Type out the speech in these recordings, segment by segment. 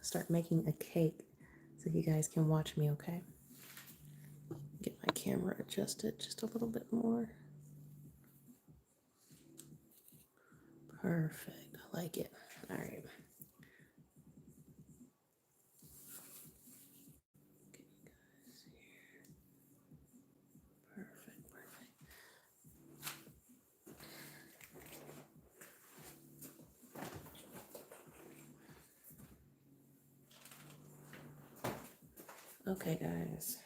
start making a cake so you guys can watch me, okay? Get my camera adjusted just a little bit more. Perfect. I like it. All right. Perfect. Perfect. Okay, guys.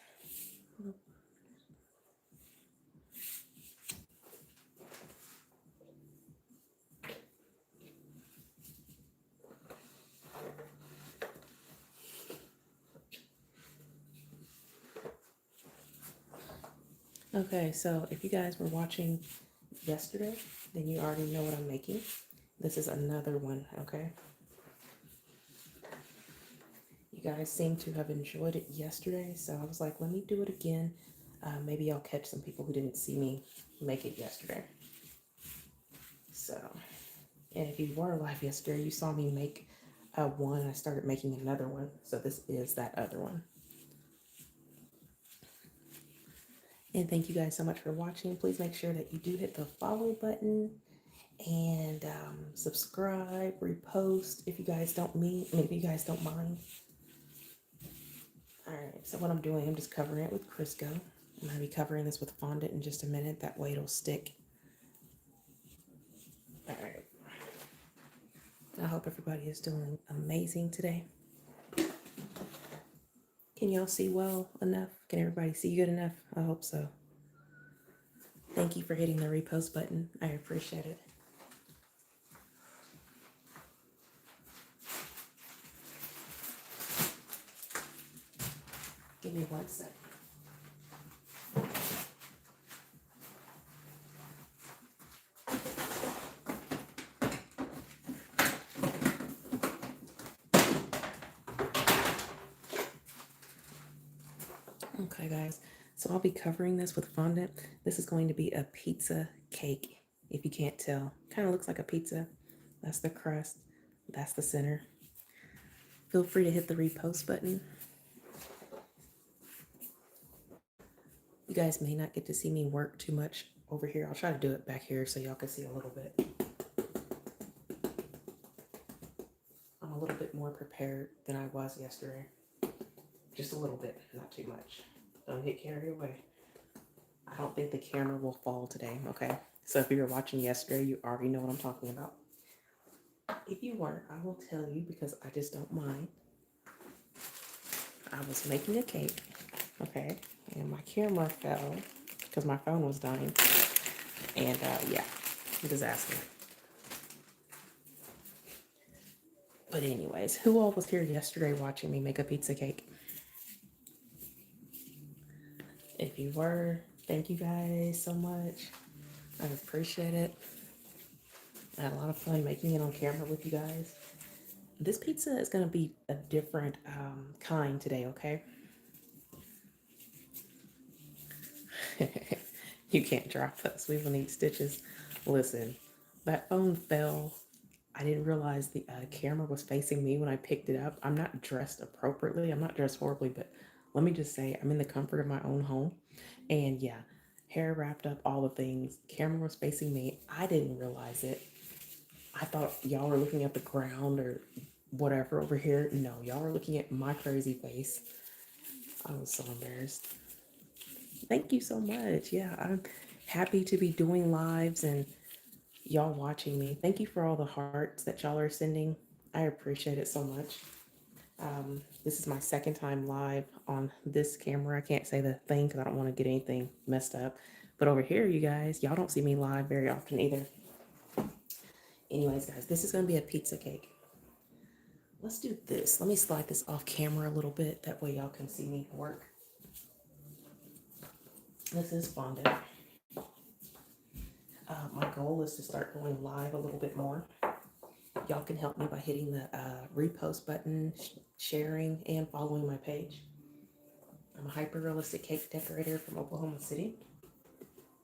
Okay, so if you guys were watching yesterday, then you already know what I'm making. This is another one, okay? You guys seem to have enjoyed it yesterday, so I was like, let me do it again. Maybe I'll catch some people who didn't see me make it yesterday. So, and if you were live yesterday, you saw me make one. I started making another one. So this is that other one. And thank you guys so much for watching. Please make sure that you do hit the follow button and subscribe, repost if you guys don't if you guys don't mind. All right, so what I'm doing, I'm just covering it with Crisco. I'm gonna be covering this with fondant in just a minute. That way it'll stick. All right. I hope everybody is doing amazing today. Can y'all see well enough? Can everybody see good enough? I hope so. Thank you for hitting the repost button. I appreciate it. Give me 1 second. Okay, guys. So I'll be covering this with fondant. This is going to be a pizza cake, if you can't tell. Kind of looks like a pizza. That's the crust. That's the center. Feel free to hit the repost button. You guys may not get to see me work too much over here. I'll try to do it back here so y'all can see a little bit. I'm a little bit more prepared than I was yesterday. Just a little bit, not too much. Don't get carried away. I don't think the camera will fall today, okay? So if you were watching yesterday, you already know what I'm talking about. If you weren't, I will tell you because I just don't mind. I was making a cake, okay? And my camera fell because my phone was dying. And yeah, disaster. But anyways, who all was here yesterday watching me make a pizza cake? If you were, thank you guys so much. I appreciate it. I had a lot of fun making it on camera with you guys. This pizza is going to be a different kind today, okay? You can't drop us. We will need stitches. Listen, that phone fell. I didn't realize the camera was facing me when I picked it up. I'm not dressed appropriately. I'm not dressed horribly, but let me just say I'm in the comfort of my own home. And yeah, hair wrapped up, all the things. Camera was facing me. I didn't realize it. I thought y'all were looking at the ground or whatever over here. No, y'all were looking at my crazy face. I was so embarrassed. Thank you so much. Yeah, I'm happy to be doing lives and y'all watching me. Thank you for all the hearts that y'all are sending. I appreciate it so much. This is my second time live on this camera. I can't say the thing because I don't want to get anything messed up. But over here, you guys, y'all don't see me live very often either. Anyways, guys, this is going to be a pizza cake. Let's do this. Let me slide this off camera a little bit. That way y'all can see me work. This is fondant. My goal is to start going live a little bit more. Y'all can help me by hitting the repost button, sharing, and following my page. I'm a hyper-realistic cake decorator from Oklahoma City,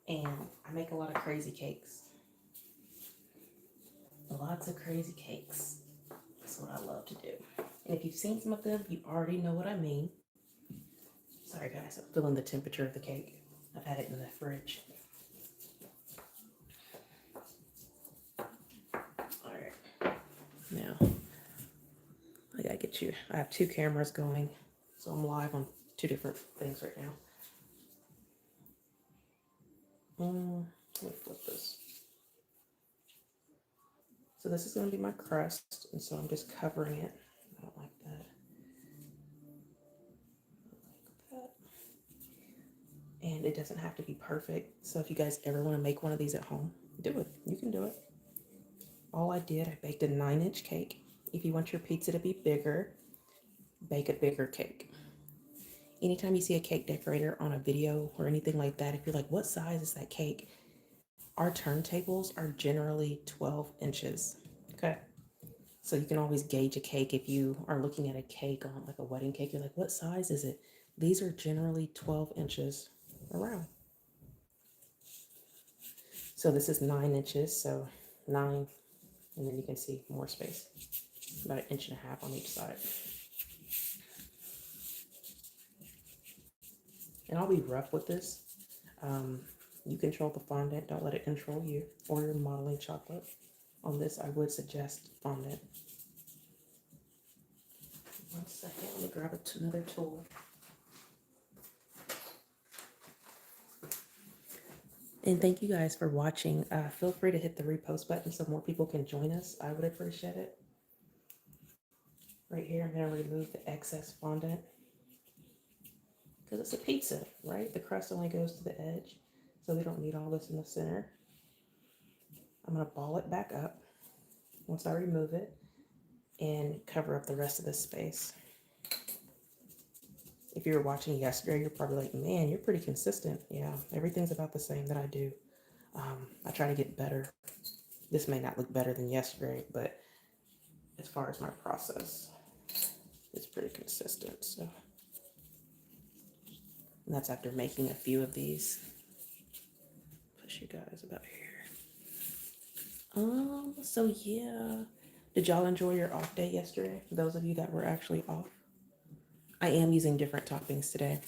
and I make a lot of crazy cakes. Lots of crazy cakes. That's what I love to do. And if you've seen some of them, you already know what I mean. Sorry guys, I'm feeling the temperature of the cake. I've had it in the fridge. All right, now I gotta get you. I have two cameras going, so I'm live on two different things right now. Let me flip this. So this is gonna be my crust, and so I'm just covering it. I don't like that. And it doesn't have to be perfect. So if you guys ever want to make one of these at home, do it. You can do it. All I did, I baked a 9-inch cake. If you want your pizza to be bigger, bake a bigger cake. Anytime you see a cake decorator on a video or anything like that, if you're like, what size is that cake? Our turntables are generally 12 inches. Okay. So you can always gauge a cake if you are looking at a cake on like a wedding cake. You're like, what size is it? These are generally 12 inches around. So this is 9 inches, so 9, and then you can see more space, about 1.5 inches on each side. And I'll be rough with this. You control the fondant, don't let it control you or your modeling chocolate. On this, I would suggest fondant. 1 second, let me grab another tool. And thank you guys for watching. Feel free to hit the repost button so more people can join us. I would appreciate it. Right here, I'm going to remove the excess fondant because it's a pizza, right? The crust only goes to the edge, so we don't need all this in the center. I'm going to ball it back up once I remove it and cover up the rest of this space. If you were watching yesterday, you're probably like, man, you're pretty consistent. Yeah, everything's about the same that I do. I try to get better. This may not look better than yesterday, but as far as my process, it's pretty consistent. So, and that's after making a few of these. Push you guys about here. So yeah. Did y'all enjoy your off day yesterday? Those of you that were actually off. I am using different toppings today.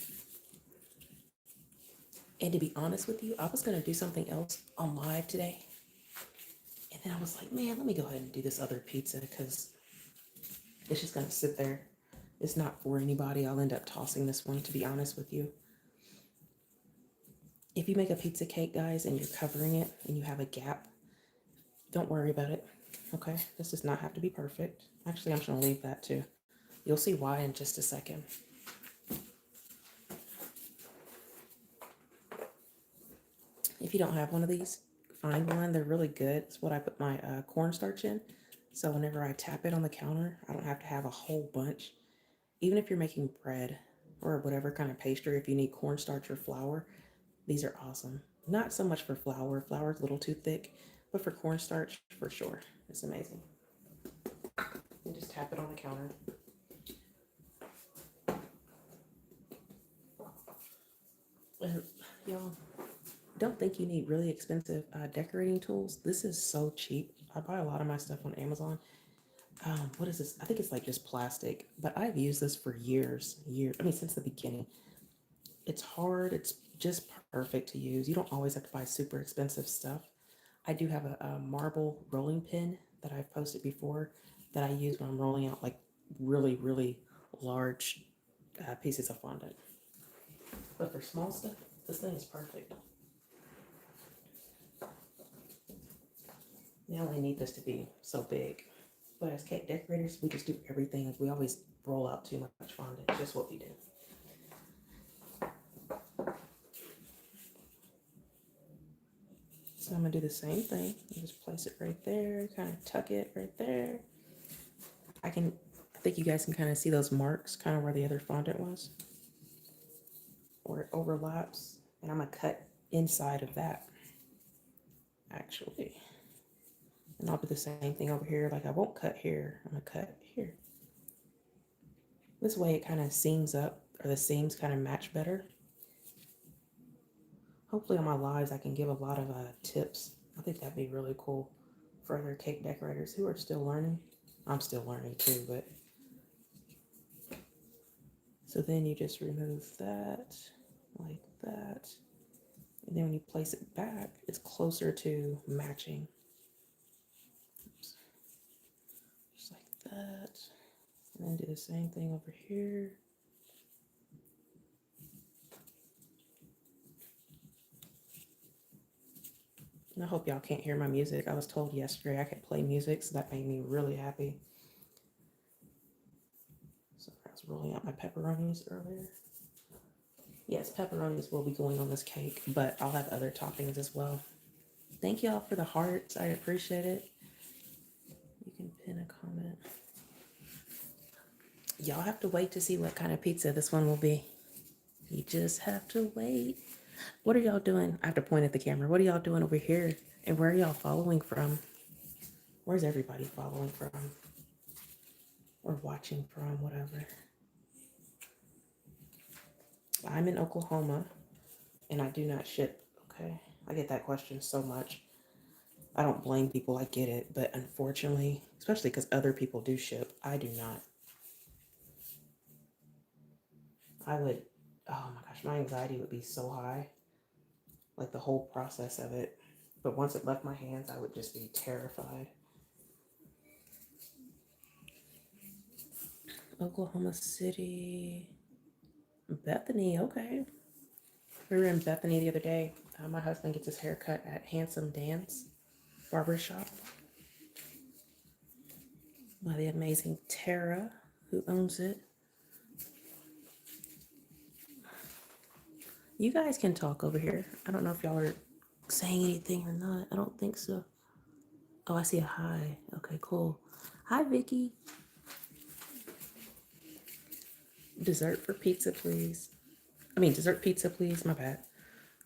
And to be honest with you, I was going to do something else on live today. And then I was like, man, let me go ahead and do this other pizza because it's just going to sit there. It's not for anybody. I'll end up tossing this one, to be honest with you. If you make a pizza cake, guys, and you're covering it and you have a gap, don't worry about it. Okay? This does not have to be perfect. Actually, I'm just going to leave that too. You'll see why in just a second. If you don't have one of these, find one. They're really good. It's what I put my cornstarch in. So whenever I tap it on the counter, I don't have to have a whole bunch. Even if you're making bread or whatever kind of pastry, if you need cornstarch or flour, these are awesome. Not so much for flour. Flour is a little too thick, but for cornstarch, for sure. It's amazing. And just tap it on the counter. And y'all, don't think you need really expensive decorating tools. This is so cheap. I buy a lot of my stuff on Amazon. What is this? I think it's like just plastic, but I've used this for years. I mean, since the beginning. It's hard. It's just perfect to use. You don't always have to buy super expensive stuff. I do have a marble rolling pin that I've posted before that I use when I'm rolling out like really, really large pieces of fondant. But for small stuff, this thing is perfect. Now I need this to be so big. But as cake decorators, we just do everything. We always roll out too much fondant. It's just what we do. So I'm gonna do the same thing. Just place it right there, kind of tuck it right there. I think you guys can kind of see those marks, kind of where the other fondant was, where it overlaps. And I'm gonna cut inside of that, actually. And I'll do the same thing over here. Like I won't cut here, I'm gonna cut here. This way it kind of seams up, or the seams kind of match better. Hopefully on my lives I can give a lot of tips. I think that'd be really cool for other cake decorators who are still learning. I'm still learning too, but So then you just remove that like that. And then when you place it back, it's closer to matching. Oops. Just like that. And then do the same thing over here. And I hope y'all can't hear my music. I was told yesterday I could play music, so that made me really happy. So I was rolling out my pepperonis earlier. Yes, pepperonis will be going on this cake, but I'll have other toppings as well. Thank y'all for the hearts. I appreciate it. You can pin a comment. Y'all have to wait to see what kind of pizza this one will be. You just have to wait. What are y'all doing? I have to point at the camera. What are y'all doing over here? And where are y'all following from? Where's everybody following from? Or watching from, whatever. I'm in Oklahoma and I do not ship, okay? I get that question so much. I don't blame people, I get it, but unfortunately, especially because other people do ship, I do not. I would, oh my gosh, my anxiety would be so high, like the whole process of it. But once it left my hands, I would just be terrified. Oklahoma City, Bethany, okay. We were in Bethany the other day. My husband gets his hair cut at Handsome Dan's barbershop by the amazing Tara, who owns it. You guys can talk over here. I don't know if y'all are saying anything or not. I don't think so. Oh, I see a hi. Okay, cool. Hi, Vicky. Dessert for pizza, please. I mean, dessert pizza, please. My bad.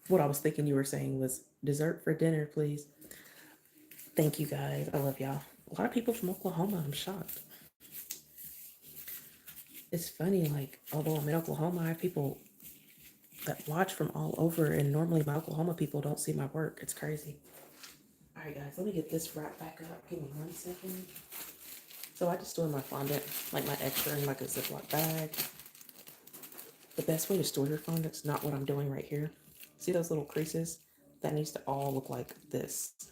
What I was thinking you were saying was dessert for dinner, please. Thank you guys. I love y'all. A lot of people from Oklahoma. I'm shocked. It's funny, like, although I'm in Oklahoma, I have people that watch from all over, and normally my Oklahoma people don't see my work. It's crazy. All right, guys, let me get this wrapped back up. Give me 1 second. So I just store my fondant, like my extra, in like a Ziploc bag. The best way to store your fondant's not what I'm doing right here. See those little creases? That needs to all look like this,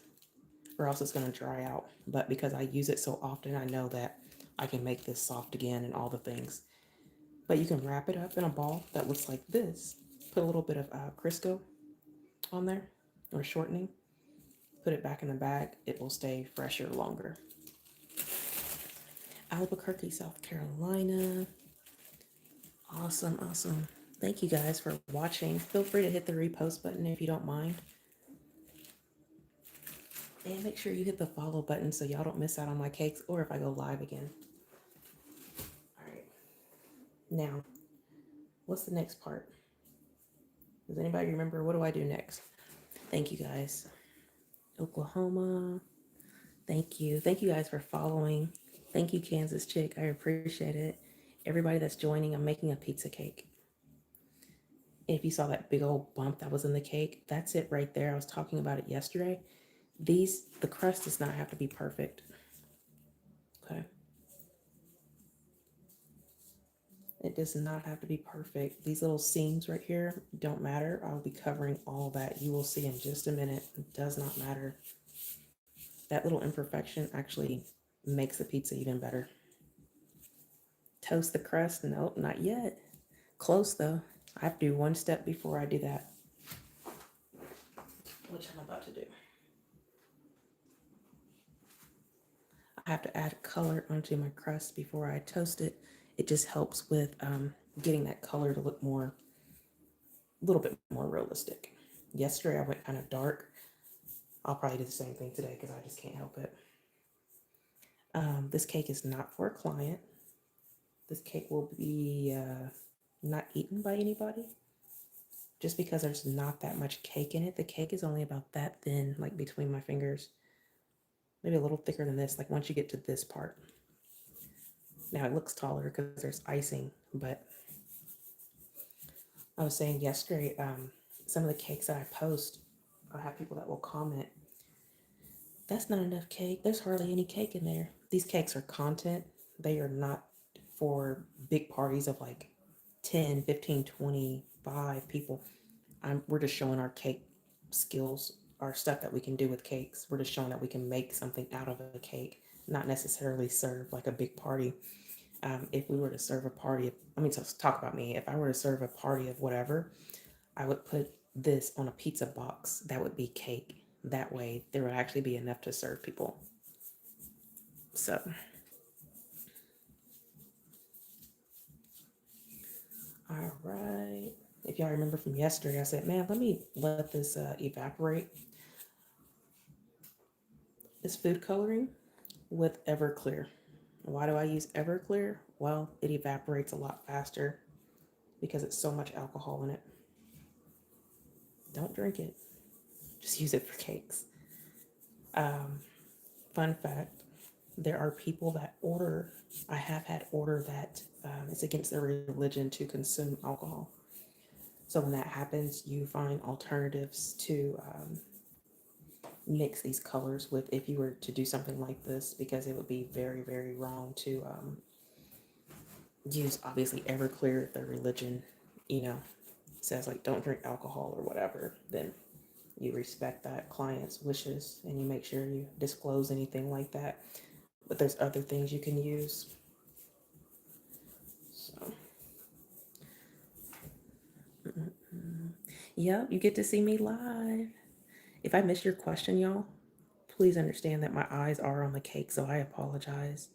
or else it's gonna dry out. But because I use it so often, I know that I can make this soft again and all the things. But you can wrap it up in a ball that looks like this. Put a little bit of Crisco on there, or shortening. Put it back in the bag. It will stay fresher longer. Albuquerque, South Carolina. Awesome, awesome. Thank you guys for watching. Feel free to hit the repost button if you don't mind. And make sure you hit the follow button so y'all don't miss out on my cakes or if I go live again. All right. Now, what's the next part? Does anybody remember? What do I do next? Thank you guys. Oklahoma. Thank you. Thank you guys for following. Thank you, Kansas Chick. I appreciate it. Everybody that's joining, I'm making a pizza cake. If you saw that big old bump that was in the cake, that's it right there. I was talking about it yesterday. The crust does not have to be perfect. Okay. It does not have to be perfect. These little seams right here don't matter. I'll be covering all that. You will see in just a minute. It does not matter. That little imperfection actually makes the pizza even better. Toast the crust? Nope, not yet. Close though. I have to do one step before I do that, which I'm about to do. I have to add color onto my crust before I toast it. It just helps with getting that color to look more, a little bit more realistic. Yesterday I went kind of dark. I'll probably do the same thing today because I just can't help it. This cake is not for a client. This cake will be not eaten by anybody. Just because there's not that much cake in it. The cake is only about that thin, like between my fingers. Maybe a little thicker than this, like once you get to this part. Now it looks taller because there's icing, but I was saying yesterday, some of the cakes that I post, I have people that will comment, that's not enough cake. There's hardly any cake in there. These cakes are content. They are not for big parties of like 10, 15, 25 people. We're just showing our cake skills, our stuff that we can do with cakes. We're just showing that we can make something out of a cake, not necessarily serve like a big party. If we were to serve a party, to talk about me, if I were to serve a party of whatever, I would put this on a pizza box. That would be cake. That way, there would actually be enough to serve people. So, all right. If y'all remember from yesterday, I said, man, let me let this evaporate. This food coloring with Everclear. Why do I use Everclear? Well, it evaporates a lot faster because it's so much alcohol in it. Don't drink it. Just use it for cakes. Fun fact, there are people that I have had order that it's against their religion to consume alcohol. So when that happens, you find alternatives to mix these colors with if you were to do something like this, because it would be very, very wrong to use obviously Everclear if their religion, says like don't drink alcohol or whatever. Then you respect that client's wishes and you make sure you disclose anything like that. But there's other things you can use. So, yep, you get to see me live. If I miss your question, y'all, please understand that my eyes are on the cake, so I apologize.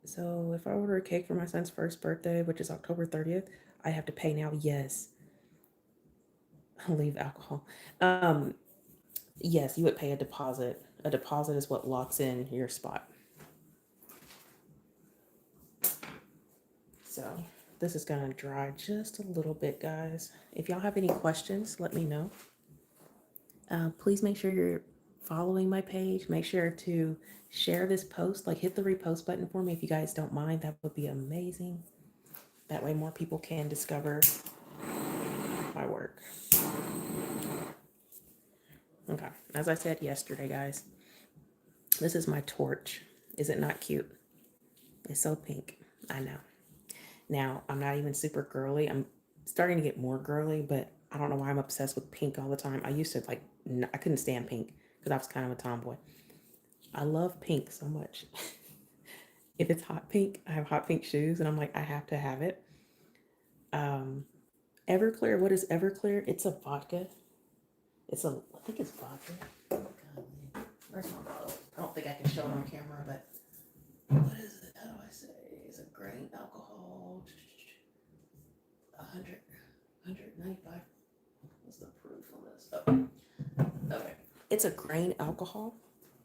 So if I order a cake for my son's first birthday, which is October 30th, I have to pay now. Yes. I'll leave alcohol. Yes, you would pay a deposit. A deposit is what locks in your spot. So this is going to dry just a little bit, guys. If y'all have any questions, let me know. Please make sure you're following my page. Make sure to share this post. Like, hit the repost button for me if you guys don't mind. That would be amazing. That way more people can discover my work. Okay, as I said yesterday, guys, this is my torch. Is it not cute? It's so pink. I know. Now, I'm not even super girly. I'm starting to get more girly, but I don't know why I'm obsessed with pink all the time. I used to I couldn't stand pink because I was kind of a tomboy. I love pink so much. If it's hot pink, I have hot pink shoes and I'm like, I have to have it. Everclear, what is Everclear? It's a vodka. I think it's vodka. Where's my bottle? I don't think I can show it on camera, but what is it? How do I say? It's a grain alcohol. 195. What's the proof on this? Oh, okay. It's a grain alcohol.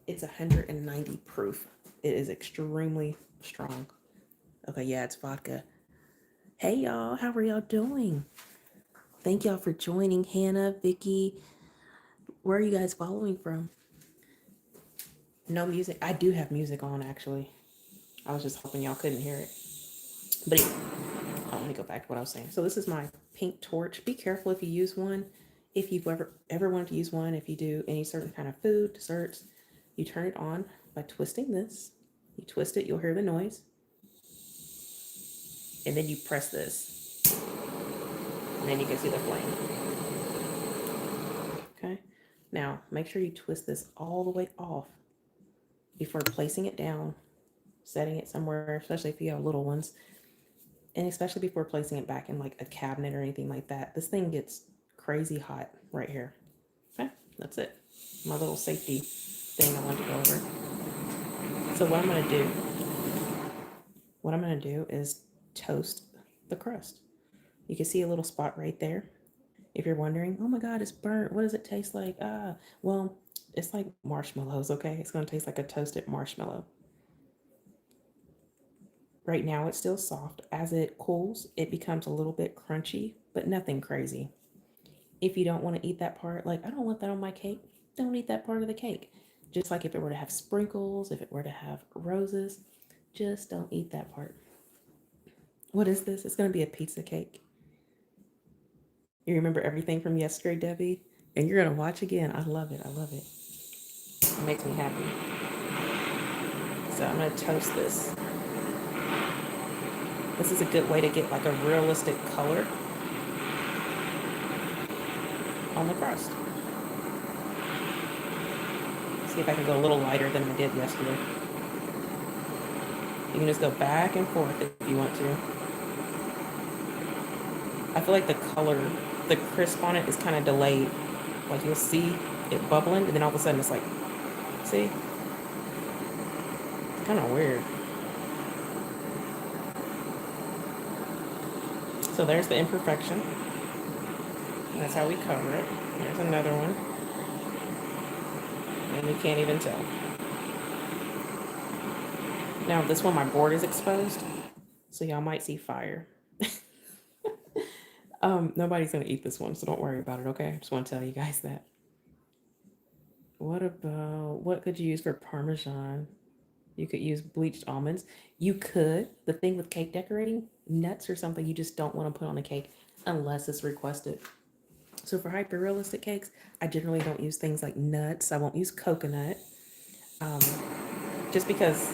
It's 190 proof. It is extremely strong. Okay, yeah, it's vodka. Hey, y'all. How are y'all doing? Thank y'all for joining. Hannah, Vicky. Where are you guys following from? No music. I do have music on, actually. I was just hoping y'all couldn't hear it. But let me go back to what I was saying. So this is my pink torch. Be careful if you use one. If you've ever wanted to use one, if you do any certain kind of food, desserts, you turn it on by twisting this. You twist it, you'll hear the noise. And then you press this. And then you can see the flame. Okay. Now, make sure you twist this all the way off before placing it down, setting it somewhere, especially if you have little ones. And especially before placing it back in like a cabinet or anything like that. This thing gets crazy hot right here. Okay, that's it. My little safety thing I want to go over. So what I'm going to do is toast the crust. You can see a little spot right there. If you're wondering, oh my God, it's burnt. What does it taste like? Well, it's like marshmallows, okay? It's going to taste like a toasted marshmallow. Right now, it's still soft. As it cools, it becomes a little bit crunchy, but nothing crazy. If you don't want to eat that part, like, I don't want that on my cake, don't eat that part of the cake. Just like if it were to have sprinkles, if it were to have roses, just don't eat that part. What is this? It's going to be a pizza cake. You remember everything from yesterday, Debbie? And you're going to watch again. I love it. I love it. It makes me happy. So I'm going to toast this This is a good way to get like a realistic color on the crust. See if I can go a little lighter than I did yesterday. You can just go back and forth if you want to. I feel like the color, the crisp on it is kind of delayed. Like you'll see it bubbling and then all of a sudden it's like, see? It's kind of weird. So there's the imperfection. That's how we cover it. There's another one. And you can't even tell. Now this one, my board is exposed. So y'all might see fire. Nobody's gonna eat this one, so don't worry about it, okay? I just want to tell you guys that. What could you use for Parmesan? You could use bleached almonds. You could. The thing with cake decorating, nuts or something you just don't want to put on a cake unless it's requested. So for hyper realistic cakes, I generally don't use things like nuts. I won't use coconut. Um, just because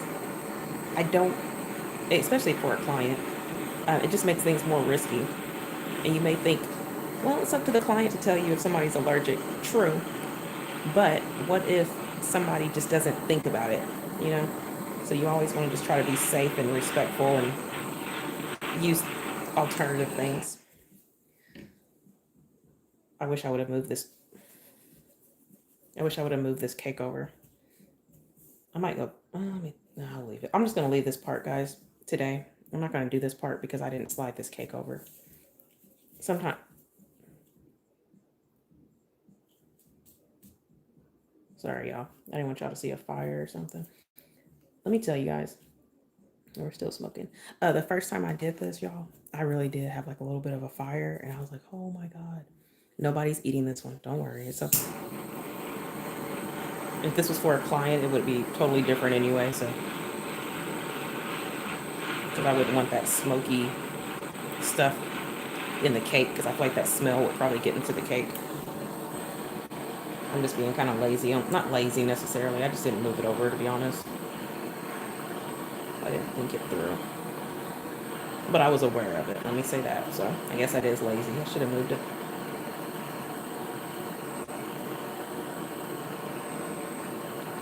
I don't, especially for a client, it just makes things more risky. And you may think, well, it's up to the client to tell you if somebody's allergic. True. But what if somebody just doesn't think about it, you know? So you always want to just try to be safe and respectful and use alternative things. I wish I would have moved this. I wish I would have moved this cake over. I might go, no, I'll leave it. I'm just going to leave this part, guys, today. I'm not going to do this part because I didn't slide this cake over. Sometimes. Sorry, y'all. I didn't want y'all to see a fire or something. Let me tell you guys. We're still smoking. The first time I did this, y'all, I really did have like a little bit of a fire. And I was like, oh my God. Nobody's eating this one. Don't worry. It's okay. If this was for a client, it would be totally different anyway. So, because I wouldn't want that smoky stuff in the cake because I feel like that smell would probably get into the cake. I'm just being kind of lazy. I'm not lazy necessarily. I just didn't move it over, to be honest. I didn't think it through. But I was aware of it. Let me say that. So I guess that is lazy. I should have moved it.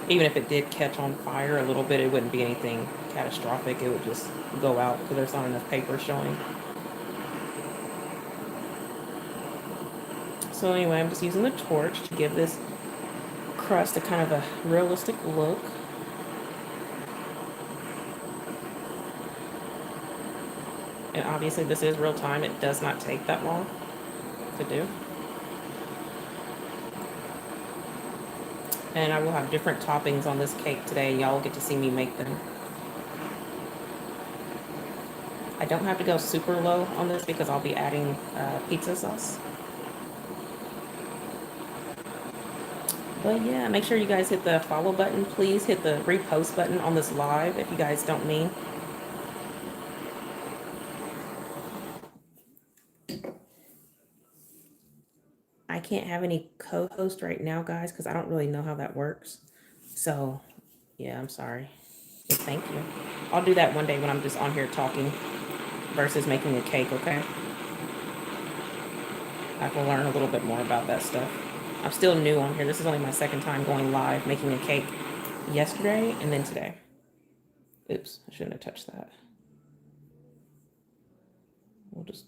Even if it did catch on fire a little bit, it wouldn't be anything catastrophic. It would just go out because there's not enough paper showing. So anyway, I'm just using the torch to give this crust a kind of a realistic look. And obviously this is real time. It does not take that long to do. And I will have different toppings on this cake today. Y'all will get to see me make them. I don't have to go super low on this because I'll be adding pizza sauce. But yeah, make sure you guys hit the follow button. Please hit the repost button on this live if you guys don't mean. I can't have any co-host right now, guys, because I don't really know how that works. So, yeah, I'm sorry. But thank you. I'll do that one day when I'm just on here talking versus making a cake, okay? I have to learn a little bit more about that stuff. I'm still new on here. This is only my second time going live making a cake yesterday and then today. Oops, I shouldn't have touched that. We'll just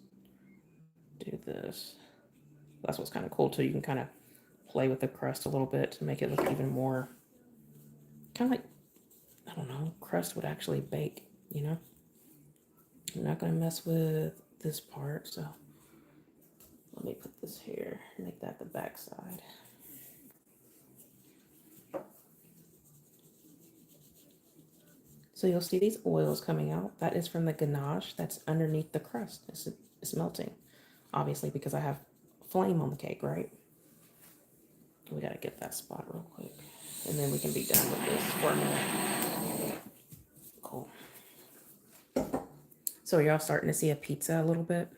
do this. That's what's kind of cool too. You can kind of play with the crust a little bit to make it look even more kind of like, I don't know, crust would actually bake, you know? I'm not going to mess with this part, so let me put this here, make that the back side. So you'll see these oils coming out. That is from the ganache that's underneath the crust. It's melting, obviously, because I have flame on the cake, right? We got to get that spot real quick. And then we can be done with this for a minute. Cool. So y'all starting to see a pizza a little bit?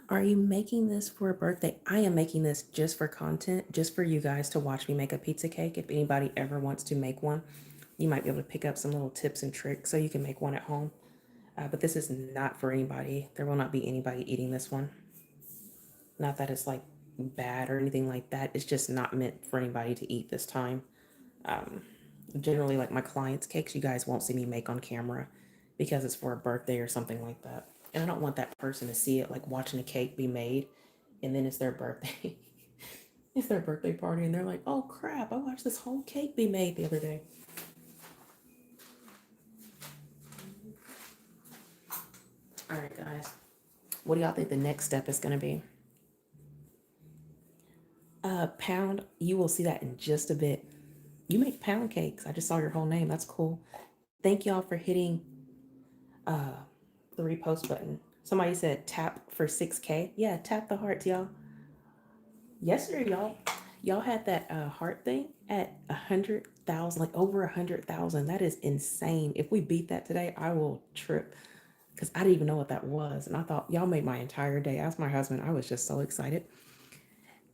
Are you making this for a birthday? I am making this just for content, just for you guys to watch me make a pizza cake. If anybody ever wants to make one, You might be able to pick up some little tips and tricks so you can make one at home. But this is not for anybody. There will not be anybody eating this one. Not that it's like bad or anything like that. It's just not meant for anybody to eat this time. Um, Generally, like my clients' cakes, you guys won't see me make on camera because it's for a birthday or something like that. And I don't want that person to see it like watching a cake be made and then it's their birthday. It's their birthday party and they're like, oh crap, I watched this whole cake be made the other day. All right, guys. What do y'all think the next step is going to be? Pound, you will see that in just a bit. You make pound cakes. I just saw your whole name. That's cool. Thank y'all for hitting uh, the repost button. Somebody said tap for 6K. Yeah, tap the hearts, y'all. Yesterday, y'all had that heart thing at 100,000, like over 100,000. That is insane. If we beat that today, I will trip because I didn't even know what that was, and I thought y'all made my entire day. Ask my husband. I was just so excited.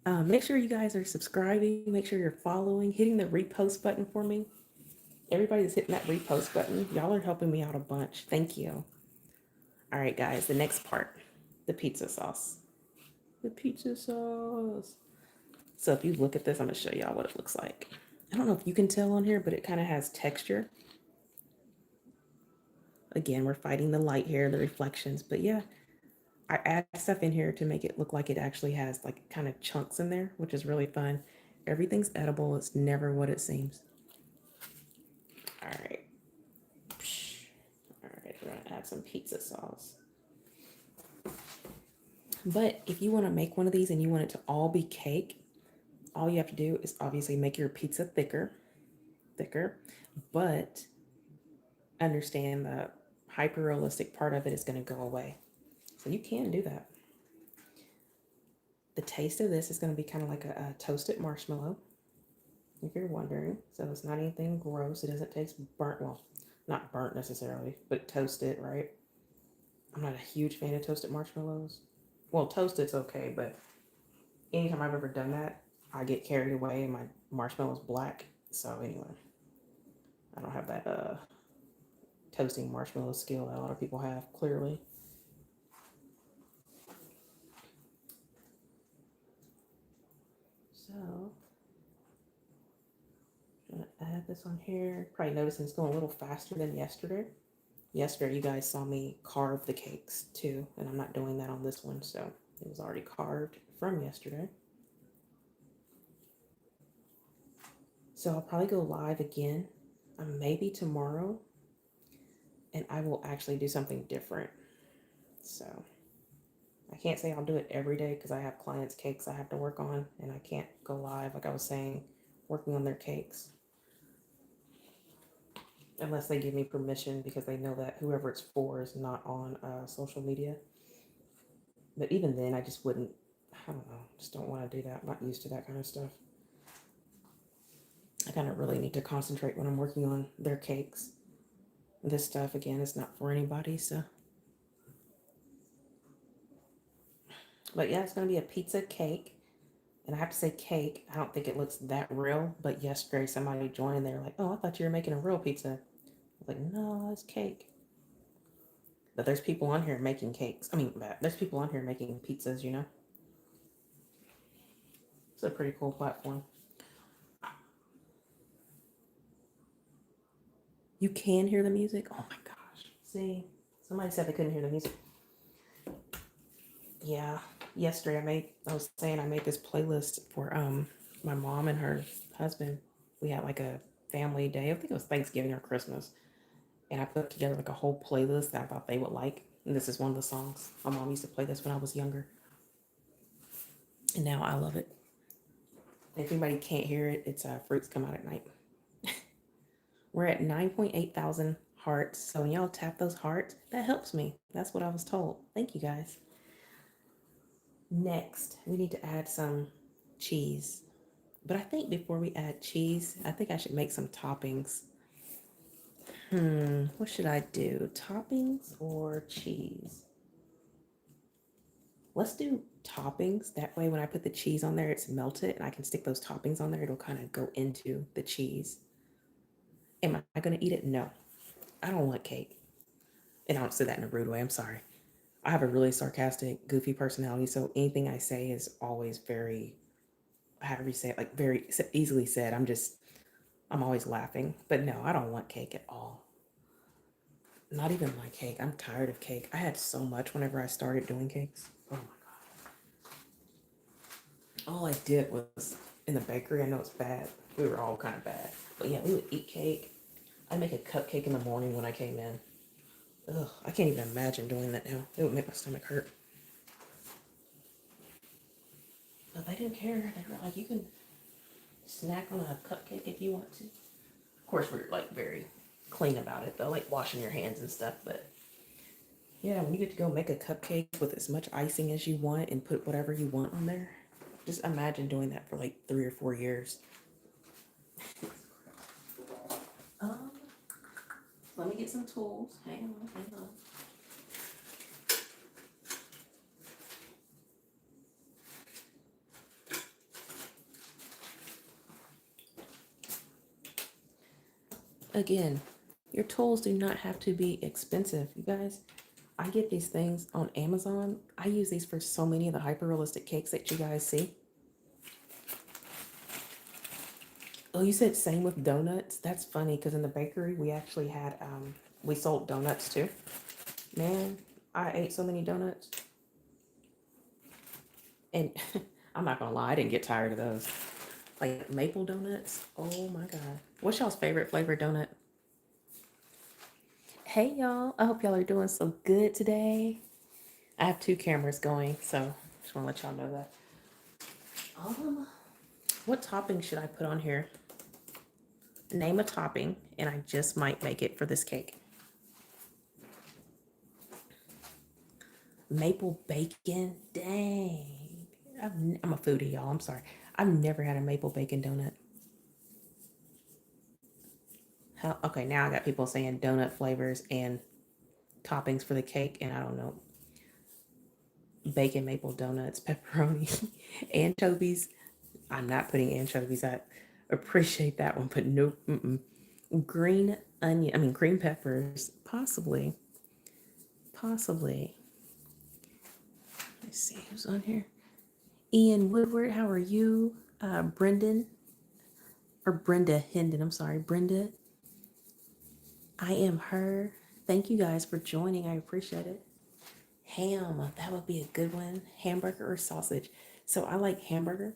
Make sure you guys are subscribing. Make sure you're following, hitting the repost button for me. Everybody that's hitting that repost button, y'all are helping me out a bunch. Thank you. All right, guys, the next part, the pizza sauce. The pizza sauce. So if you look at this, I'm gonna show y'all what it looks like. I don't know if you can tell on here, but it kind of has texture. Again, we're fighting the light here, the reflections, but yeah, I add stuff in here to make it look like it actually has like kind of chunks in there, which is really fun. Everything's edible. It's never what it seems. All right. All right, we're gonna add some pizza sauce. But if you want to make one of these and you want it to all be cake, all you have to do is obviously make your pizza thicker, but understand the hyper realistic part of it is going to go away. So you can do that. The taste of this is going to be kind of like a toasted marshmallow, if you're wondering. So it's not anything gross. It doesn't taste burnt. Well, not burnt necessarily, but toasted, right? I'm not a huge fan of toasted marshmallows. Well, toasted's okay, but anytime I've ever done that, I get carried away and my marshmallow's black. So anyway, I don't have that toasting marshmallow skill that a lot of people have, clearly. So I'm gonna add this on here. Probably noticing it's going a little faster than yesterday. Yesterday, you guys saw me carve the cakes too, and I'm not doing that on this one, so it was already carved from yesterday. So I'll probably go live again, maybe tomorrow, and I will actually do something different. So I can't say I'll do it every day because I have clients' cakes I have to work on, and I can't go live, like I was saying, working on their cakes. Unless they give me permission because they know that whoever it's for is not on social media. But even then, I just wouldn't, I don't know, just don't want to do that. I'm not used to that kind of stuff. I kind of really need to concentrate when I'm working on their cakes. This stuff, again, is not for anybody, so. But yeah, it's going to be a pizza cake. And I have to say cake. I don't think it looks that real. But yesterday, somebody joined and they were like, oh, I thought you were making a real pizza. I was like, no, it's cake. But there's people on here making cakes. I mean, there's people on here making pizzas, you know? It's a pretty cool platform. You can hear the music? Oh my gosh. See, somebody said they couldn't hear the music. Yeah. Yesterday I was saying I made this playlist for my mom and her husband. We had like a family day. I think it was Thanksgiving or Christmas. And I put together like a whole playlist that I thought they would like. And this is one of the songs. My mom used to play this when I was younger. And now I love it. If anybody can't hear it, it's Fruits Come Out at Night. We're at 9.8 thousand hearts. So when y'all tap those hearts, that helps me. That's what I was told. Thank you guys. Next, we need to add some cheese. But I think before we add cheese, I think I should make some toppings. What should I do? Toppings or cheese? Let's do toppings. That way, when I put the cheese on there, it's melted and I can stick those toppings on there. It'll kind of go into the cheese. Am I going to eat it? No. I don't want cake. And I don't say that in a rude way. I'm sorry. I have a really sarcastic, goofy personality, so anything I say is always very, how do you say it, like very easily said. I'm always laughing. But no, I don't want cake at all. Not even my cake. I'm tired of cake. I had so much whenever I started doing cakes. Oh my God. All I did was in the bakery. I know it's bad. We were all kind of bad. But yeah, we would eat cake. I'd make a cupcake in the morning when I came in. Ugh, I can't even imagine doing that now. It would make my stomach hurt. But they didn't care. They were like, you can snack on a cupcake if you want to. Of course, we're like very clean about it though, like washing your hands and stuff. But yeah, when you get to go make a cupcake with as much icing as you want and put whatever you want on there, just imagine doing that for like 3 or 4 years. Um, Let me get some tools. Hang on, hang on. Again, your tools do not have to be expensive, you guys. I get these things on Amazon. I use these for so many of the hyper realistic cakes that you guys see. Oh, you said same with donuts? That's funny because in the bakery we actually had we sold donuts too. Man, I ate so many donuts. And I'm not gonna lie, I didn't get tired of those. Like maple donuts. Oh my God. What's y'all's favorite flavor donut? Hey y'all. I hope y'all are doing so good today. I have two cameras going, so just wanna let y'all know that. Um, what topping should I put on here? Name a topping, and I just might make it for this cake. Maple bacon. Dang. I'm a foodie, y'all. I'm sorry. I've never had a maple bacon donut. How, okay, now I got people saying donut flavors and toppings for the cake, and I don't know. Bacon maple donuts, pepperoni, anchovies. I'm not putting anchovies. I appreciate that one, but no. Mm-mm. Green onion. I mean, green peppers. Possibly. Possibly. Let's see who's on here. Ian Woodward, how are you? Brendan, or Brenda Hendon, I'm sorry, Brenda. I am her. Thank you guys for joining. I appreciate it. Ham, that would be a good one. Hamburger or sausage? So I like hamburger.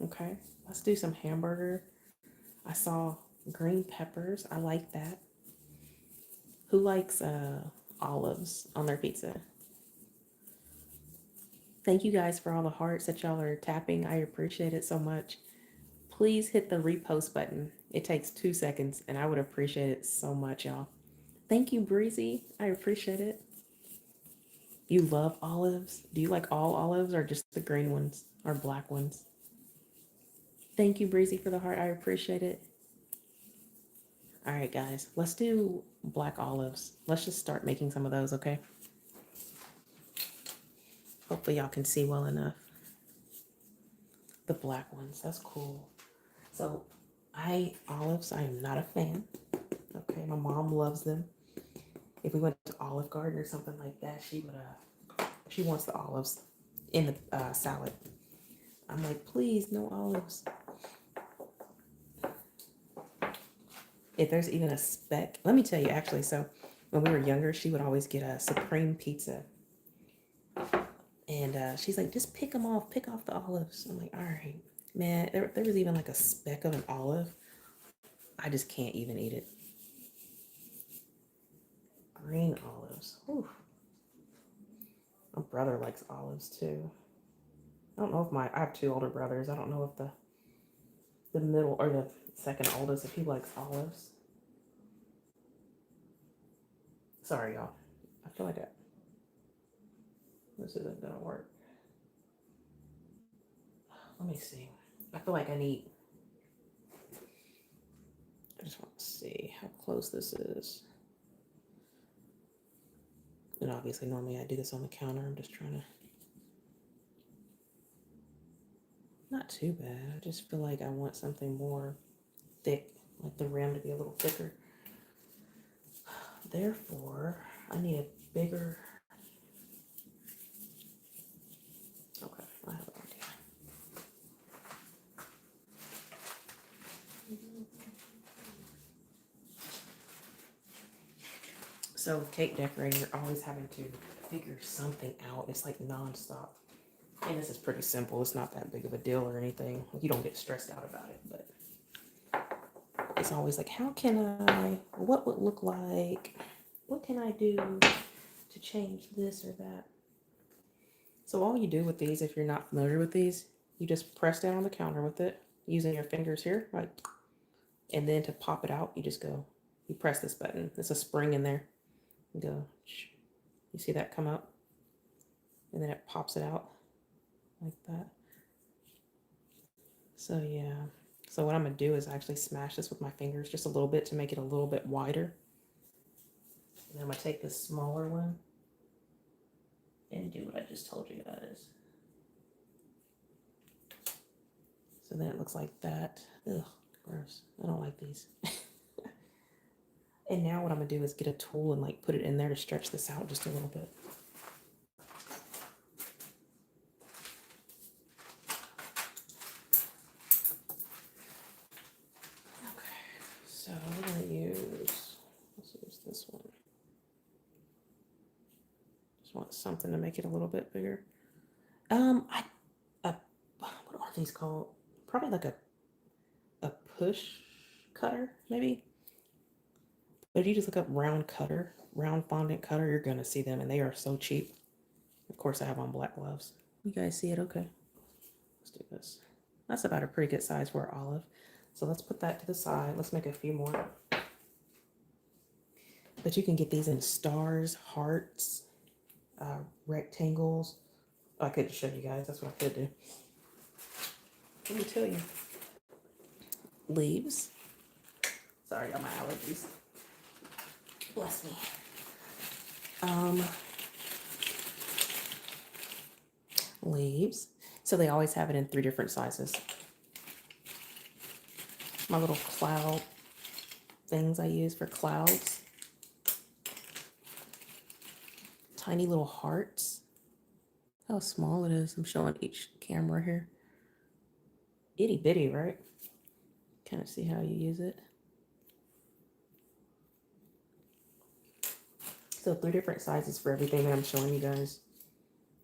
Okay, let's do some hamburger. I saw green peppers. I like that. Who likes olives on their pizza? Thank you guys for all the hearts that y'all are tapping. I appreciate it so much. Please hit the repost button. It takes 2 seconds, and I would appreciate it so much, y'all. Thank you, Breezy. I appreciate it. You love olives? Do you like all olives or just the green ones or black ones? Thank you, Breezy, for the heart. I appreciate it. All right, guys, let's do black olives. Let's just start making some of those, okay? Hopefully, y'all can see well enough. The black ones, that's cool. So, olives, I am not a fan. Okay, my mom loves them. If we went to Olive Garden or something like that, she wants the olives in the salad. I'm like, please, no olives. If there's even a speck, let me tell you actually. So when we were younger, she would always get a supreme pizza, and she's like, just pick off the olives. I'm like, all right, man. There was even like a speck of an olive. I just can't even eat it. Green olives. Whew. My brother likes olives too. I don't know if I have two older brothers. I don't know if the middle or the second oldest, if he likes olives. Sorry, y'all. I feel like this isn't gonna work. Let me see. I feel like I just want to see how close this is. And obviously, normally I do this on the counter. I'm just trying to. Not too bad. I just feel like I want something more thick, like the rim to be a little thicker. therefore, I need a bigger, okay, I have an idea. So with cake decorating, you're always having to figure something out. It's like nonstop. And this is pretty simple. It's not that big of a deal or anything. You don't get stressed out about it, but it's always like, how can I, what would look like, what can I do to change this or that? So all you do with these, if you're not familiar with these, you just press down on the counter with it using your fingers here, right? And then to pop it out, you just go, you press this button. There's a spring in there. You go, you see that come up? And then it pops it out like that. So yeah. So what I'm gonna do is actually smash this with my fingers just a little bit to make it a little bit wider. And then I'm gonna take this smaller one and do what I just told you guys. So then it looks like that. Ugh, gross. I don't like these. And now what I'm gonna do is get a tool and like put it in there to stretch this out just a little bit. Okay, so I'm gonna use, let's use this one. Just want something to make it a little bit bigger. What are these called? Probably like a push cutter, maybe. But if you just look up round fondant cutter, you're gonna see them, and they are so cheap. Of course, I have on black gloves. You guys see it? Okay. Let's do this. That's about a pretty good size for an olive. So let's put that to the side. Let's make a few more. But you can get these in stars, hearts, rectangles. Oh, I could just show you guys. That's what I could do. Let me tell you. Leaves. Sorry, I got my allergies. Bless me. Leaves. So they always have it in 3 different sizes. My little cloud things I use for clouds. Tiny little hearts. How small it is. I'm showing each camera here. Itty bitty, right? Kind of see how you use it. So 3 different sizes for everything that I'm showing you guys.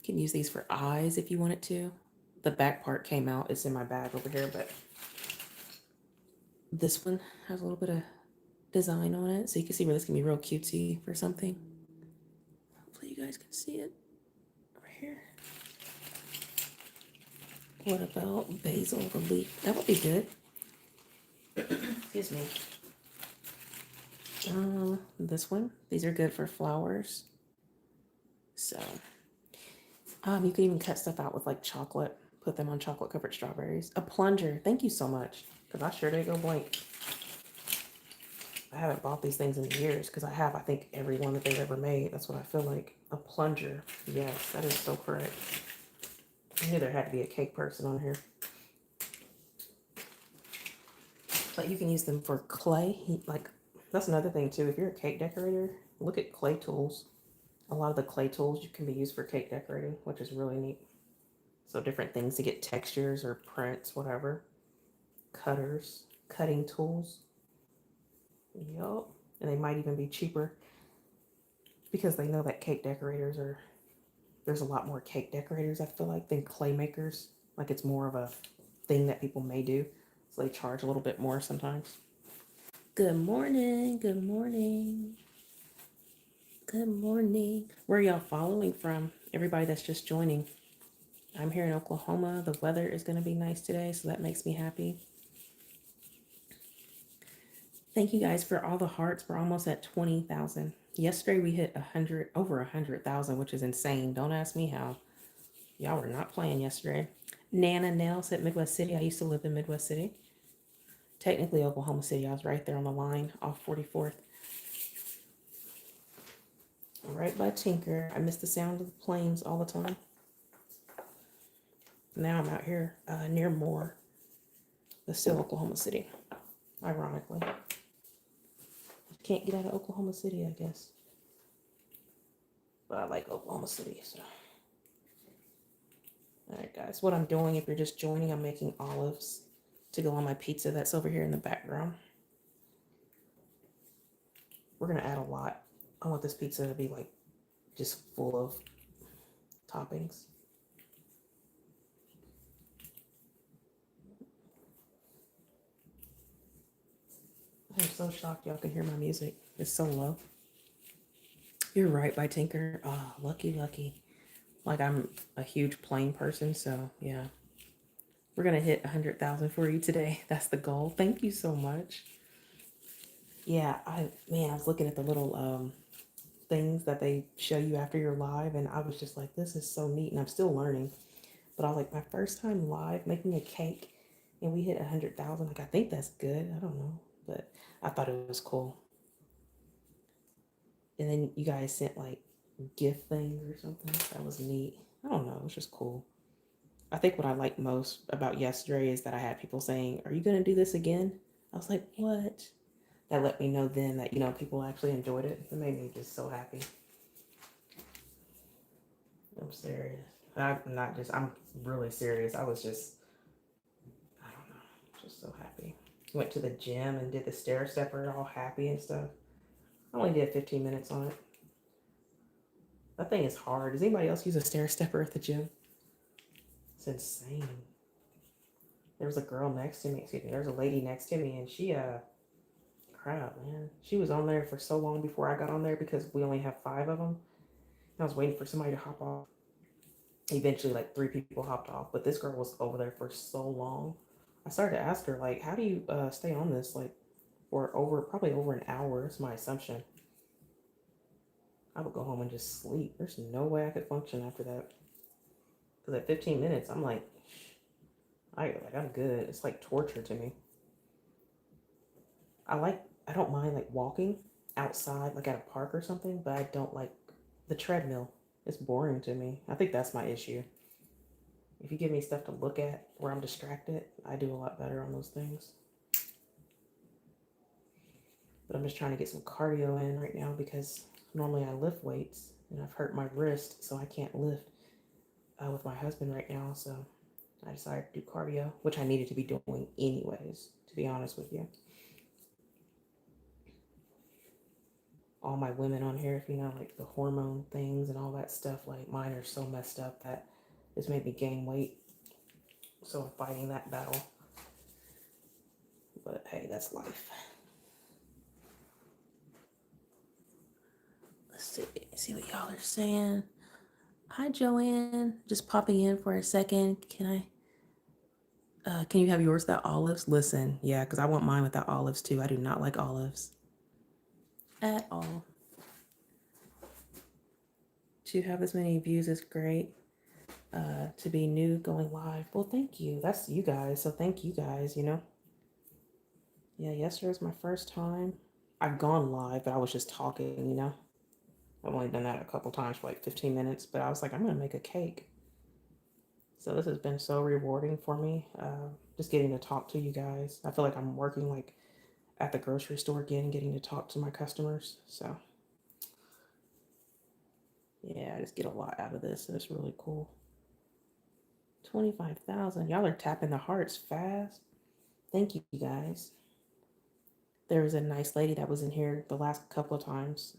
You can use these for eyes if you want it to. The back part came out. It's in my bag over here, but this one has a little bit of design on it. So you can see where this can be real cutesy for something. Hopefully you guys can see it over here. What about basil, the leaf? That would be good. Excuse me. This one. These are good for flowers. So, you can even cut stuff out with like chocolate. Put them on chocolate covered strawberries. A plunger. Thank you so much. Because I sure did go blank. I haven't bought these things in years because I think, every one that they've ever made. That's what I feel like. A plunger. Yes, that is so correct. I knew there had to be a cake person on here. But you can use them for clay. Like, that's another thing too. If you're a cake decorator, look at clay tools. A lot of the clay tools can be used for cake decorating, which is really neat. So different things to get textures or prints, whatever. Cutters, cutting tools. Yup. And they might even be cheaper because they know that there's a lot more cake decorators, I feel like, than clay makers. Like, it's more of a thing that people may do. So they charge a little bit more sometimes. Good morning. Good morning. Good morning. Where are y'all following from? Everybody that's just joining. I'm here in Oklahoma. The weather is going to be nice today, so that makes me happy. Thank you guys for all the hearts. We're almost at 20,000. Yesterday we hit over 100,000, which is insane. Don't ask me how. Y'all were not playing yesterday. Nana Nell said Midwest City. I used to live in Midwest City. Technically Oklahoma City. I was right there on the line off 44th. Right by Tinker. I miss the sound of the planes all the time. Now I'm out here near Moore, but still Oklahoma City, ironically. can't get out of Oklahoma City, I guess. But I like Oklahoma City, so. All right, guys. What I'm doing, if you're just joining, I'm making olives to go on my pizza that's over here in the background. We're gonna add a lot. I want this pizza to be like just full of toppings. I'm so shocked y'all can hear my music. It's so low. You're right, by Tinker. Oh, lucky, lucky. Like I'm a huge plane person, so yeah. We're gonna hit 100,000 for you today. That's the goal. Thank you so much. Yeah, I was looking at the little things that they show you after you're live, and I was just like, this is so neat, and I'm still learning. But I was like, my first time live making a cake, and we hit 100,000. Like, I think that's good. I don't know, but I thought it was cool. And then you guys sent like gift things or something. That was neat. I don't know. It was just cool. I think what I like most about yesterday is that I had people saying, "Are you going to do this again?" I was like, "What?" That let me know then that, people actually enjoyed it. It made me just so happy. I'm serious. I'm not just, I'm really serious. I was just, I don't know, just so happy. Went to the gym and did the stair stepper, all happy and stuff. I only did 15 minutes on it. That thing is hard. Does anybody else use a stair stepper at the gym? It's insane. There was a girl next to me, excuse me, there was a lady next to me, and she, crap, man. She was on there for so long before I got on there because we only have 5 of them. I was waiting for somebody to hop off. Eventually, like 3 people hopped off, but this girl was over there for so long. I started to ask her, like, how do you stay on this, like, for probably over an hour? It's my assumption. I would go home and just sleep. There's no way I could function after that. Because at 15 minutes, I'm like, I'm good. It's like torture to me. I don't mind like walking outside, like at a park or something, but I don't like the treadmill. It's boring to me. I think that's my issue. If you give me stuff to look at where I'm distracted, I do a lot better on those things. But I'm just trying to get some cardio in right now because normally I lift weights and I've hurt my wrist, so I can't lift with my husband right now. So I decided to do cardio, which I needed to be doing anyways, to be honest with you. All my women on here, if you know, like the hormone things and all that stuff, like mine are so messed up that it's made me gain weight. So I'm fighting that battle. But hey, that's life. Let's see what y'all are saying. Hi, Joanne. Just popping in for a second. Can you have yours without olives? Listen, yeah, because I want mine without olives too. I do not like olives at all. To have as many views is great. To be new going live. Well, thank you. That's you guys. So thank you guys, Yeah, yesterday was my first time. I've gone live, but I was just talking. I've only done that a couple times for like 15 minutes, but I was like, I'm going to make a cake. So this has been so rewarding for me. Just getting to talk to you guys. I feel like I'm working like at the grocery store again, getting to talk to my customers. So yeah, I just get a lot out of this. And it's really cool. 25,000. Y'all are tapping the hearts fast. Thank you guys. There was a nice lady that was in here the last couple of times.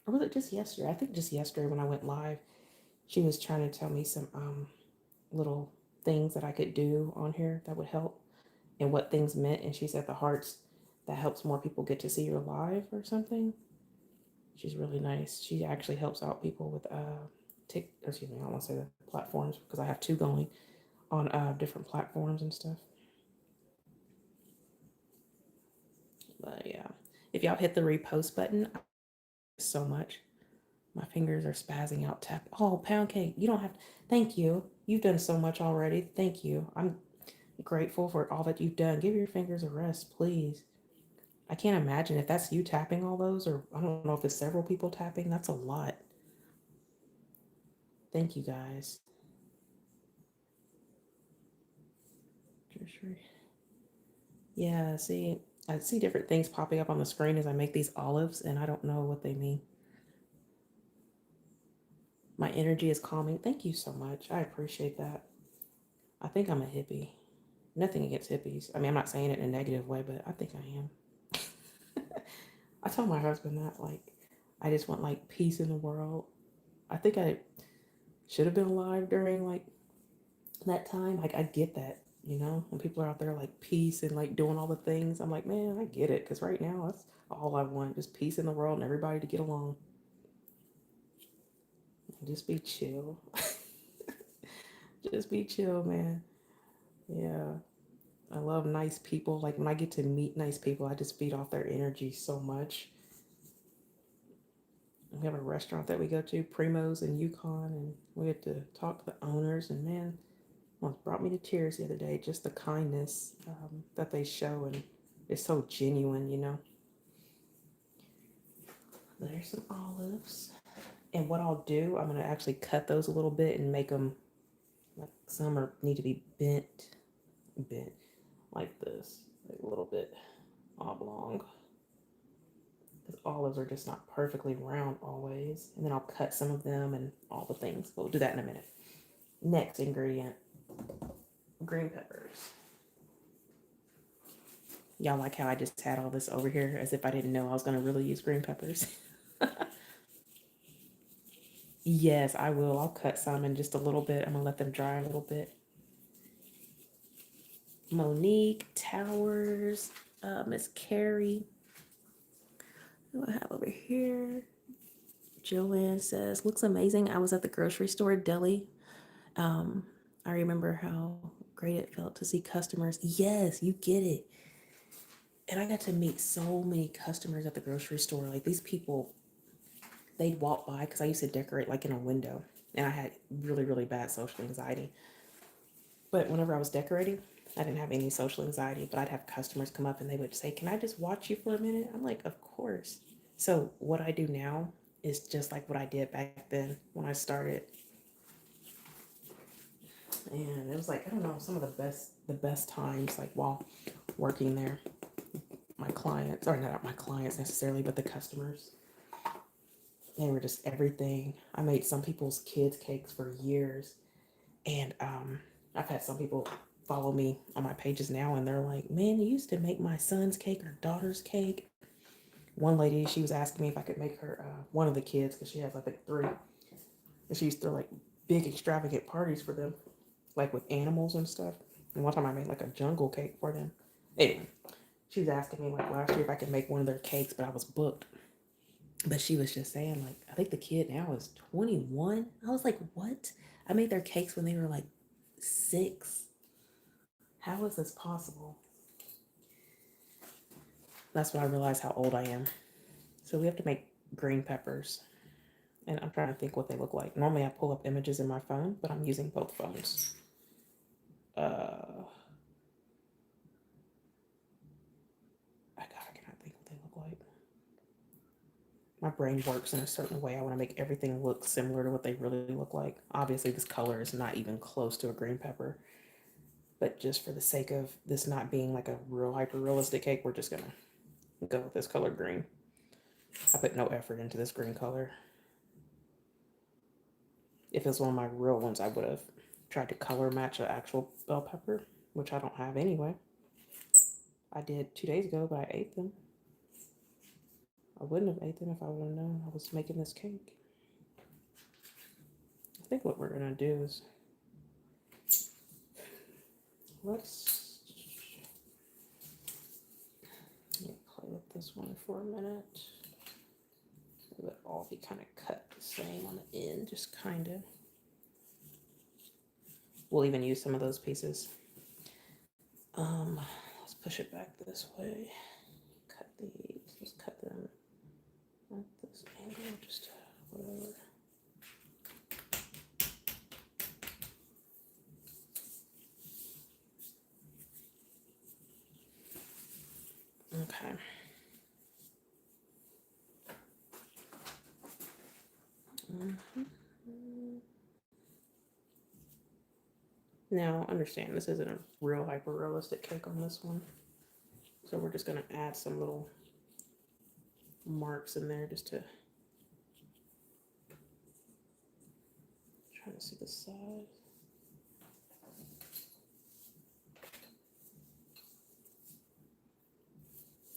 Or was it just yesterday? I think just yesterday when I went live, she was trying to tell me some little things that I could do on here that would help and what things meant. And she said the hearts that helps more people get to see your live or something. She's really nice. She actually helps out people with excuse me, I don't want to say the platforms because I have 2 going on different platforms and stuff. But yeah, if y'all hit the repost button, so much. My fingers are spazzing out. Tap. Oh, pound cake. You don't have to. Thank you. You've done so much already. Thank you. I'm grateful for all that you've done. Give your fingers a rest, please. I can't imagine if that's you tapping all those, or I don't know if it's several people tapping. That's a lot. Thank you guys. Yeah, see, I see different things popping up on the screen as I make these olives, and I don't know what they mean. My energy is calming. Thank you so much. I appreciate that. I think I'm a hippie. Nothing against hippies. I mean, I'm not saying it in a negative way, but I think I am. I told my husband that, like, I just want, like, peace in the world. I think I should have been alive during, like, that time. Like, I get that, you know, when people are out there, like, peace and, like, doing all the things. I'm like, man, I get it. Because right now, that's all I want. Just peace in the world and everybody to get along. Just be chill. Just be chill, man. Yeah. I love nice people. Like when I get to meet nice people, I just feed off their energy so much. We have a restaurant that we go to, Primo's in Yukon, and we get to talk to the owners. And man, almost brought me to tears the other day. Just the kindness that they show, and it's so genuine, you know. There's some olives, and what I'll do, I'm gonna actually cut those a little bit and make them like some are need to be bent like this, like a little bit oblong. Because olives are just not perfectly round always. And then I'll cut some of them and all the things. We'll do that in a minute. Next ingredient, green peppers. Y'all like how I just had all this over here as if I didn't know I was going to really use green peppers? Yes, I will. I'll cut some in just a little bit. I'm going to let them dry a little bit. Monique, Towers, Miss Carrie. What do I have over here? Joanne says, looks amazing. I was at the grocery store deli. I remember how great it felt to see customers. Yes, you get it. And I got to meet so many customers at the grocery store. Like these people, they'd walk by because I used to decorate like in a window, and I had really, really bad social anxiety. But whenever I was decorating, I didn't have any social anxiety, but I'd have customers come up and they would say, "Can I just watch you for a minute?" I'm like, "Of course." So what I do now is just like what I did back then when I started. And it was like, I don't know, some of the best times like while working there. My clients, or not my clients necessarily, but the customers. They were just everything. I made some people's kids' cakes for years. And I've had some people follow me on my pages now and they're like, man, you used to make my son's cake or daughter's cake. One lady, she was asking me if I could make her one of the kids, because she has, I think, three. And she used to throw like big extravagant parties for them, like with animals and stuff. And one time I made like a jungle cake for them. Anyway, she was asking me like last year if I could make one of their cakes, but I was booked. But she was just saying, like, I think the kid now is 21. I was like, what? I made their cakes when they were like 6. How is this possible? That's when I realized how old I am. So we have to make green peppers. And I'm trying to think what they look like. Normally I pull up images in my phone, but I'm using both phones. I cannot think what they look like. My brain works in a certain way. I want to make everything look similar to what they really look like. Obviously, this color is not even close to a green pepper, but just for the sake of this not being like a real hyper realistic cake, we're just gonna go with this color green. I put no effort into this green color. If it was one of my real ones, I would have tried to color match an actual bell pepper, which I don't have anyway. I did 2 days ago, but I ate them. I wouldn't have ate them if I would have known I was making this cake. I think what we're gonna do is let's play with this one for a minute. It'll all be kind of cut the same on the end, just kind of. We'll even use some of those pieces. Let's push it back this way. Cut these. Let's cut them at this angle, just whatever. Okay. Now, understand this isn't a real hyper realistic cake on this one. So we're just gonna add some little marks in there just to try to see the size.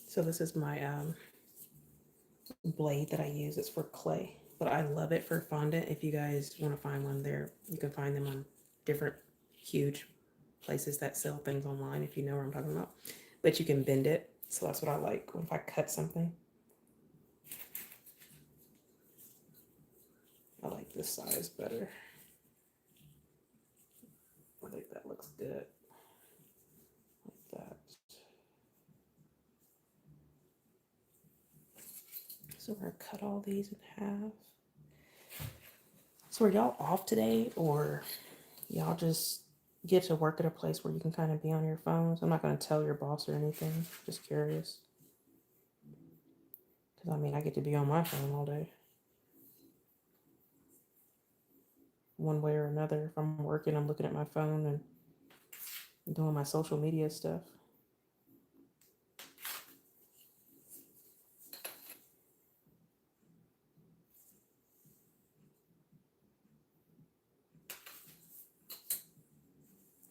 So this is my blade that I use. It's for clay, but I love it for fondant. If you guys want to find one there, you can find them on different huge places that sell things online, if you know what I'm talking about. But you can bend it. So that's what I like. If I cut something, I like this size better. I think that looks good. Like that. So we're gonna cut all these in half. So are y'all off today, or y'all just get to work at a place where you can kind of be on your phones? I'm not gonna tell your boss or anything. Just curious. Because I mean, I get to be on my phone all day, one way or another. If I'm working, I'm looking at my phone and doing my social media stuff.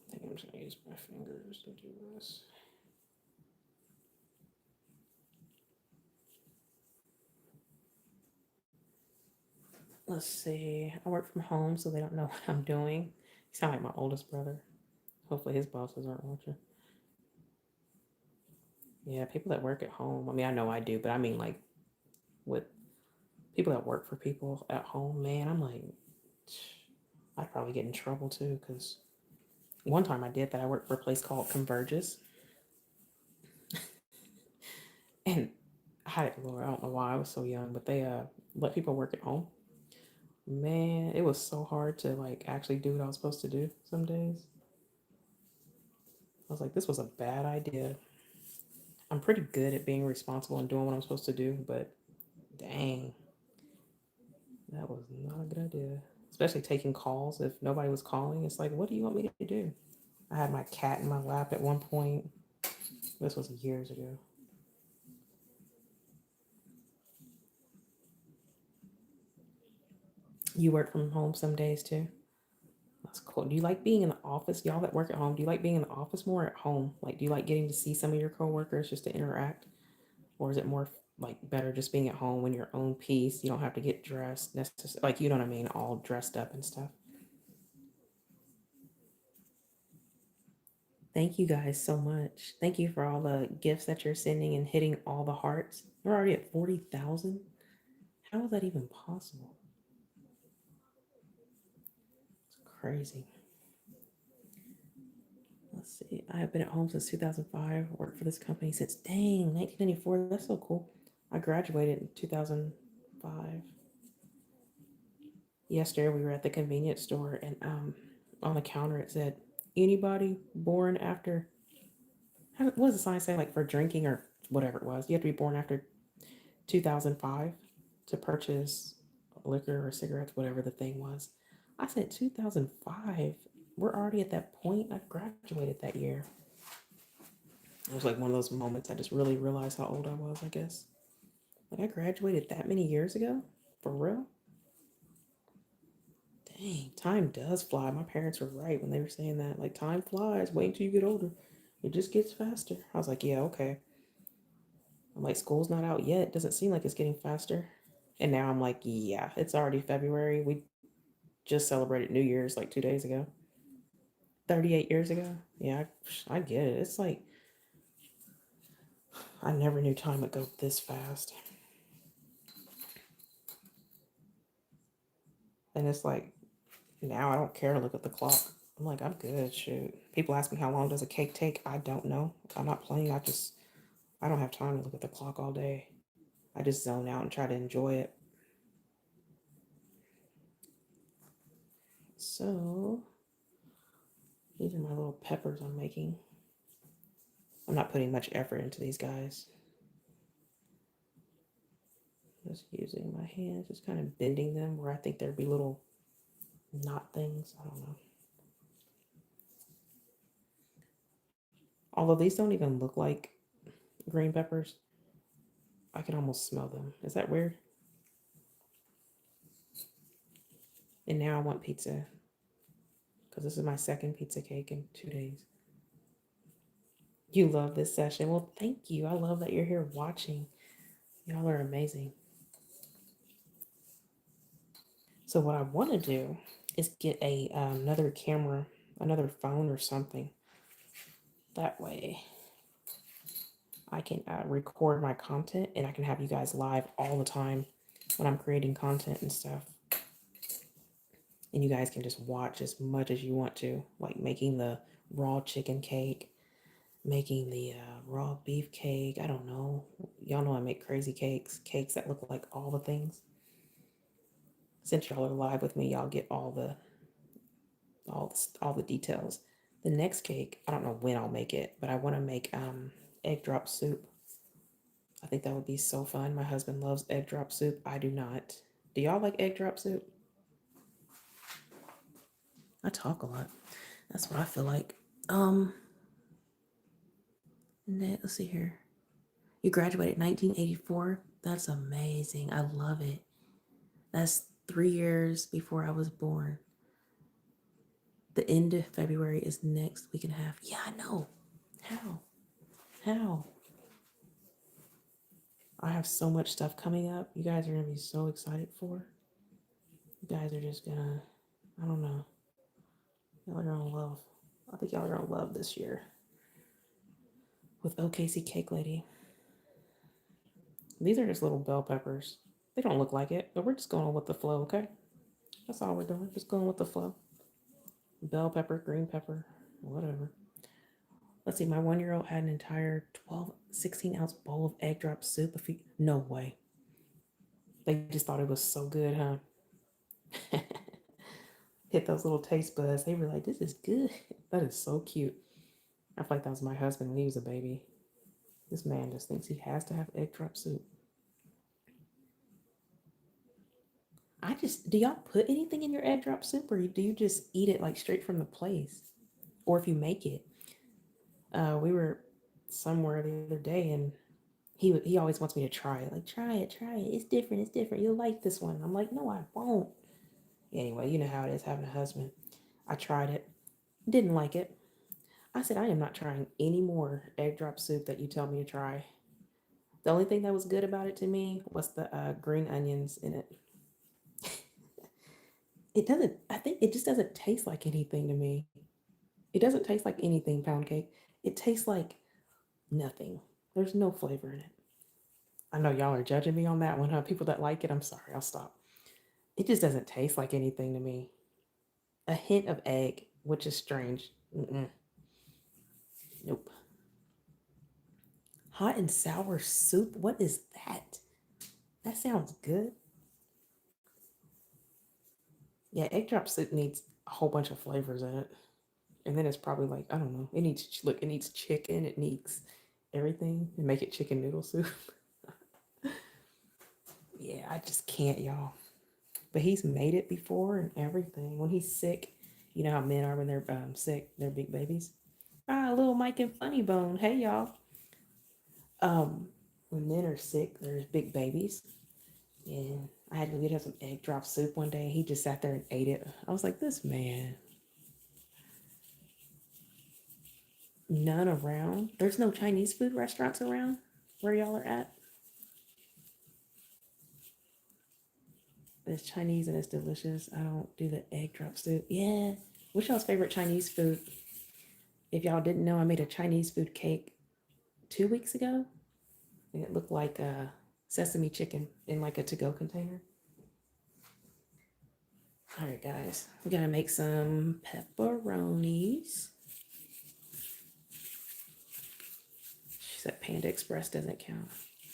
I think I'm just gonna use my fingers to do this. Let's see. I work from home, so they don't know what I'm doing. You sound like my oldest brother. Hopefully his bosses aren't watching. Yeah, people that work at home. I mean, I know I do, but I mean, like, with people that work for people at home, man, I'm like, I'd probably get in trouble too. Because one time I did that. I worked for a place called Converges, and Lord, I don't know why I was so young, but they let people work at home. Man, it was so hard to like actually do what I was supposed to do some days. I was like, this was a bad idea. I'm pretty good at being responsible and doing what I'm supposed to do, but dang, that was not a good idea. Especially taking calls if nobody was calling. It's like, what do you want me to do? I had my cat in my lap at one point. This was years ago. You work from home some days too? That's cool. Do you like being in the office? Y'all that work at home, do you like being in the office more or at home? Like, do you like getting to see some of your coworkers just to interact? Or is it more like better just being at home in your own peace? You don't have to get dressed necessarily, like, you know what I mean, all dressed up and stuff. Thank you guys so much. Thank you for all the gifts that you're sending and hitting all the hearts. We're already at 40,000. How is that even possible? It's crazy. Let's see. I have been at home since 2005. Worked for this company since, dang, 1994. That's so cool. I graduated in 2005. Yesterday we were at the convenience store, and on the counter it said, anybody born after, what does the sign say, like for drinking or whatever it was? You have to be born after 2005 to purchase liquor or cigarettes, whatever the thing was. I said 2005. We're already at that point. I graduated that year. It was like one of those moments I just really realized how old I was, I guess. Like, I graduated that many years ago? For real? Dang, time does fly. My parents were right when they were saying that. Like, time flies. Wait until you get older. It just gets faster. I was like, yeah, okay. I'm like, school's not out yet. Doesn't seem like it's getting faster. And now I'm like, yeah, it's already February. We just celebrated New Year's like 2 days ago. 38 years ago. Yeah, I get it. It's like, I never knew time would go this fast. And it's like, now I don't care to look at the clock. I'm like, I'm good. Shoot. People ask me how long does a cake take? I don't know. I'm not playing. I don't have time to look at the clock all day. I just zone out and try to enjoy it. So these are my little peppers I'm making. I'm not putting much effort into these guys. Just using my hands, just kind of bending them where I think there'd be little knot things. I don't know. Although these don't even look like green peppers. I can almost smell them. Is that weird? And now I want pizza because this is my second pizza cake in 2 days. You love this session. Well, thank you. I love that you're here watching. Y'all are amazing. So what I want to do is get a another camera, another phone or something. That way I can record my content and I can have you guys live all the time when I'm creating content and stuff. And you guys can just watch as much as you want to, like making the raw chicken cake, making the raw beef cake. I don't know. Y'all know I make crazy cakes, cakes that look like all the things. Since y'all are live with me, y'all get all the details. The next cake, I don't know when I'll make it, but I want to make egg drop soup. I think that would be so fun. My husband loves egg drop soup. I do not. Do y'all like egg drop soup? I talk a lot. That's what I feel like. Um, let's see here. You graduated 1984. That's amazing. I love it. That's 3 years before I was born. The end of February is next week and a half. Yeah, I know. How? How? I have so much stuff coming up. You guys are going to be so excited for. You guys are just going to, I don't know. Y'all are going to love. I think y'all are going to love this year with OKC Cake Lady. These are just little bell peppers. They don't look like it, but we're just going with the flow, okay? That's all we're doing. Just going with the flow. Bell pepper, green pepper, whatever. Let's see, my 1-year-old had an entire 12, 16-ounce bowl of egg drop soup. No way. They just thought it was so good, huh? Hit those little taste buds. They were like, this is good. That is so cute. I feel like that was my husband when he was a baby. This man just thinks he has to have egg drop soup. Do y'all put anything in your egg drop soup or do you just eat it like straight from the place? Or if you make it? We were somewhere the other day and he always wants me to try it. Like, try it. It's different. You'll like this one. I'm like, no, I won't. Anyway, you know how it is having a husband. I tried it. Didn't like it. I said, I am not trying any more egg drop soup that you tell me to try. The only thing that was good about it to me was the green onions in it. I think it just doesn't taste like anything to me. It doesn't taste like anything, pound cake. It tastes like nothing. There's no flavor in it. I know y'all are judging me on that one, huh? People that like it, I'm sorry, I'll stop. It just doesn't taste like anything to me. A hint of egg, which is strange. Mm-mm. Nope. Hot and sour soup? What is that? That sounds good. Yeah, egg drop soup needs a whole bunch of flavors in it. And then it's probably like, I don't know. It needs chicken, it needs everything. And make it chicken noodle soup. Yeah, I just can't, y'all. But he's made it before and everything. When he's sick, you know how men are when they're sick, they're big babies. Ah, little Mike and Funny Bone. Hey, y'all. When men are sick, there's big babies. And I had to get him some egg drop soup one day. He just sat there and ate it. I was like, this man. None around. There's no Chinese food restaurants around where y'all are at. It's Chinese and it's delicious. I don't do the egg drop soup. Yeah. What's y'all's favorite Chinese food? If y'all didn't know, I made a Chinese food cake 2 weeks ago. And it looked like sesame chicken in like a to-go container. All right, guys. We're going to make some pepperonis. She said Panda Express doesn't count.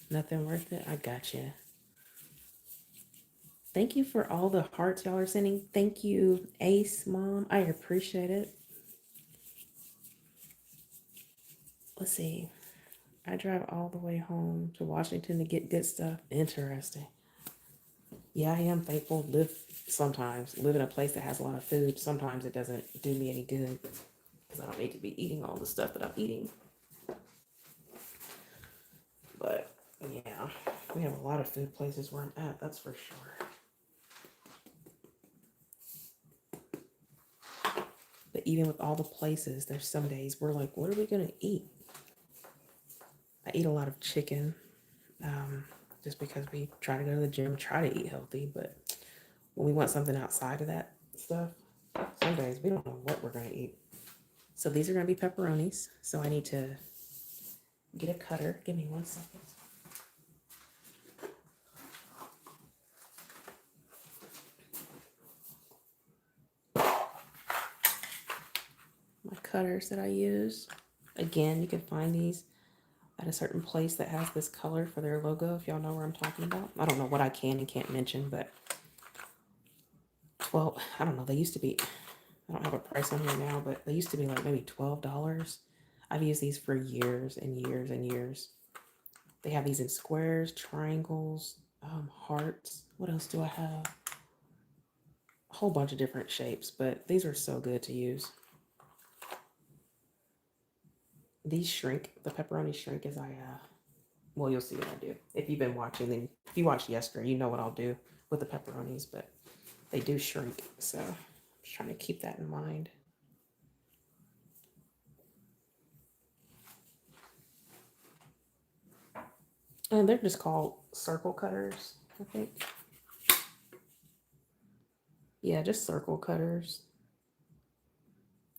Nothing worth it? I got you. Thank you for all the hearts y'all are sending. Thank you, Ace Mom. I appreciate it. Let's see. I drive all the way home to Washington to get good stuff. Interesting. Yeah, I am thankful. Live in a place that has a lot of food. Sometimes it doesn't do me any good because I don't need to be eating all the stuff that I'm eating. Yeah, we have a lot of food places where I'm at, that's for sure. But even with all the places, there's some days we're like, what are we gonna eat? I eat a lot of chicken, um, just because we try to go to the gym, try to eat healthy. But when we want something outside of that stuff, some days we don't know what we're gonna eat. So these are gonna be pepperonis. So I need to get a cutter. Give me 1 second. My cutters that I use. Again, you can find these at a certain place that has this color for their logo, if y'all know where I'm talking about. I don't know what I can and can't mention, but 12, I don't know, they used to be, I don't have a price on here now, but they used to be like maybe $12. I've used these for years and years and years. They have these in squares, triangles, hearts. What else do I have? A whole bunch of different shapes, but these are so good to use. These shrink, the pepperoni shrink as well, you'll see what I do. If you've been watching, then if you watched yesterday, you know what I'll do with the pepperonis, but they do shrink. So I'm just trying to keep that in mind. And they're just called circle cutters, I think. Yeah, just circle cutters.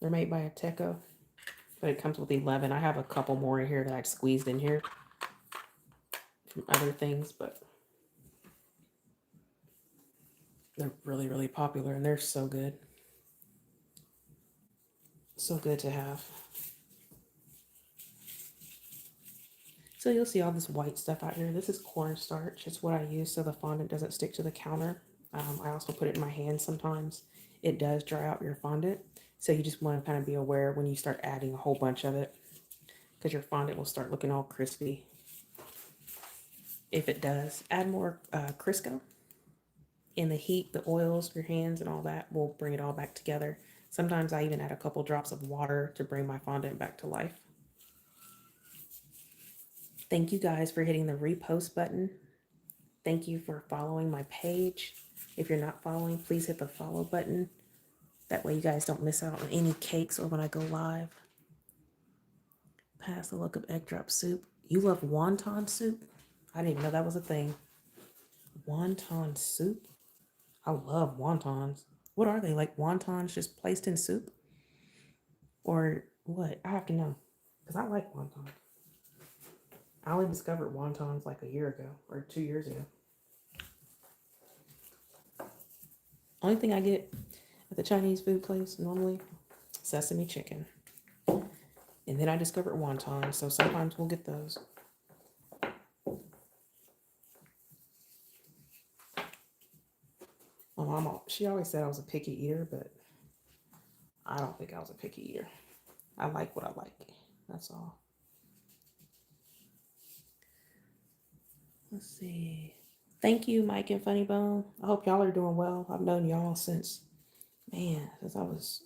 They're made by Ateco, but it comes with 11. I have a couple more in here that I've squeezed in here from other things, but they're really, really popular and they're so good. So good to have. So you'll see all this white stuff out here. This is cornstarch. It's what I use so the fondant doesn't stick to the counter. I also put it in my hand sometimes. It does dry out your fondant. So you just want to kind of be aware when you start adding a whole bunch of it, because your fondant will start looking all crispy. If it does, add more Crisco. In the heat, the oils, your hands, and all that will bring it all back together. Sometimes I even add a couple drops of water to bring my fondant back to life. Thank you guys for hitting the repost button. Thank you for following my page. If you're not following, please hit the follow button. That way you guys don't miss out on any cakes or when I go live. Pass the look of egg drop soup. You love wonton soup? I didn't even know that was a thing. Wonton soup? I love wontons. What are they, like wontons just placed in soup? Or what? I have to know. Because I like wontons. I only discovered wontons like a year ago or 2 years ago. Only thing I get at the Chinese food place normally, sesame chicken. And then I discovered wontons, so sometimes we'll get those. My mom, she always said I was a picky eater, but I don't think I was a picky eater. I like what I like. That's all. Let's see. Thank you, Mike and Funny Bone. I hope y'all are doing well. I've known y'all since I was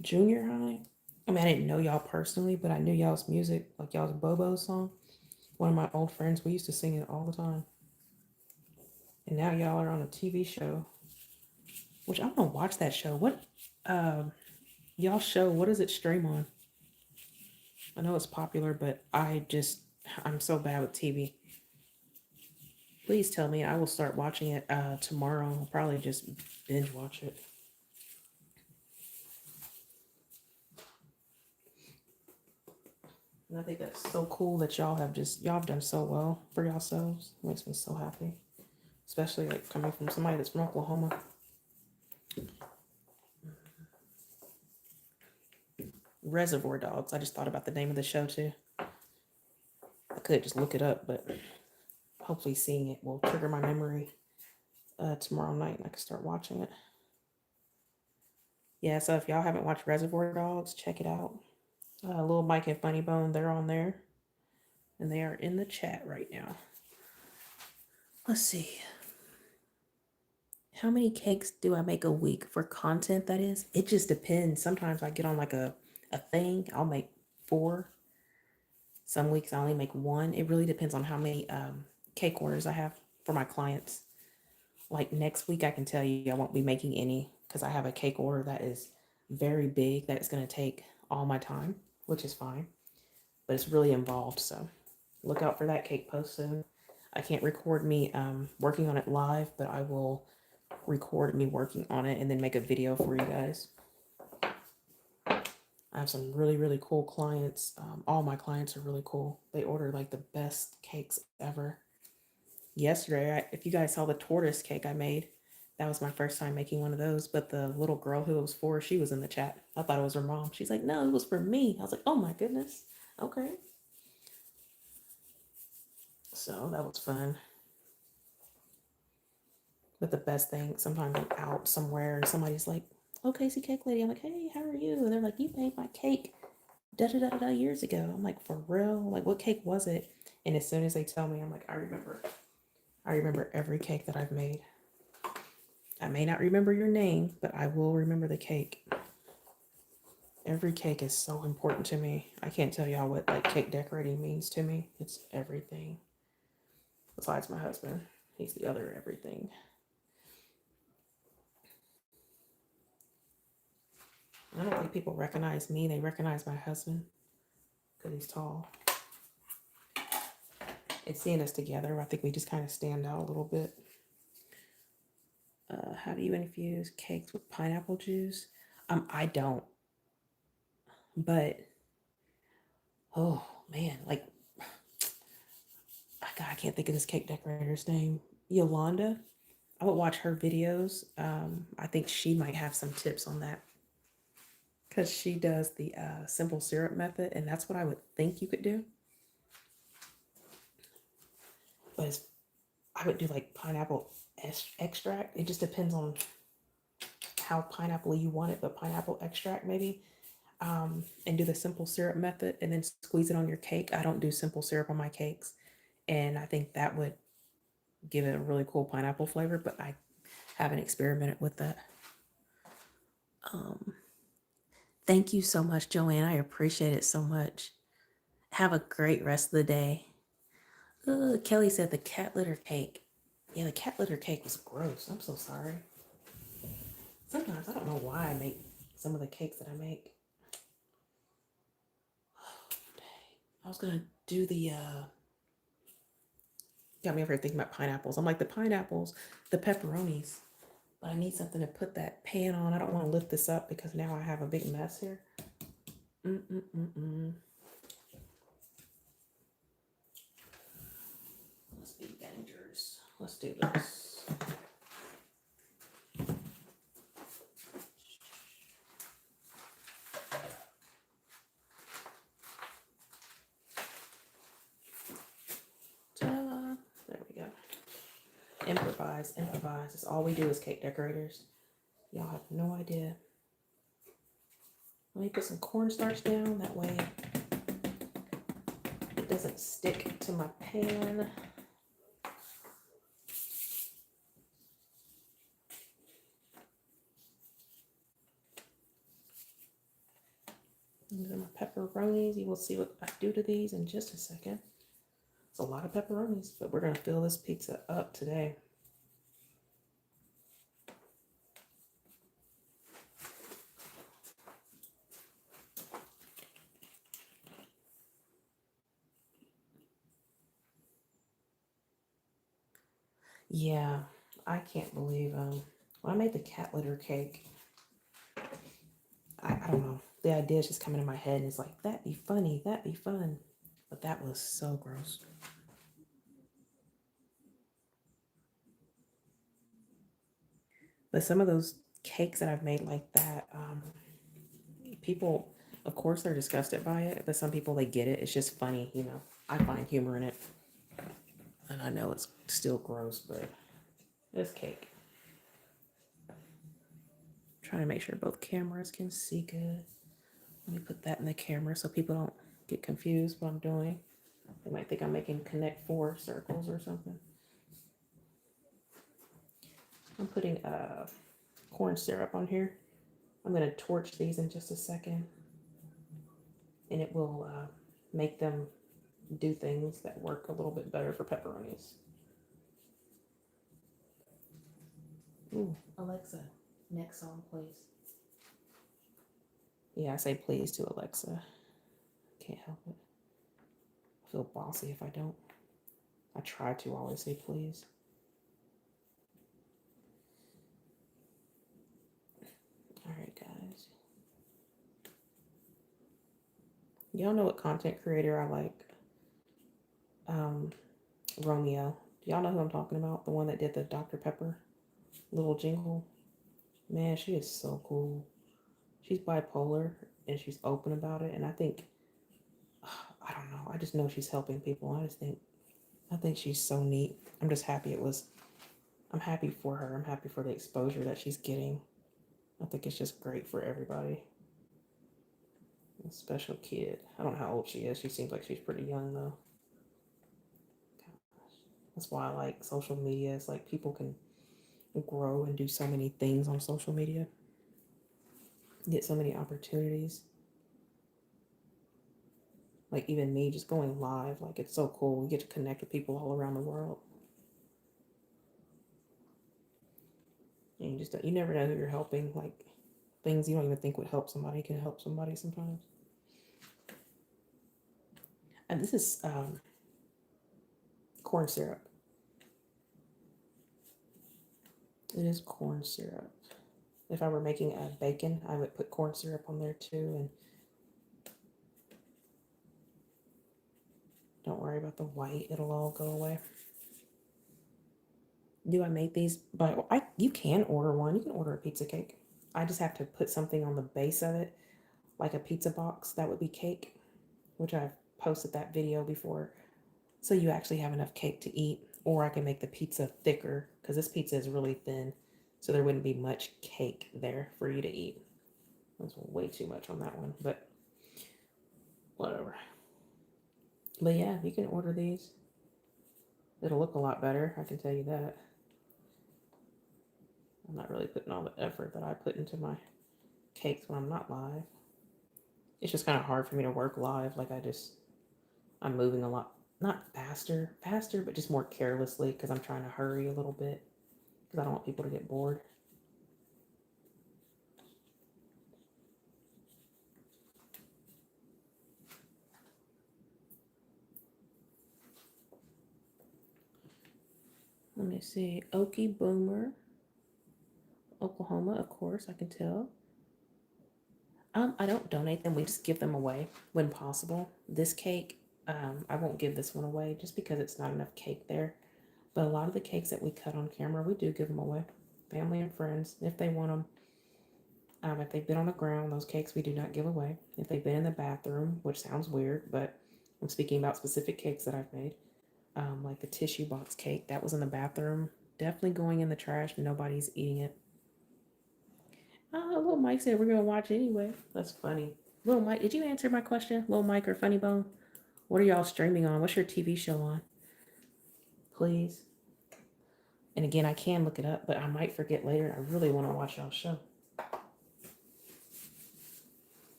junior high. I mean, I didn't know y'all personally, but I knew y'all's music, like y'all's Bobo song. One of my old friends, we used to sing it all the time. And now y'all are on a TV show, which I'm gonna watch that show. What y'all show? What does it stream on? I know it's popular, but I'm so bad with TV. Please tell me. I will start watching it tomorrow. I'll probably just binge watch it. And I think that's so cool that y'all have done so well for yourselves. It makes me so happy. Especially like coming from somebody that's from Oklahoma. Reservoir Dogs. I just thought about the name of the show too. I could just look it up, but hopefully seeing it will trigger my memory tomorrow night and I can start watching it. Yeah, so if y'all haven't watched Reservoir Dogs, check it out. Little Mike and Funny Bone, they're on there. And they are in the chat right now. Let's see. How many cakes do I make a week for content, that is? It just depends. Sometimes I get on like a thing, I'll make 4. Some weeks I only make one. It really depends on how many cake orders I have for my clients. Like next week, I can tell you I won't be making any because I have a cake order that is very big that is going to take all my time, which is fine, but it's really involved. So look out for that cake post soon. I can't record me working on it live, but I will record me working on it and then make a video for you guys. I have some really, really cool clients. All my clients are really cool. They order like the best cakes ever. Yesterday, if you guys saw the tortoise cake I made, that was my first time making one of those. But the little girl who it was for, she was in the chat. I thought it was her mom. She's like, no, it was for me. I was like, oh my goodness. Okay. So that was fun. But the best thing, sometimes I'm out somewhere and somebody's like, oh, Casey Cake Lady. I'm like, hey, how are you? And they're like, you made my cake da da da da years ago. I'm like, for real? Like, what cake was it? And as soon as they tell me, I'm like, I remember. I remember every cake that I've made. I may not remember your name, but I will remember the cake. Every cake is so important to me. I can't tell y'all what like cake decorating means to me. It's everything. Besides my husband, he's the other everything. I don't think people recognize me. They recognize my husband because he's tall. And seeing us together, I think we just kind of stand out a little bit. How do you infuse cakes with pineapple juice? I don't, but oh man, like God, I can't think of this cake decorator's name. Yolanda. I would watch her videos. I think she might have some tips on that because she does the simple syrup method, and that's what I would think you could do. But I would do like pineapple extract. It just depends on how pineapple you want it, but pineapple extract maybe. And do the simple syrup method and then squeeze it on your cake. I don't do simple syrup on my cakes, and I think that would give it a really cool pineapple flavor, but I haven't experimented with that. Thank you so much, Joanne. I appreciate it so much. Have a great rest of the day. Kelly said the cat litter cake. Yeah, the cat litter cake was gross. I'm so sorry. Sometimes I don't know why I make some of the cakes that I make. I was gonna do the got me over here thinking about pineapples. I'm like the pineapples, the pepperonis, but I need something to put that pan on. I don't want to lift this up because now I have a big mess here. Let's be dangerous. Let's do this. Ta-da. There we go. Improvise, improvise. That's all we do as cake decorators. Y'all have no idea. Let me put some cornstarch down. That way it doesn't stick to my pan. These are my pepperonis. You will see what I do to these in just a second. It's a lot of pepperonis, but we're going to fill this pizza up today. Yeah, I can't believe when I made the cat litter cake, I don't know. The idea is just coming in my head and it's like, that'd be funny, that'd be fun. But that was so gross. But some of those cakes that I've made like that, people, of course, they're disgusted by it, but some people, they get it. It's just funny, you know. I find humor in it. And I know it's still gross, but it's cake. Trying to make sure both cameras can see good. Let me put that in the camera so people don't get confused what I'm doing. They might think I'm making connect four circles or something. I'm putting corn syrup on here. I'm going to torch these in just a second. And it will make them do things that work a little bit better for pepperonis. Ooh, Alexa, next song, please. Yeah, I say please to Alexa. Can't help it. I feel bossy if I don't. I try to always say please. All right, guys. Y'all know what content creator I like? Romeo. Do y'all know who I'm talking about? The one that did the Dr. Pepper little jingle? Man, she is so cool. She's bipolar and she's open about it. And I think, I don't know, I just know she's helping people. I think she's so neat. I'm just happy I'm happy for her. I'm happy for the exposure that she's getting. I think it's just great for everybody. A special kid. I don't know how old she is. She seems like she's pretty young though. That's why I like social media. It's like people can grow and do so many things on social media, get so many opportunities. Like even me just going live, like it's so cool. You get to connect with people all around the world. And you never know who you're helping. Like things you don't even think would help somebody can help somebody sometimes. And this is corn syrup. It is corn syrup. If I were making a bacon, I would put corn syrup on there too. And don't worry about the white, it'll all go away. Do I make these? But you can order one. You can order a pizza cake. I just have to put something on the base of it, like a pizza box. That would be cake, which I've posted that video before. So you actually have enough cake to eat. Or I can make the pizza thicker because this pizza is really thin. So there wouldn't be much cake there for you to eat. That's way too much on that one, but whatever. But yeah, you can order these. It'll look a lot better, I can tell you that. I'm not really putting all the effort that I put into my cakes when I'm not live. It's just kind of hard for me to work live. Like I'm moving a lot, not faster, but just more carelessly because I'm trying to hurry a little bit because I don't want people to get bored. Let me see. Okie Boomer, Oklahoma, of course, I can tell. I don't donate them. We just give them away when possible. This cake, I won't give this one away just because it's not enough cake there. But a lot of the cakes that we cut on camera, we do give them away. Family and friends, if they want them. If they've been on the ground, those cakes we do not give away. If they've been in the bathroom, which sounds weird, but I'm speaking about specific cakes that I've made. Like the tissue box cake, that was in the bathroom. Definitely going in the trash. Nobody's eating it. Little Mike said we're gonna watch anyway. That's funny. Little Mike, did you answer my question? Little Mike or Funny Bone? What are y'all streaming on? What's your TV show on? Please. And again, I can look it up, but I might forget later. I really want to watch y'all's show.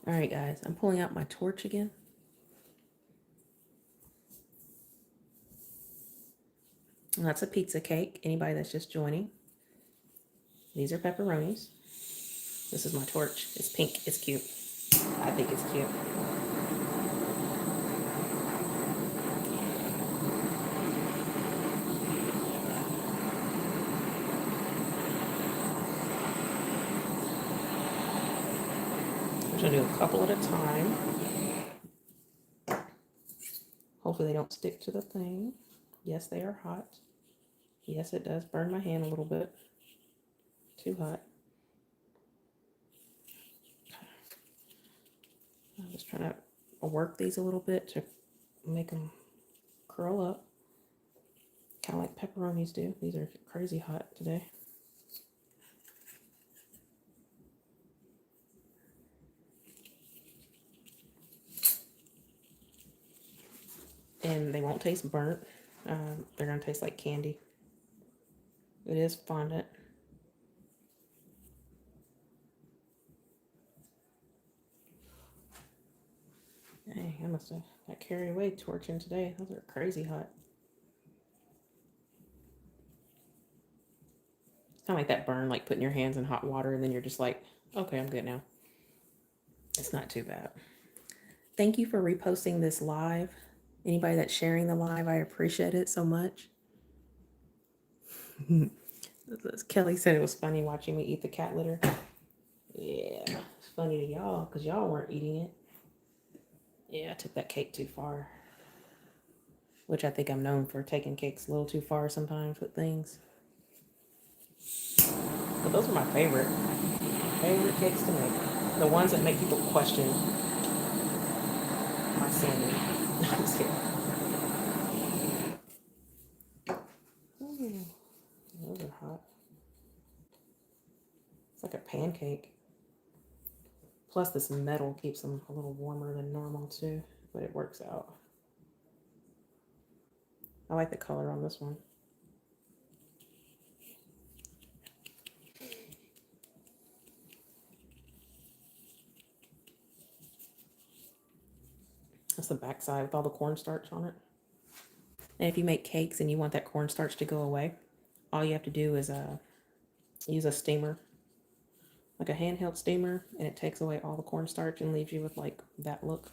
All right, guys, I'm pulling out my torch again. And that's a pizza cake. Anybody that's just joining. These are pepperonis. This is my torch. It's pink. It's cute. I think it's cute. I'm going to do a couple at a time. Hopefully they don't stick to the thing. Yes, they are hot. Yes, it does burn my hand a little bit. Too hot. I'm just trying to work these a little bit to make them curl up. Kind of like pepperonis do. These are crazy hot today. And they won't taste burnt. They're going to taste like candy. It is fondant. Dang, I must have got carried away torching today. Those are crazy hot. It's kind of like that burn, like putting your hands in hot water and then you're just like, okay, I'm good now. It's not too bad. Thank you for reposting this live. Anybody that's sharing the live, I appreciate it so much. Kelly said it was funny watching me eat the cat litter. Yeah, it's funny to y'all because y'all weren't eating it. Yeah, I took that cake too far, which I think I'm known for taking cakes a little too far sometimes with things. But those are my favorite cakes to make. The ones that make people question my sanity. I'm just kidding. Ooh, those are hot. It's like a pancake. Plus, this metal keeps them a little warmer than normal too, but it works out. I like the color on this one. That's the back side with all the cornstarch on it. And if you make cakes and you want that cornstarch to go away, all you have to do is use a steamer, like a handheld steamer, and it takes away all the cornstarch and leaves you with like that look.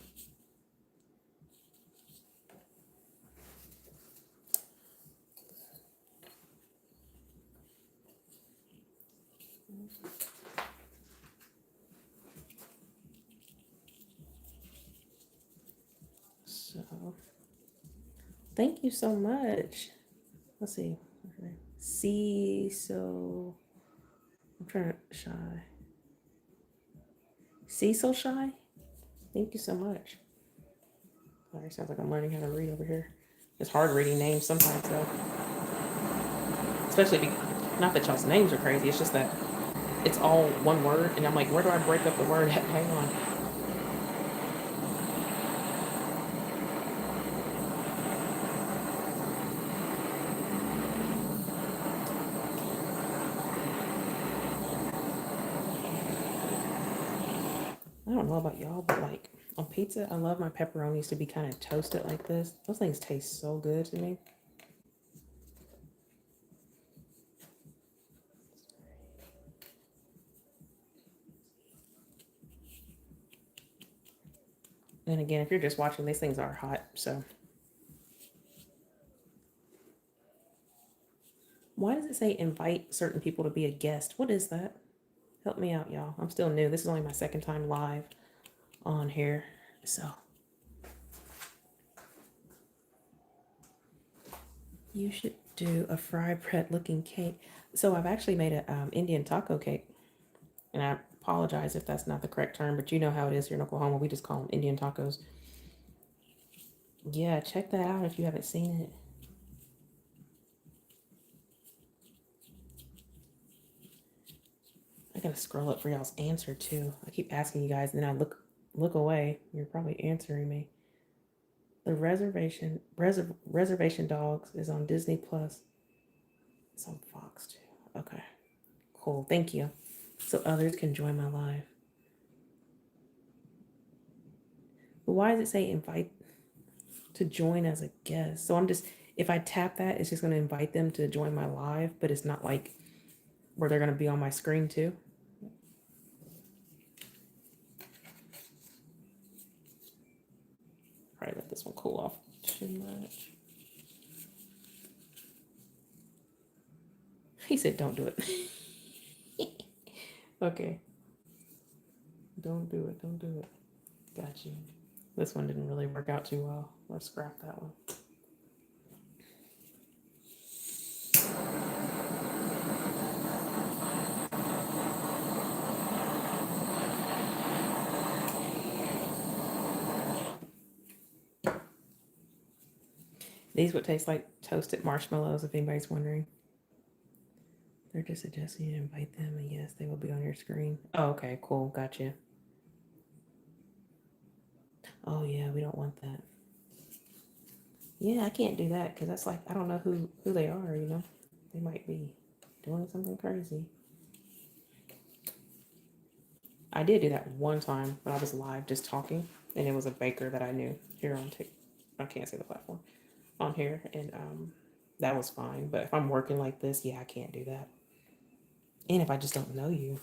So, thank you so much. Let's see. See, so I'm trying to shy. See, so shy. Thank you so much. Sorry, sounds like I'm learning how to read over here. It's hard reading names sometimes, though. Especially, not that y'all's names are crazy. It's just that it's all one word, and I'm like, where do I break up the word? Hang on. I don't know about y'all, but like on pizza, I love my pepperonis to be kind of toasted like this. Those things taste so good to me. And again, if you're just watching, these things are hot, so. Why does it say invite certain people to be a guest? What is that? Help me out, y'all. I'm still new. This is only my second time live on here, so. You should do a fry bread looking cake. So I've actually made a Indian taco cake, and I apologize if that's not the correct term, but you know how it is here in Oklahoma. We just call them Indian tacos. Yeah, check that out if you haven't seen it. I gotta scroll up for y'all's answer too. I keep asking you guys, and then I look away. You're probably answering me. The Reservation Dogs is on Disney Plus. It's on Fox too. Okay, cool. Thank you. So others can join my live. But why does it say invite to join as a guest? So I'm just, if I tap that, it's just going to invite them to join my live, but it's not like where they're going to be on my screen too. Probably let this one cool off too much. He said, don't do it. Okay. Don't do it. Don't do it. Got you. This one didn't really work out too well. Let's scrap that one. These would taste like toasted marshmallows, if anybody's wondering. They're just suggesting you invite them, and yes, they will be on your screen. Oh, okay, cool. Gotcha. Oh, yeah, we don't want that. Yeah, I can't do that because that's like, I don't know who they are, you know? They might be doing something crazy. I did do that one time, but I was live just talking. and it was a baker that I knew here on I can't say the platform on here, and that was fine. But if I'm working like this, yeah, I can't do that. And if I just don't know you.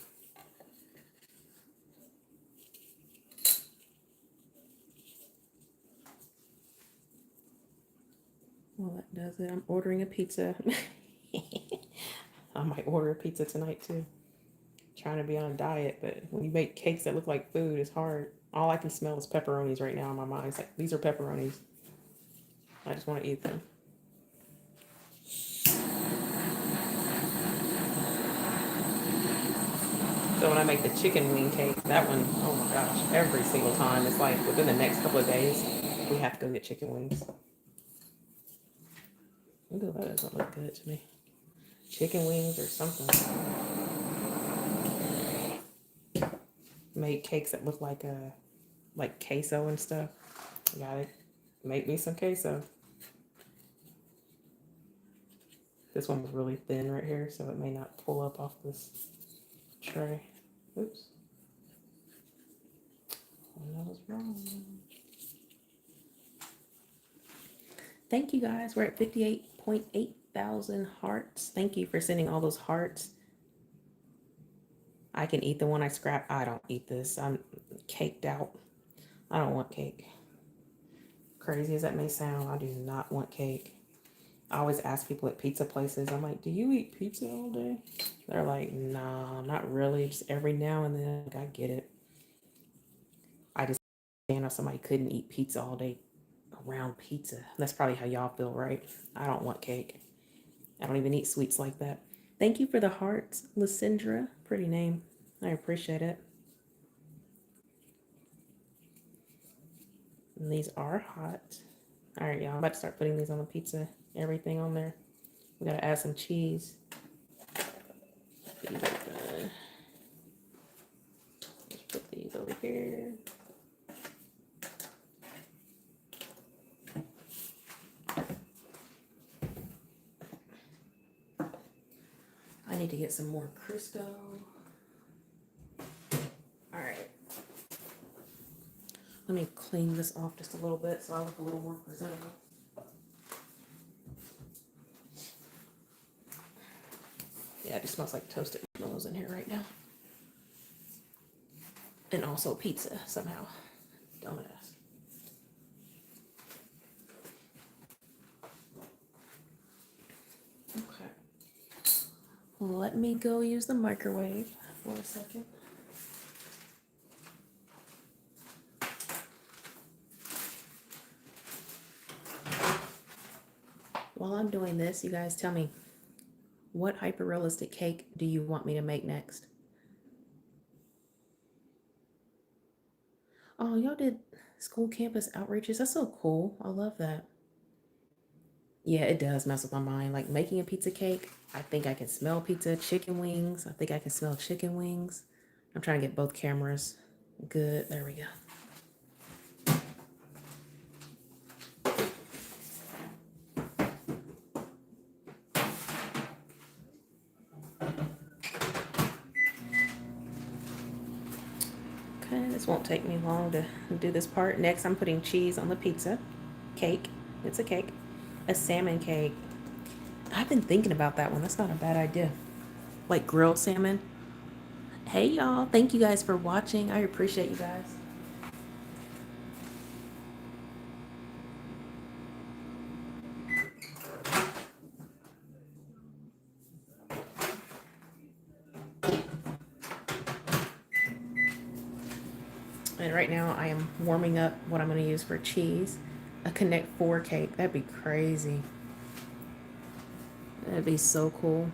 Well, that does it. I'm ordering a pizza. I might order a pizza tonight too. Trying to be on a diet, but when you make cakes that look like food, it's hard. All I can smell is pepperonis right now in my mind. It's like, these are pepperonis. I just want to eat them. So when I make the chicken wing cake, that one, oh my gosh, every single time, it's like within the next couple of days, we have to go get chicken wings. Ooh, that doesn't look good to me. Chicken wings or something. Make cakes that look like queso and stuff. Gotta make me some queso. This one was really thin right here, so it may not pull up off this tray. Oops. That was wrong. Thank you guys. We're at 58.8 thousand hearts. Thank you for sending all those hearts. I can eat the one I scrap. I don't eat this. I'm caked out. I don't want cake. Crazy as that may sound, I do not want cake. I always ask people at pizza places, I'm like, do you eat pizza all day? They're like, nah, not really. Just every now and then. Like, I get it. I just understand if somebody couldn't eat pizza all day around pizza. That's probably how y'all feel, right? I don't want cake. I don't even eat sweets like that. Thank you for the hearts, Lysindra. Pretty name. I appreciate it. And these are hot. All right, y'all. I'm about to start putting these on the pizza. Everything on there. We gotta add some cheese. These are done. Let's put these over here. I need to get some more Crisco. All right. Let me clean this off just a little bit so I look a little more presentable. Yeah, it just smells like toasted marshmallows in here right now. And also pizza somehow. Dumbass. Okay. Let me go use the microwave for a second. While I'm doing this, you guys tell me, what hyper-realistic cake do you want me to make next? Oh, y'all did school campus outreaches. That's so cool. I love that. Yeah, it does mess with my mind. Like making a pizza cake, I think I can smell pizza. Chicken wings, I think I can smell chicken wings. I'm trying to get both cameras good. There we go. Okay, this won't take me long to do this part. Next, I'm putting cheese on the pizza cake. It's a cake. A salmon cake. I've been thinking about that one. That's not a bad idea. Like grilled salmon. Hey, y'all. Thank you guys for watching. I appreciate you guys. And right now I am warming up what I'm going to use for cheese. A Connect 4 cake. That'd be crazy. That'd be so cool.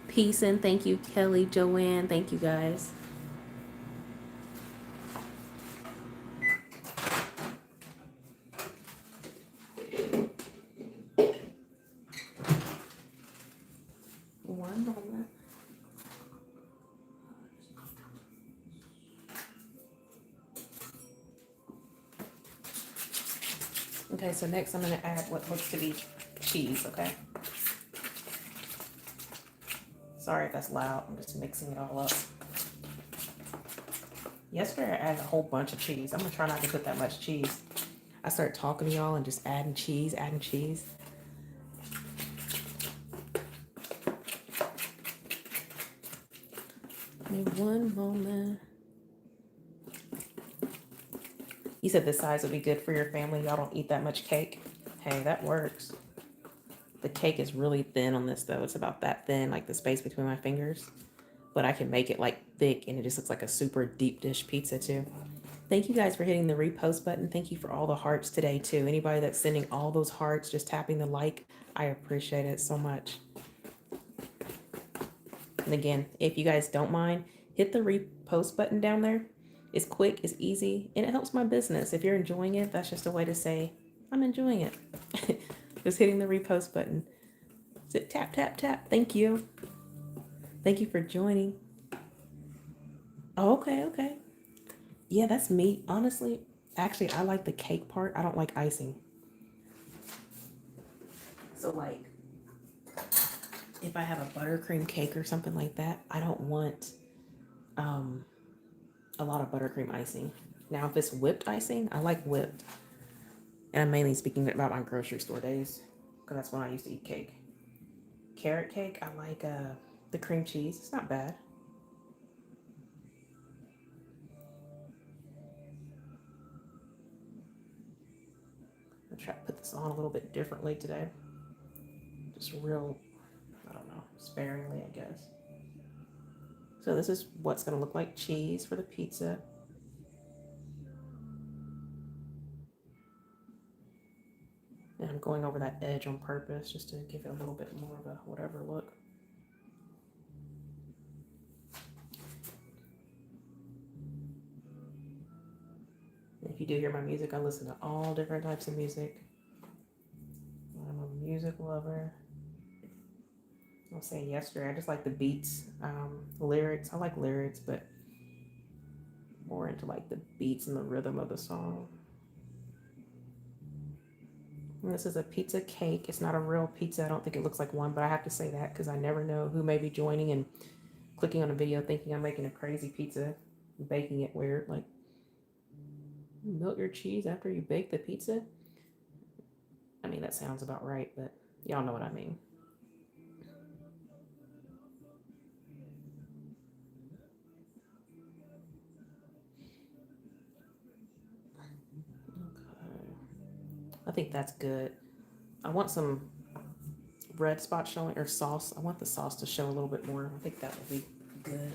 Peace and thank you, Kelly, Joanne. Thank you guys. One moment. Okay, so next I'm going to add what looks to be cheese, okay? Sorry if that's loud. I'm just mixing it all up. Yesterday I added a whole bunch of cheese. I'm gonna try not to put that much cheese. I started talking to y'all and just adding cheese, adding cheese. Give me one moment. You said this size would be good for your family. Y'all don't eat that much cake. Hey, that works. The cake is really thin on this though. It's about that thin, like the space between my fingers. But I can make it like thick and it just looks like a super deep dish pizza too. Thank you guys for hitting the repost button. Thank you for all the hearts today too. Anybody that's sending all those hearts, just tapping the like, I appreciate it so much. And again, if you guys don't mind, hit the repost button down there. It's quick, it's easy, and it helps my business. If you're enjoying it, that's just a way to say, I'm enjoying it. Just hitting the repost button. Sit, tap, tap, tap. Thank you. Thank you for joining. Oh, okay, okay. Yeah, that's me. Honestly, actually, I like the cake part. I don't like icing. So, like, if I have a buttercream cake or something like that, I don't want um, a lot of buttercream icing. Now, if it's whipped icing, I like whipped. And I'm mainly speaking about my grocery store days because that's when I used to eat cake. Carrot cake, I like the cream cheese. It's not bad. I'll try to put this on a little bit differently today. Just real, I don't know, sparingly, I guess. So this is what's going to look like cheese for the pizza. And I'm going over that edge on purpose just to give it a little bit more of a whatever look. And if you do hear my music, I listen to all different types of music. I'm a music lover. I was saying yesterday, I just like the beats, lyrics. I like lyrics, but more into like the beats and the rhythm of the song. And this is a pizza cake. It's not a real pizza. I don't think it looks like one, but I have to say that because I never know who may be joining and clicking on a video thinking I'm making a crazy pizza, baking it weird. Like, you melt your cheese after you bake the pizza? I mean, that sounds about right, but y'all know what I mean. Okay. I think that's good. I want some red spot showing or sauce. I want the sauce to show a little bit more. I think that would be good.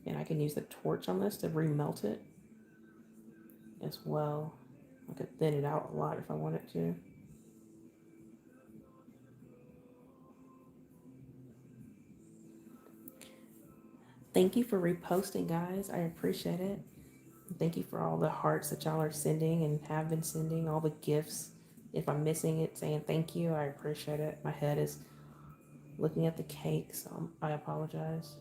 And I can use the torch on this to remelt it as well. I could thin it out a lot if I wanted to. Thank you for reposting, guys. I appreciate it. Thank you for all the hearts that y'all are sending and have been sending, all the gifts. If I'm missing it, saying thank you, I appreciate it. My head is looking at the cake, so I apologize.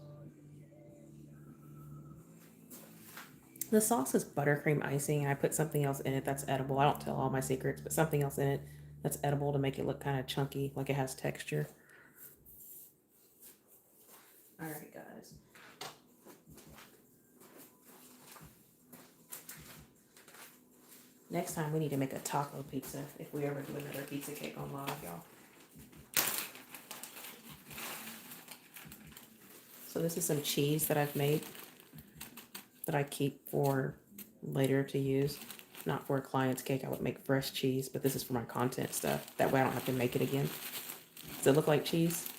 The sauce is buttercream icing, and I put something else in it that's edible. I don't tell all my secrets, but something else in it that's edible to make it look kind of chunky, like it has texture. All right, guys. Next time we need to make a taco pizza if we ever do another pizza cake on live, y'all. So this is some cheese that I've made that I keep for later to use. Not for a client's cake, I would make fresh cheese, but this is for my content stuff. That way I don't have to make it again. Does it look like cheese?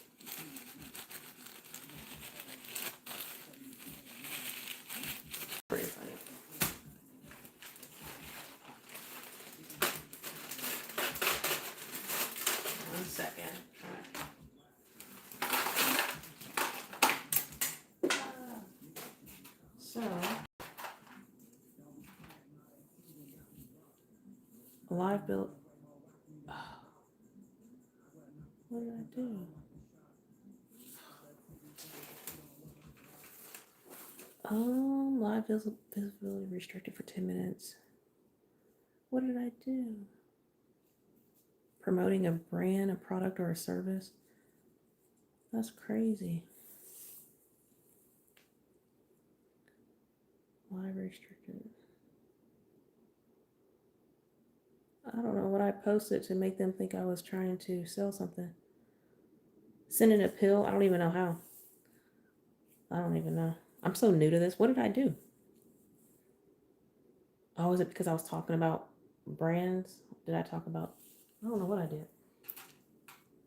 Pretty funny. One second. So, a live build. What did I do? Live visibility restricted for 10 minutes. What did I do? Promoting a brand, a product, or a service. That's crazy. Why restricted? I don't know what I posted to make them think I was trying to sell something. Sending a pill? I don't even know how. I don't even know. I'm so new to this. What did I do? Oh, is it because I was talking about brands? Did I talk about? I don't know what I did.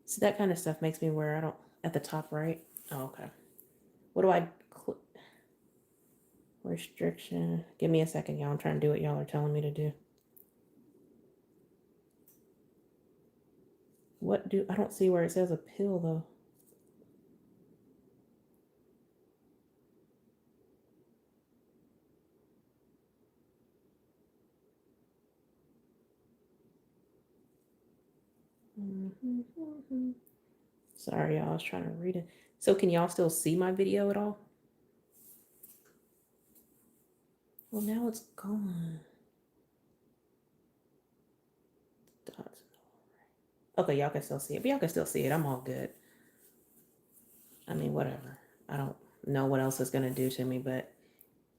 See, that kind of stuff makes me where I don't. At the top right? Oh, okay. What do I. Restriction. Give me a second, y'all. I'm trying to do what y'all are telling me to do. What do. I don't see where it says a pill, though. Sorry, y'all. I was trying to read it. So, can y'all still see my video at all? Well, now it's gone. Dots. Okay, y'all can still see it. But y'all can still see it. I'm all good. I mean, whatever. I don't know what else it's going to do to me, but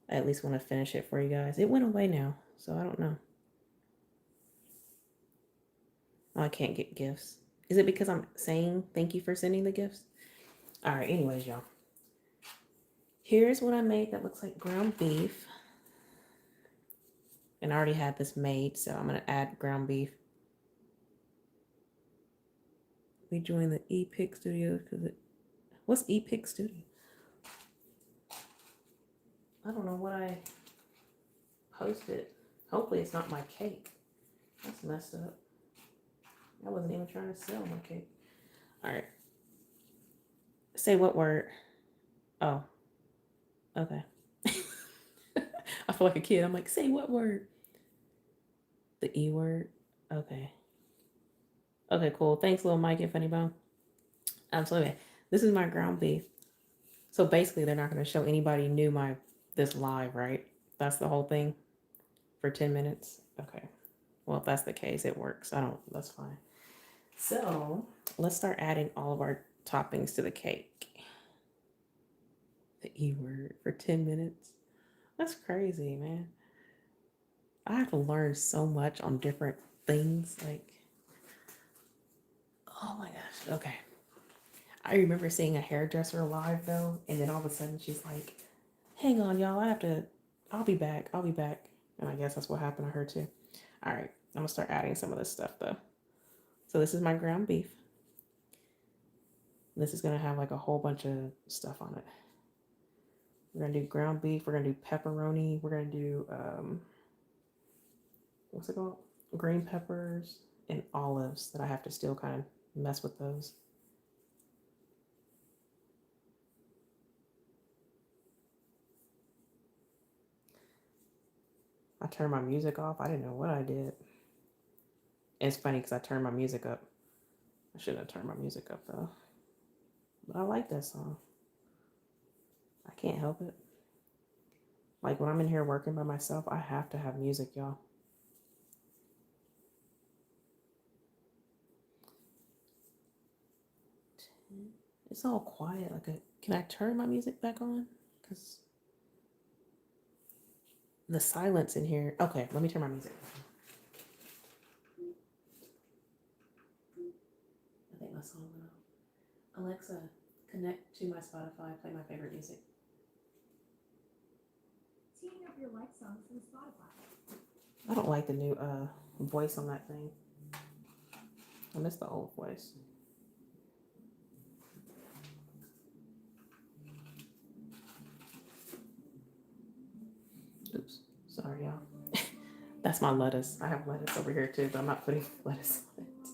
I at least want to finish it for you guys. It went away now, so I don't know. Oh, I can't get gifts. Is it because I'm saying thank you for sending the gifts? All right, anyways, y'all. Here's what I made that looks like ground beef. And I already had this made, so I'm going to add ground beef. We joined the ePic Studio because it. What's ePic Studio? I don't know what I posted. Hopefully, it's not my cake. That's messed up. I wasn't even trying to sell my cake. All right. Say what word? Oh, okay. I feel like a kid. I'm like, say what word? The E word? Okay. Okay, cool. Thanks, little Mike and Funny Bone. So anyway, this is my ground beef. So basically, they're not going to show anybody new this live, right? That's the whole thing for 10 minutes. Okay. Well, if that's the case, it works. That's fine. So let's start adding all of our toppings to the cake. The E word for 10 minutes. That's crazy, man. I have to learn so much on different things. Like, oh my gosh. Okay. I remember seeing a hairdresser live though, and then all of a sudden she's like, hang on, y'all. I'll be back. I'll be back. And I guess that's what happened to her too. All right. I'm going to start adding some of this stuff though. So this is my ground beef. This is going to have like a whole bunch of stuff on it. We're going to do ground beef. We're going to do pepperoni. We're going to do, what's it called? Green peppers and olives that I have to still kind of mess with those. I turned my music off. I didn't know what I did. It's funny because I turned my music up. I shouldn't have turned my music up though. But I like that song. I can't help it. Like when I'm in here working by myself, I have to have music, y'all. It's all quiet. Can I turn my music back on? Because the silence in here. Okay, let me turn my music. I think my song went off. Alexa, connect to my Spotify. Play my favorite music. Teeing up your like songs from Spotify. I don't like the new voice on that thing. I miss the old voice. Oops, sorry y'all. That's my lettuce. I have lettuce over here too, but I'm not putting lettuce on it.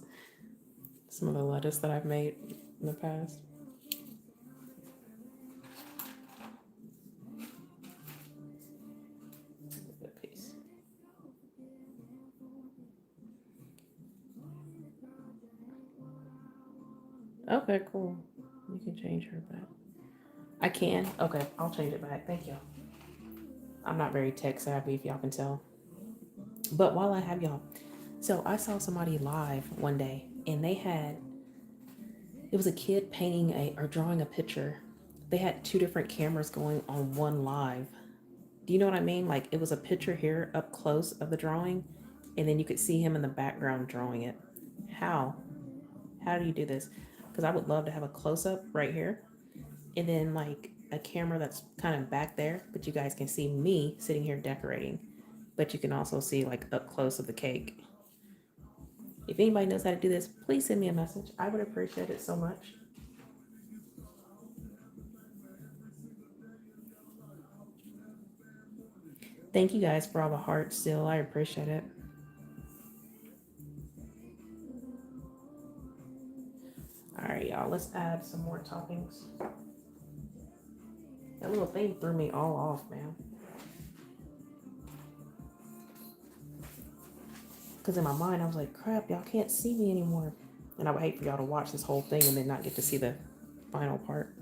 Some of the lettuce that I've made in the past. Good piece. Okay, cool. You can change her back. I can? Okay, I'll change it back. Thank you. I'm not very tech savvy, if y'all can tell. But while I have y'all, so I saw somebody live one day and they had It was a kid painting or drawing a picture. They had two different cameras going on one live. Do you know what I mean? Like it was a picture here up close of the drawing, and then you could see him in the background drawing it. How? How do you do this? Because I would love to have a close up right here, and then like a camera that's kind of back there, but you guys can see me sitting here decorating. But you can also see like up close of the cake. If anybody knows how to do this, please send me a message. I would appreciate it so much. Thank you guys for all the hearts still. I appreciate it. All right, y'all, let's add some more toppings. That little thing threw me all off, man. Because in my mind, I was like, crap, y'all can't see me anymore. And I would hate for y'all to watch this whole thing and then not get to see the final part.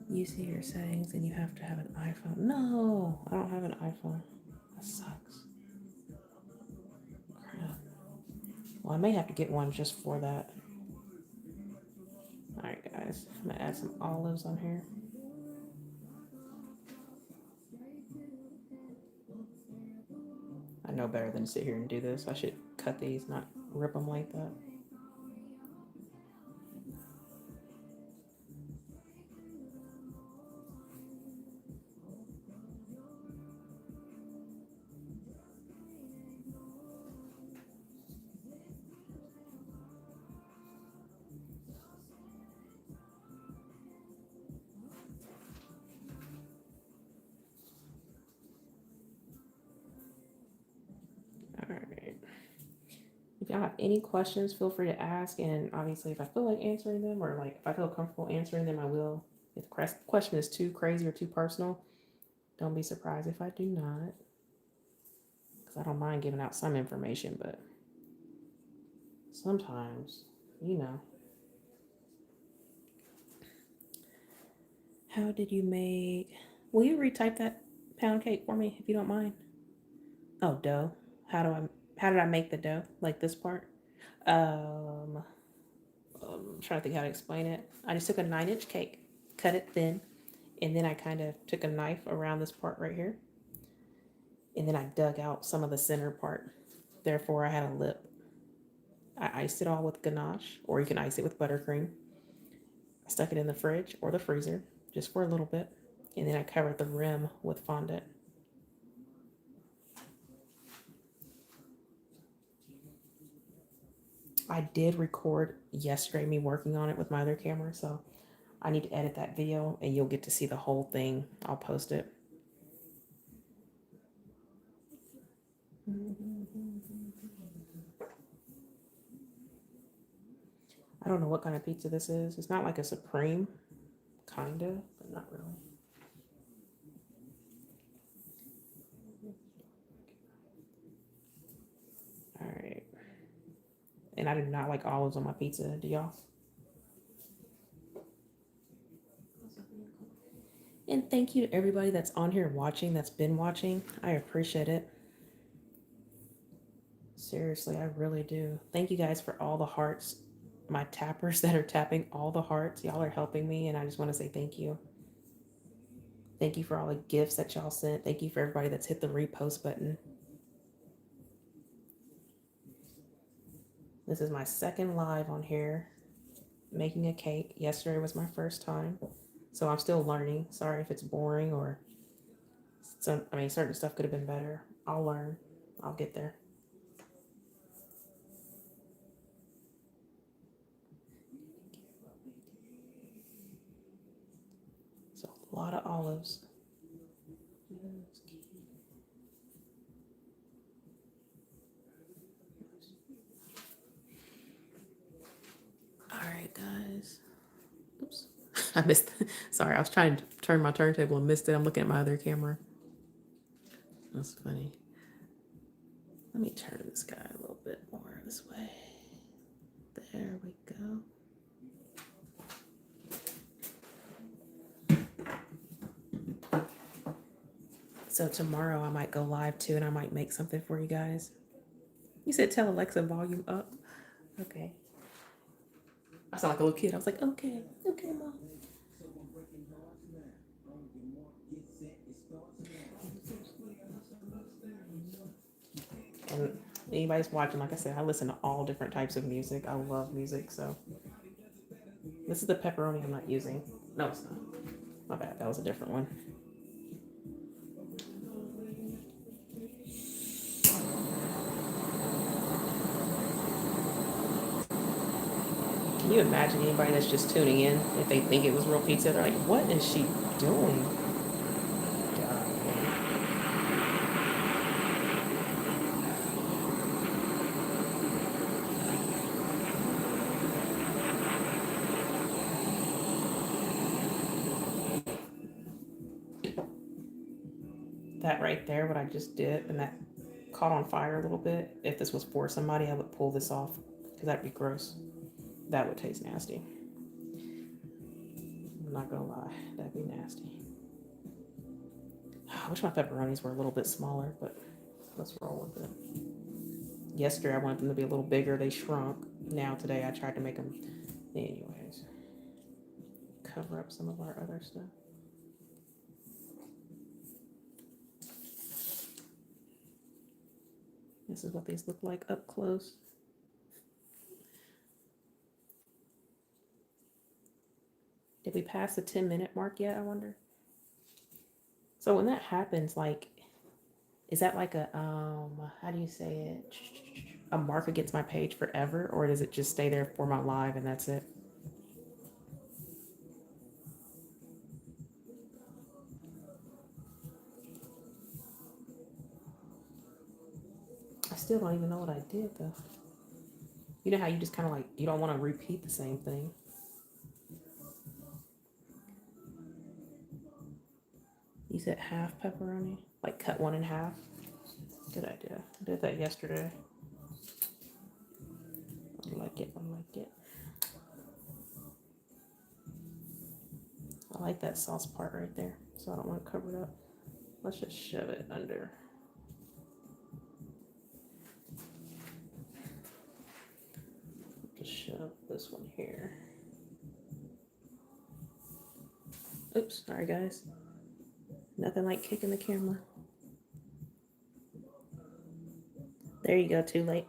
You see your settings and you have to have an iPhone. No, I don't have an iPhone. That sucks. Crap. Well, I may have to get one just for that. All right, guys. I'm going to add some olives on here. I know better than to sit here and do this. I should cut these, not rip them like that. All right. If y'all have any questions, feel free to ask. And obviously, if I feel like answering them or like if I feel comfortable answering them, I will. If the question is too crazy or too personal, don't be surprised if I do not. Because I don't mind giving out some information, but sometimes, you know. How did you make. Will you retype that pound cake for me if you don't mind? Oh, dough. How do I. How did I make the dough? Like this part? Um, I'm trying to think how to explain it. I just took a 9-inch cake, cut it thin, and then I kind of took a knife around this part right here, and then I dug out some of the center part. Therefore, I had a lip. I iced it all with ganache, or you can ice it with buttercream. I stuck it in the fridge or the freezer just for a little bit, and then I covered the rim with fondant. I did record yesterday me working on it with my other camera, so I need to edit that video and you'll get to see the whole thing. I'll post it. I don't know what kind of pizza this is. It's not like a supreme, kind of, but not really. All right. And I do not like olives on my pizza. Do y'all? And thank you to everybody that's on here watching, that's been watching. I appreciate it. Seriously, I really do. Thank you guys for all the hearts. My tappers that are tapping all the hearts. Y'all are helping me, and I just want to say thank you. Thank you for all the gifts that y'all sent. Thank you for everybody that's hit the repost button. This is my second live on here making a cake. Yesterday was my first time. So I'm still learning. Sorry if it's boring or certain stuff could have been better. I'll learn. I'll get there. So a lot of olives. All right, guys. Oops. I missed. Sorry, I was trying to turn my turntable and missed it. I'm looking at my other camera. That's funny. Let me turn this guy a little bit more this way. There we go. So tomorrow I might go live too, and I might make something for you guys. You said tell Alexa volume up. Okay. I sound like a little kid. I was like, okay, okay, mom. And anybody's watching, like I said, I listen to all different types of music. I love music, so this is the pepperoni I'm not using. No, it's not. My bad. That was a different one. Can you imagine anybody that's just tuning in if they think it was real pizza? They're like, "What is she doing?" God, man. That right there, what I just did, and that caught on fire a little bit. If this was for somebody, I would pull this off because that'd be gross. That would taste nasty. I'm not gonna lie, that'd be nasty. I wish my pepperonis were a little bit smaller, but let's roll with it. Yesterday I wanted them to be a little bigger. They shrunk. Now today I tried to make them. Anyways, cover up some of our other stuff. This is what these look like up close. Did we pass the 10-minute mark yet, I wonder? So when that happens, like, is that like a how do you say it? A mark against my page forever, or does it just stay there for my live and that's it? I still don't even know what I did though. You know how you just kind of like you don't want to repeat the same thing. You said half pepperoni, like cut one in half. Good idea. I did that yesterday. I like it. I like it. I like that sauce part right there, so I don't want to cover it up. Let's just shove it under. Just shove this one here. Oops, sorry guys. Nothing like kicking the camera. There you go, too late.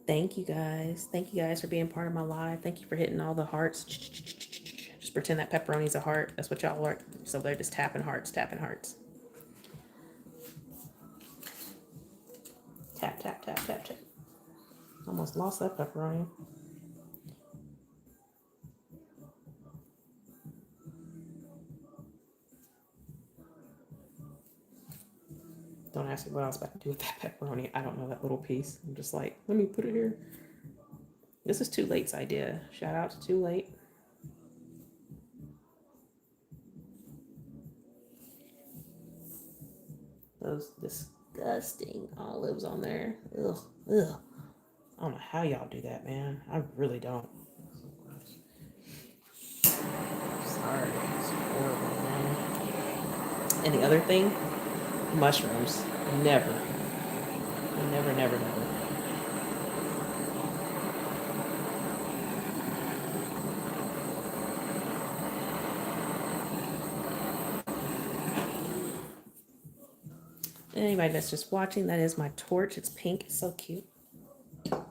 Thank you guys. Thank you guys for being part of my live. Thank you for hitting all the hearts. Just pretend that pepperoni's a heart. That's what y'all are. So they're just tapping hearts, tapping hearts. Tap, tap, tap, tap, tap. Almost lost that pepperoni. Don't ask me what I was about to do with that pepperoni. I don't know that little piece. I'm just like, let me put it here. This is Too Late's idea. Shout out to Too Late. Those disgusting olives on there. Ugh, ugh. I don't know how y'all do that, man. I really don't. Sorry, it's horrible, man. And the other thing, mushrooms. Never, never, never, never. Anybody that's just watching, that is my torch. It's pink. It's so cute. All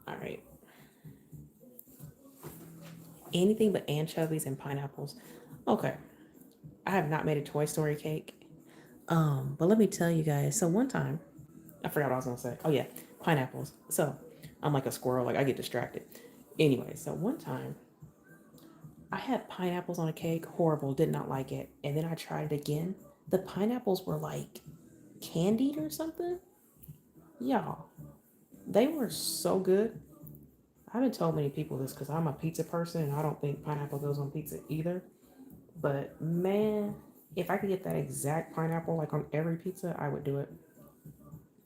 right. Anything but anchovies and pineapples. Okay. I have not made a Toy Story cake. But let me tell you guys. So one time, I forgot what I was gonna say. Oh yeah, pineapples. So I'm like a squirrel. Like I get distracted. Anyway, so one time I had pineapples on a cake. Horrible. Did not like it. And then I tried it again. The pineapples were like candied or something. Y'all, they were so good. I haven't told many people this because I'm a pizza person and I don't think pineapple goes on pizza either. But man, if I could get that exact pineapple like on every pizza, I would do it.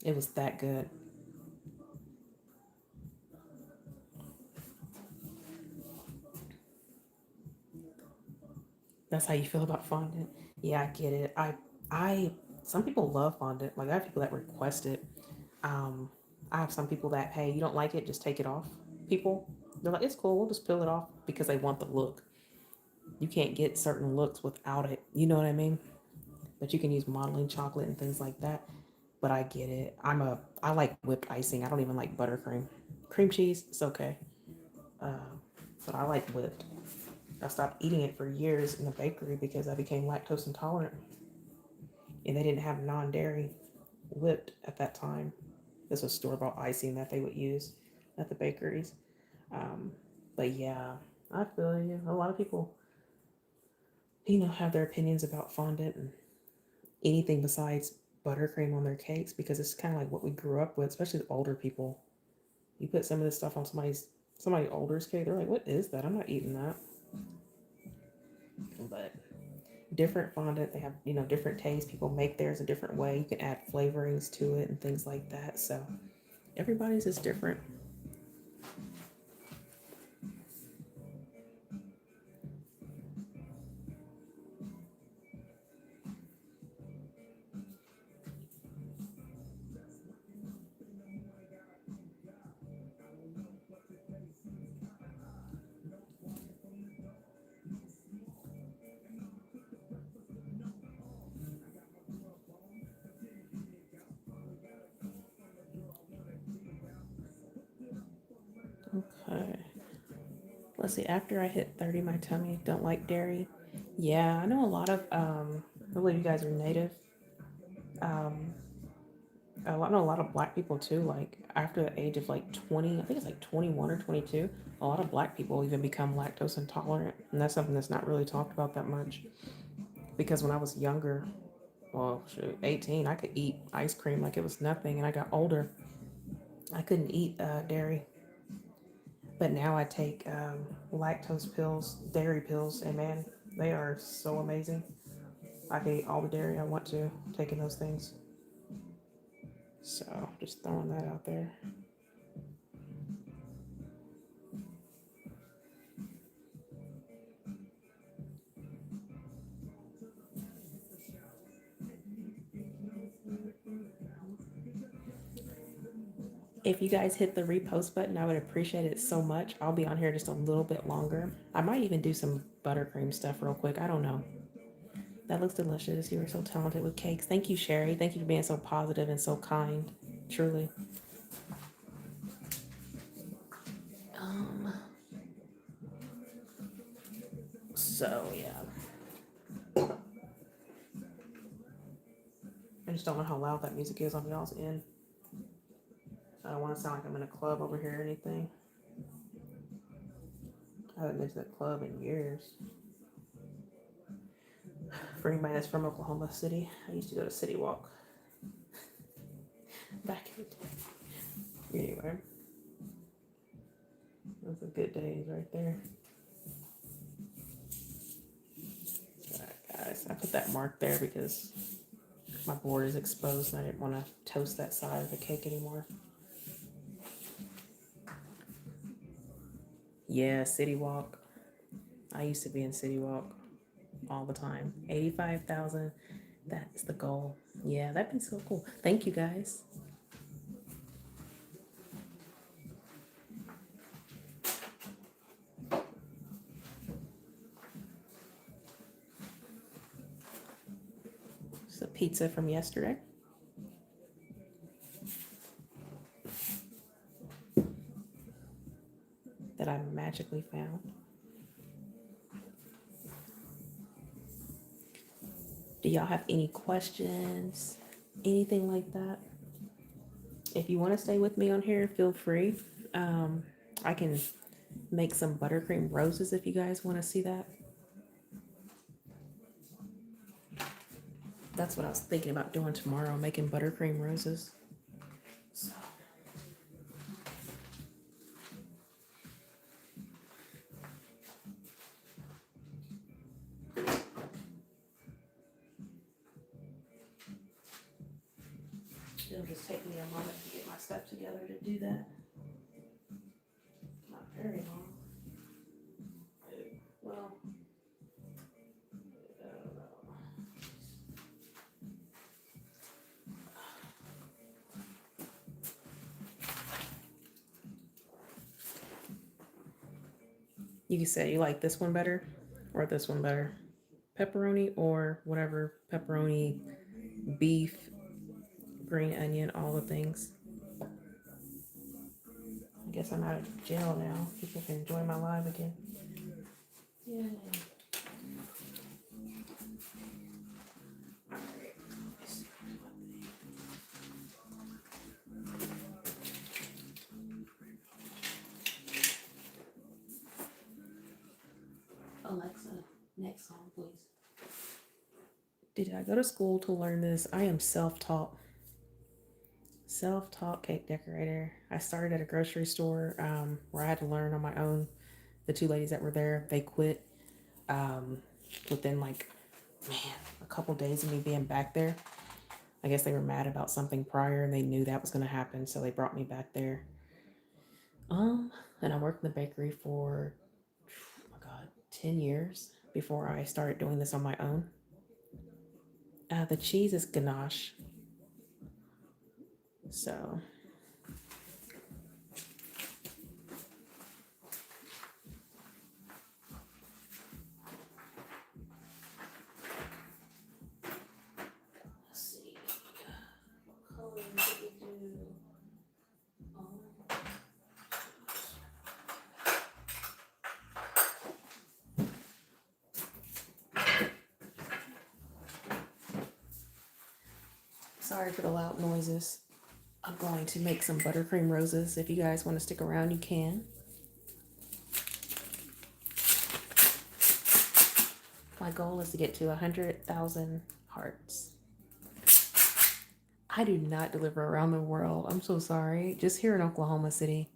It was that good. That's how you feel about fondant. Yeah, I get it. I some people love fondant. Like I have people that request it. Um, I have some people that, hey, you don't like it, just take it off. People, they're like, it's cool, we'll just peel it off because they want the look. You can't get certain looks without it. You know what I mean? But you can use modeling chocolate and things like that. But I get it. I like whipped icing. I don't even like buttercream. Cream cheese, it's okay. Uh, but I like whipped. I stopped eating it for years in the bakery because I became lactose intolerant, and they didn't have non-dairy whipped at that time. This was store-bought icing that they would use at the bakeries. Um, but yeah, I feel you. A lot of people, have their opinions about fondant and anything besides buttercream on their cakes because it's kind of like what we grew up with, especially the older people. You put some of this stuff on somebody older's cake, they're like, "What is that? I'm not eating that." But different fondant, they have different tastes. People make theirs a different way. You can add flavorings to it and things like that. So everybody's is different. Okay. Let's see. After I hit 30, my tummy don't like dairy. Yeah, I know a lot of. I believe you guys are native. Um, I know a lot of black people too. Like after the age of like 20, I think it's like 21 or 22. A lot of black people even become lactose intolerant, and that's something that's not really talked about that much. Because when I was younger, well, shoot, 18, I could eat ice cream like it was nothing, and I got older, I couldn't eat dairy. But now I take lactose pills, dairy pills, and man, they are so amazing. I can eat all the dairy I want to taking those things. So just throwing that out there. If you guys hit the repost button, I would appreciate it so much. I'll be on here just a little bit longer. I might even do some buttercream stuff real quick. I don't know. That looks delicious. You were so talented with cakes. Thank you, Sherry. Thank you for being so positive and so kind. Truly. Um, so yeah. I just don't know how loud that music is on y'all's end. I don't want to sound like I'm in a club over here or anything. I haven't been to the club in years. For anybody that's from Oklahoma City, I used to go to City Walk back in the day. Anyway, those are good days right there. Alright, guys, I put that mark there because my board is exposed and I didn't want to toast that side of the cake anymore. Yeah, City Walk. I used to be in City Walk all the time. 85,000. That's the goal. Yeah, that'd be so cool. Thank you guys. It's a pizza from yesterday that I magically found. Do y'all have any questions? Anything like that? If you want to stay with me on here, feel free. Um, I can make some buttercream roses if you guys want to see that. That's what I was thinking about doing tomorrow, making buttercream roses. So, it'll just take me a moment to get my stuff together to do that. Not very long. Well, I don't know. You can say you like this one better or this one better. Pepperoni or whatever. Pepperoni, beef, green onion, all the things. I guess I'm out of jail now. People can enjoy my live again. Yay. Alexa, next song, please. Did I go to school to learn this? I am self-taught. Self-taught cake decorator. I started at a grocery store where I had to learn on my own. The two ladies that were there, they quit um, within like, man, a couple days of me being back there. I guess they were mad about something prior and they knew that was going to happen, so they brought me back there. Um, and I worked in the bakery for, oh my God, 10 years before I started doing this on my own. The cheese is ganache. So, let's see. What color did we do? Um, Sorry for the loud noises. I'm going to make some buttercream roses. If you guys want to stick around, you can. My goal is to get to 100,000 hearts. I do not deliver around the world. I'm so sorry. Just here in Oklahoma City.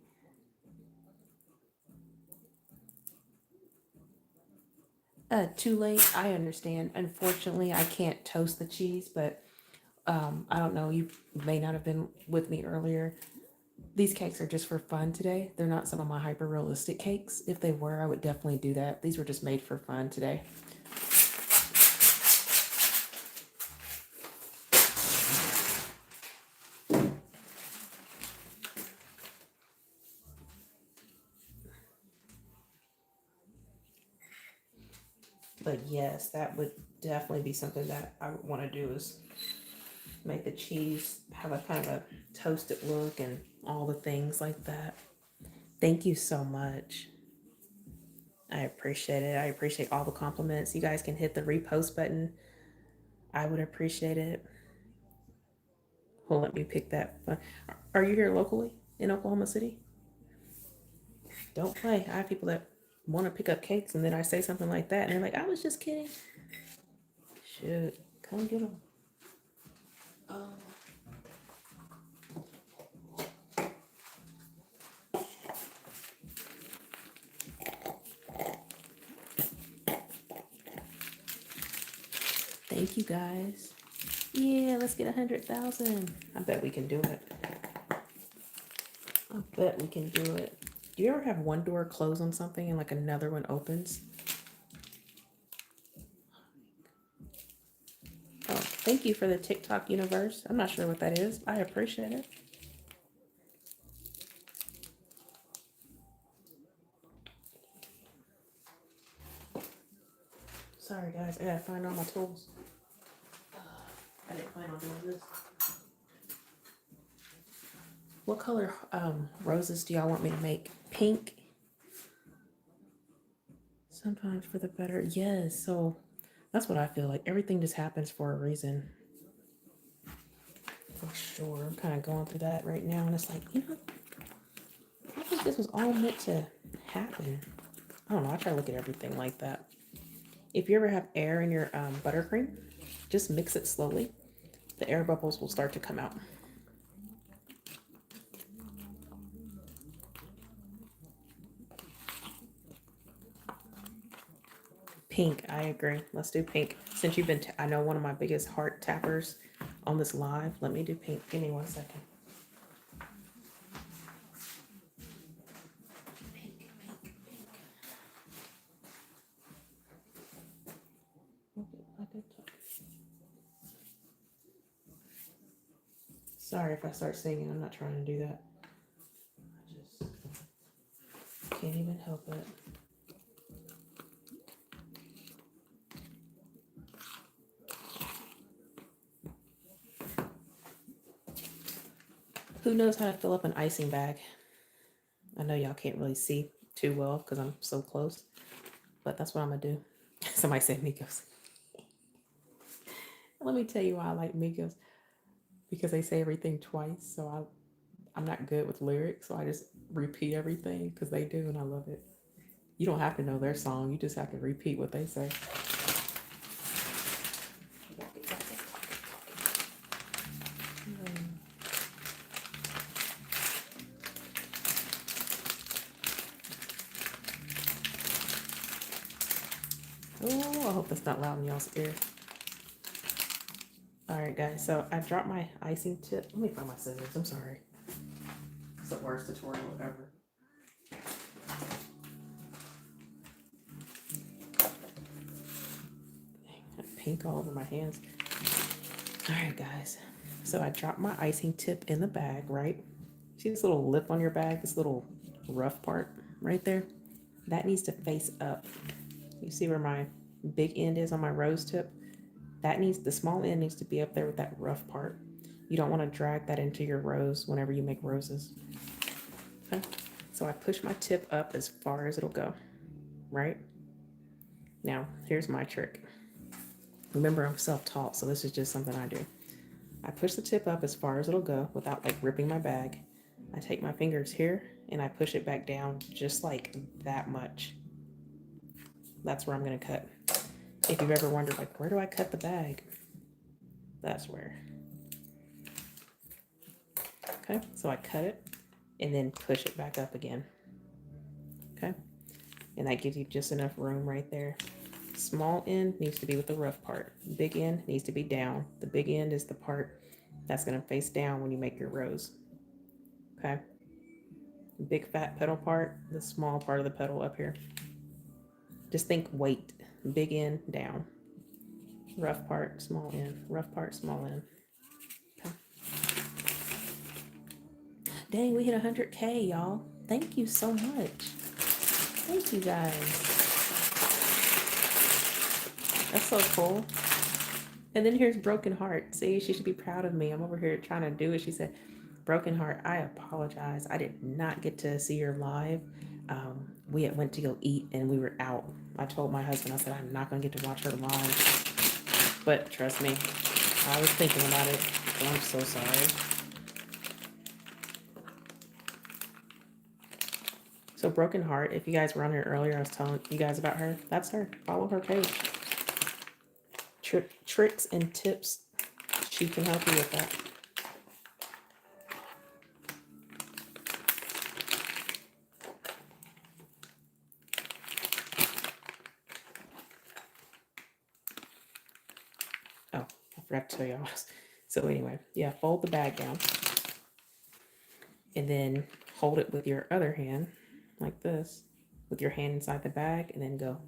Too late. I understand. Unfortunately, I can't toast the cheese, but I don't know. You may not have been with me earlier. These cakes are just for fun today. They're not some of my hyper realistic cakes. If they were, I would definitely do that. These were just made for fun today. But yes, that would definitely be something that I would want to do is make the cheese have a kind of a toasted look and all the things like that. Thank you so much. I appreciate it. I appreciate all the compliments. You guys can hit the repost button. I would appreciate it. Well, let me pick that. Are you here locally in Oklahoma City? Don't play. I have people that want to pick up cakes and then I say something like that and they're like, I was just kidding. Shoot, come get them. Um, Thank you guys. Yeah, let's get 100,000. I bet we can do it. I bet we can do it. Do you ever have one door close on something and like another one opens? Oh, thank you for the TikTok universe. I'm not sure what that is. I appreciate it. Sorry guys, I gotta find all my tools. I didn't plan on doing this. What color roses do y'all want me to make? Pink? Sometimes for the better. Yes, so that's what I feel like. Everything just happens for a reason. For sure. I'm kind of going through that right now, and it's like, I think this was all meant to happen. I don't know. I try to look at everything like that. If you ever have air in your buttercream, just mix it slowly. The air bubbles will start to come out. Pink, I agree. Let's do pink. Since you've been, I know one of my biggest heart tappers on this live. Let me do pink. Give me 1 second. Pink, pink, pink. Sorry if I start singing. I'm not trying to do that. I just can't even help it. Who knows how to fill up an icing bag? I know y'all can't really see too well because I'm so close, but that's what I'm gonna do. Somebody said Migos. Let me tell you why I like Migos, because they say everything twice. So I'm not good with lyrics, so I just repeat everything because they do, and I love it. You don't have to know their song; you just have to repeat what they say. Oh, I hope that's not loud in y'all's ear. All right, guys. So I dropped my icing tip. Let me find my scissors. I'm sorry. It's the worst tutorial ever. Pink all over my hands. All right, guys. So I dropped my icing tip in the bag, right? See this little lip on your bag, this little rough part right there? That needs to face up. You see where my big end is on my rose tip? The small end needs to be up there with that rough part. You don't want to drag that into your rose whenever you make roses. Okay? So I push my tip up as far as it'll go, right? Now, here's my trick. Remember, I'm self-taught, so this is just something I do. I push the tip up as far as it'll go without like ripping my bag. I take my fingers here and I push it back down just like that much. That's where I'm gonna cut. If you've ever wondered, like, where do I cut the bag? That's where. Okay, so I cut it and then push it back up again. Okay, and that gives you just enough room right there. Small end needs to be with the rough part. Big end needs to be down. The big end is the part that's gonna face down when you make your rose. Okay, big fat petal part, the small part of the petal up here. Just think weight. Big end, down. Rough part, small end. Rough part, small end. Okay. Dang, we hit 100K, y'all. Thank you so much. Thank you, guys. That's so cool. And then here's Broken Heart. See, she should be proud of me. I'm over here trying to do it. She said, Broken Heart, I apologize. I did not get to see her live. We went to go eat and we were out. I told my husband, I said, I'm not going to get to watch her live. But trust me, I was thinking about it. So I'm so sorry. So Broken Heart, if you guys were on here earlier, I was telling you guys about her. That's her. Follow her page. Tricks and tips. She can help you with that. Oh, I forgot to tell y'all. So anyway, yeah, fold the bag down. And then hold it with your other hand, like this, with your hand inside the bag, and then go.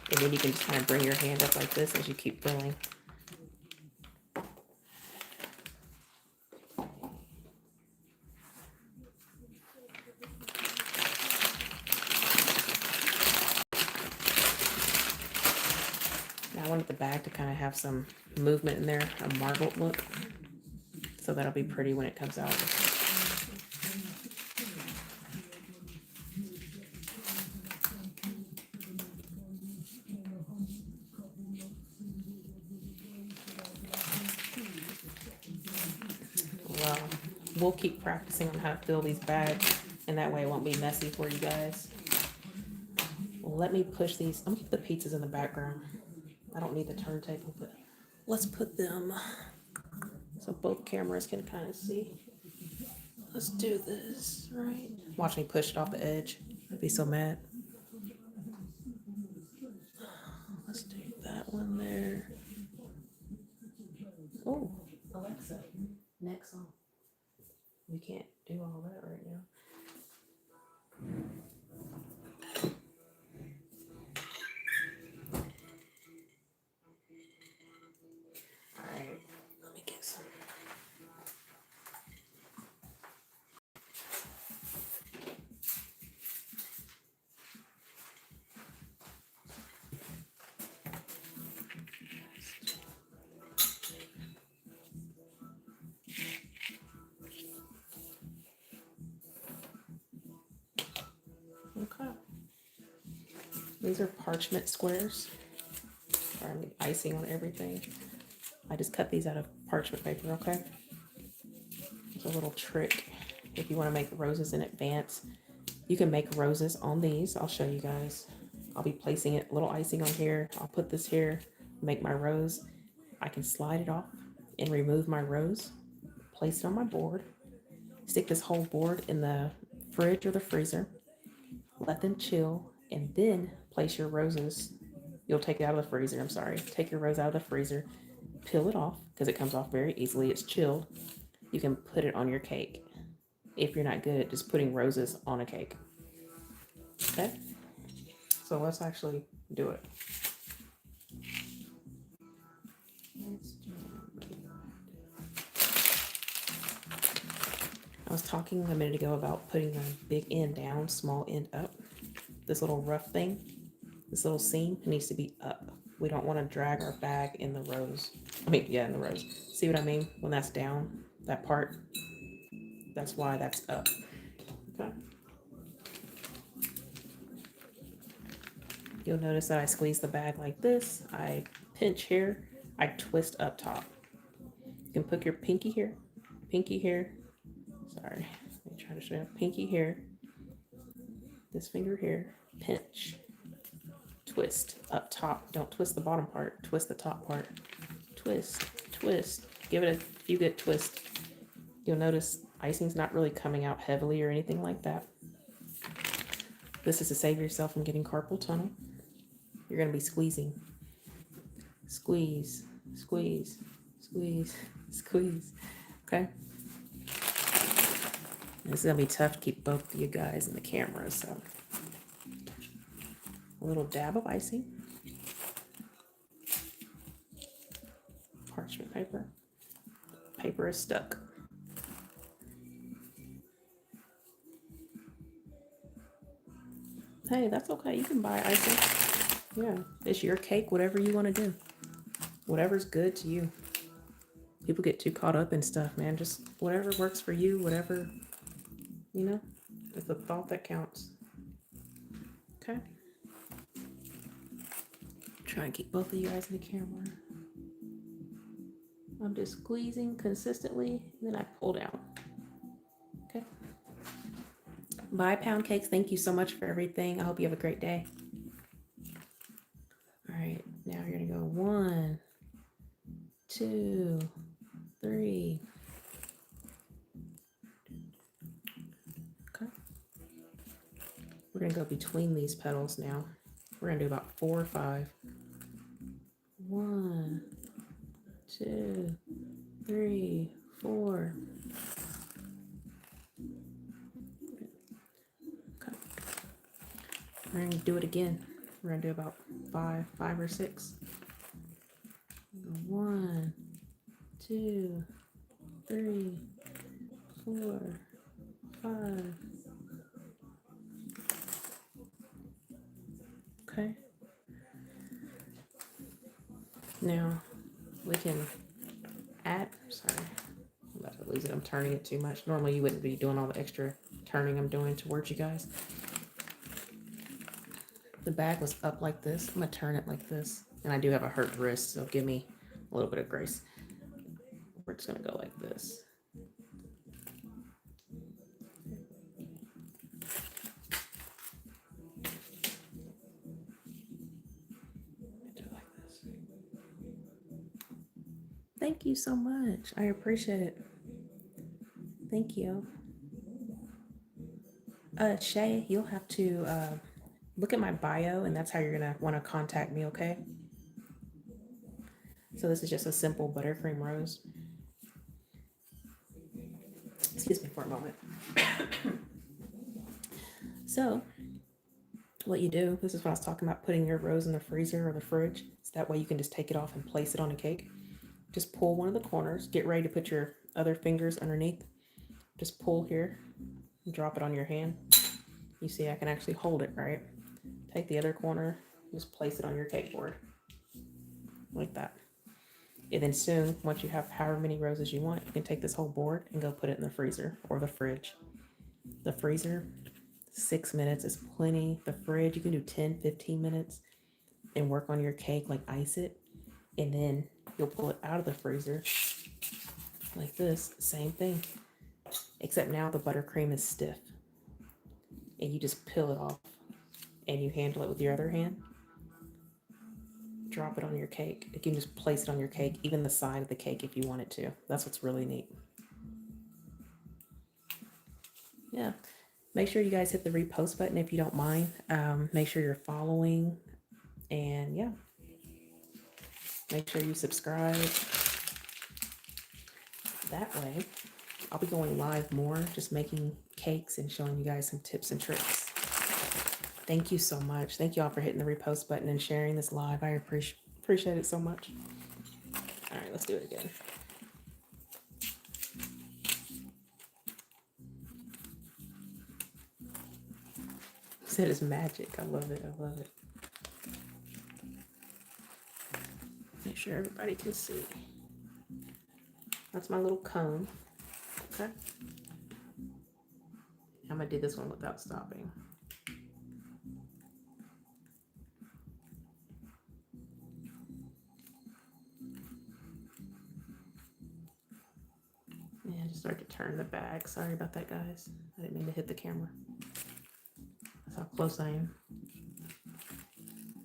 And then you can just kind of bring your hand up like this as you keep filling. Now I wanted the bag to kind of have some movement in there, a marbled look. So that'll be pretty when it comes out. Well, we'll keep practicing on how to fill these bags, and that way it won't be messy for you guys. Well, let me push these. I'm gonna put the pizzas in the background. I don't need the turntable, but let's put them so both cameras can kind of see. Let's do this, right? Watch me push it off the edge. I'd be so mad. Let's do that one there. Oh, Alexa, next song. We can't do all that right now. All right, let me get some. These are parchment squares. Sorry, I'm icing on everything. I just cut these out of parchment paper, okay? It's a little trick. If you want to make roses in advance, you can make roses on these. I'll show you guys. I'll be placing it, little icing on here. I'll put this here, make my rose. I can slide it off and remove my rose, place it on my board, stick this whole board in the fridge or the freezer, let them chill, and then place your roses. You'll take it out of the freezer, I'm sorry. Take your rose out of the freezer, peel it off because it comes off very easily. It's chilled. You can put it on your cake if you're not good at just putting roses on a cake. Okay? So let's actually do it. I was talking a minute ago about putting the big end down, small end up. This little rough thing, this little seam needs to be up. We don't want to drag our bag in the rose. In the rose. See what I mean? When that's down, that part, that's why that's up. Okay. You'll notice that I squeeze the bag like this. I pinch here. I twist up top. You can put your pinky here. Pinky here. Sorry. Let me try to show you. Pinky here. This finger here. Pinch. Twist up top. Don't twist the bottom part. Twist the top part. Twist. Twist. Give it a few good twists. You'll notice icing's not really coming out heavily or anything like that. This is to save yourself from getting carpal tunnel. You're going to be squeezing. Squeeze, squeeze, squeeze, squeeze. Okay? This is going to be tough to keep both of you guys in the camera, so. A little dab of icing. Parchment paper. Paper is stuck. Hey, that's okay. You can buy icing. Yeah, it's your cake, whatever you want to do. Whatever's good to you. People get too caught up in stuff, man. Just whatever works for you, whatever, it's the thought that counts. Okay? Try and keep both of you guys in the camera. I'm just squeezing consistently, and then I pull down. Okay? Bye, Pound Cakes. Thank you so much for everything. I hope you have a great day. All right, now you're gonna go 1, 2, 3. Okay. We're gonna go between these petals now. We're gonna do about 4 or 5. 1, 2, 3, 4. Okay. We're gonna do it again. We're gonna do about 5 or 6. 1, 2, 3, 4, 5. Okay. Now we can add, sorry, I'm about to lose it. I'm turning it too much. Normally you wouldn't be doing all the extra turning I'm doing towards you guys. The bag was up like this. I'm gonna turn it like this. And I do have a hurt wrist, so give me a little bit of grace. We're just gonna go like this. Thank you so much. I appreciate it. Thank you. Shay, you'll have to look at my bio, and that's how you're gonna want to contact me, okay? So this is just a simple buttercream rose. Excuse me for a moment. So what you do, this is what I was talking about, putting your rose in the freezer or the fridge. So that way you can just take it off and place it on a cake. Just pull one of the corners, get ready to put your other fingers underneath. Just pull here, drop it on your hand. You see I can actually hold it, right? Take the other corner, just place it on your cake board. Like that. And then soon, once you have however many roses you want, you can take this whole board and go put it in the freezer or the fridge. The freezer, 6 minutes is plenty. The fridge, you can do 10, 15 minutes and work on your cake, like ice it. And then you'll pull it out of the freezer like this, same thing. Except now the buttercream is stiff. And you just peel it off and you handle it with your other hand. Drop it on your cake. You can just place it on your cake, even the side of the cake if you wanted to. That's what's really neat. Yeah. Make sure you guys hit the repost button if you don't mind. Make sure you're following. And yeah, make sure you subscribe. That way, I'll be going live more, just making cakes and showing you guys some tips and tricks. Thank you so much. Thank you all for hitting the repost button and sharing this live. I appreciate it so much. All right, let's do it again. Said it's magic. I love it. I love it. Make sure everybody can see. That's my little cone. Okay. I'm gonna do this one without stopping. Yeah, I just started to turn the bag. Sorry about that, guys. I didn't mean to hit the camera. That's how close I am.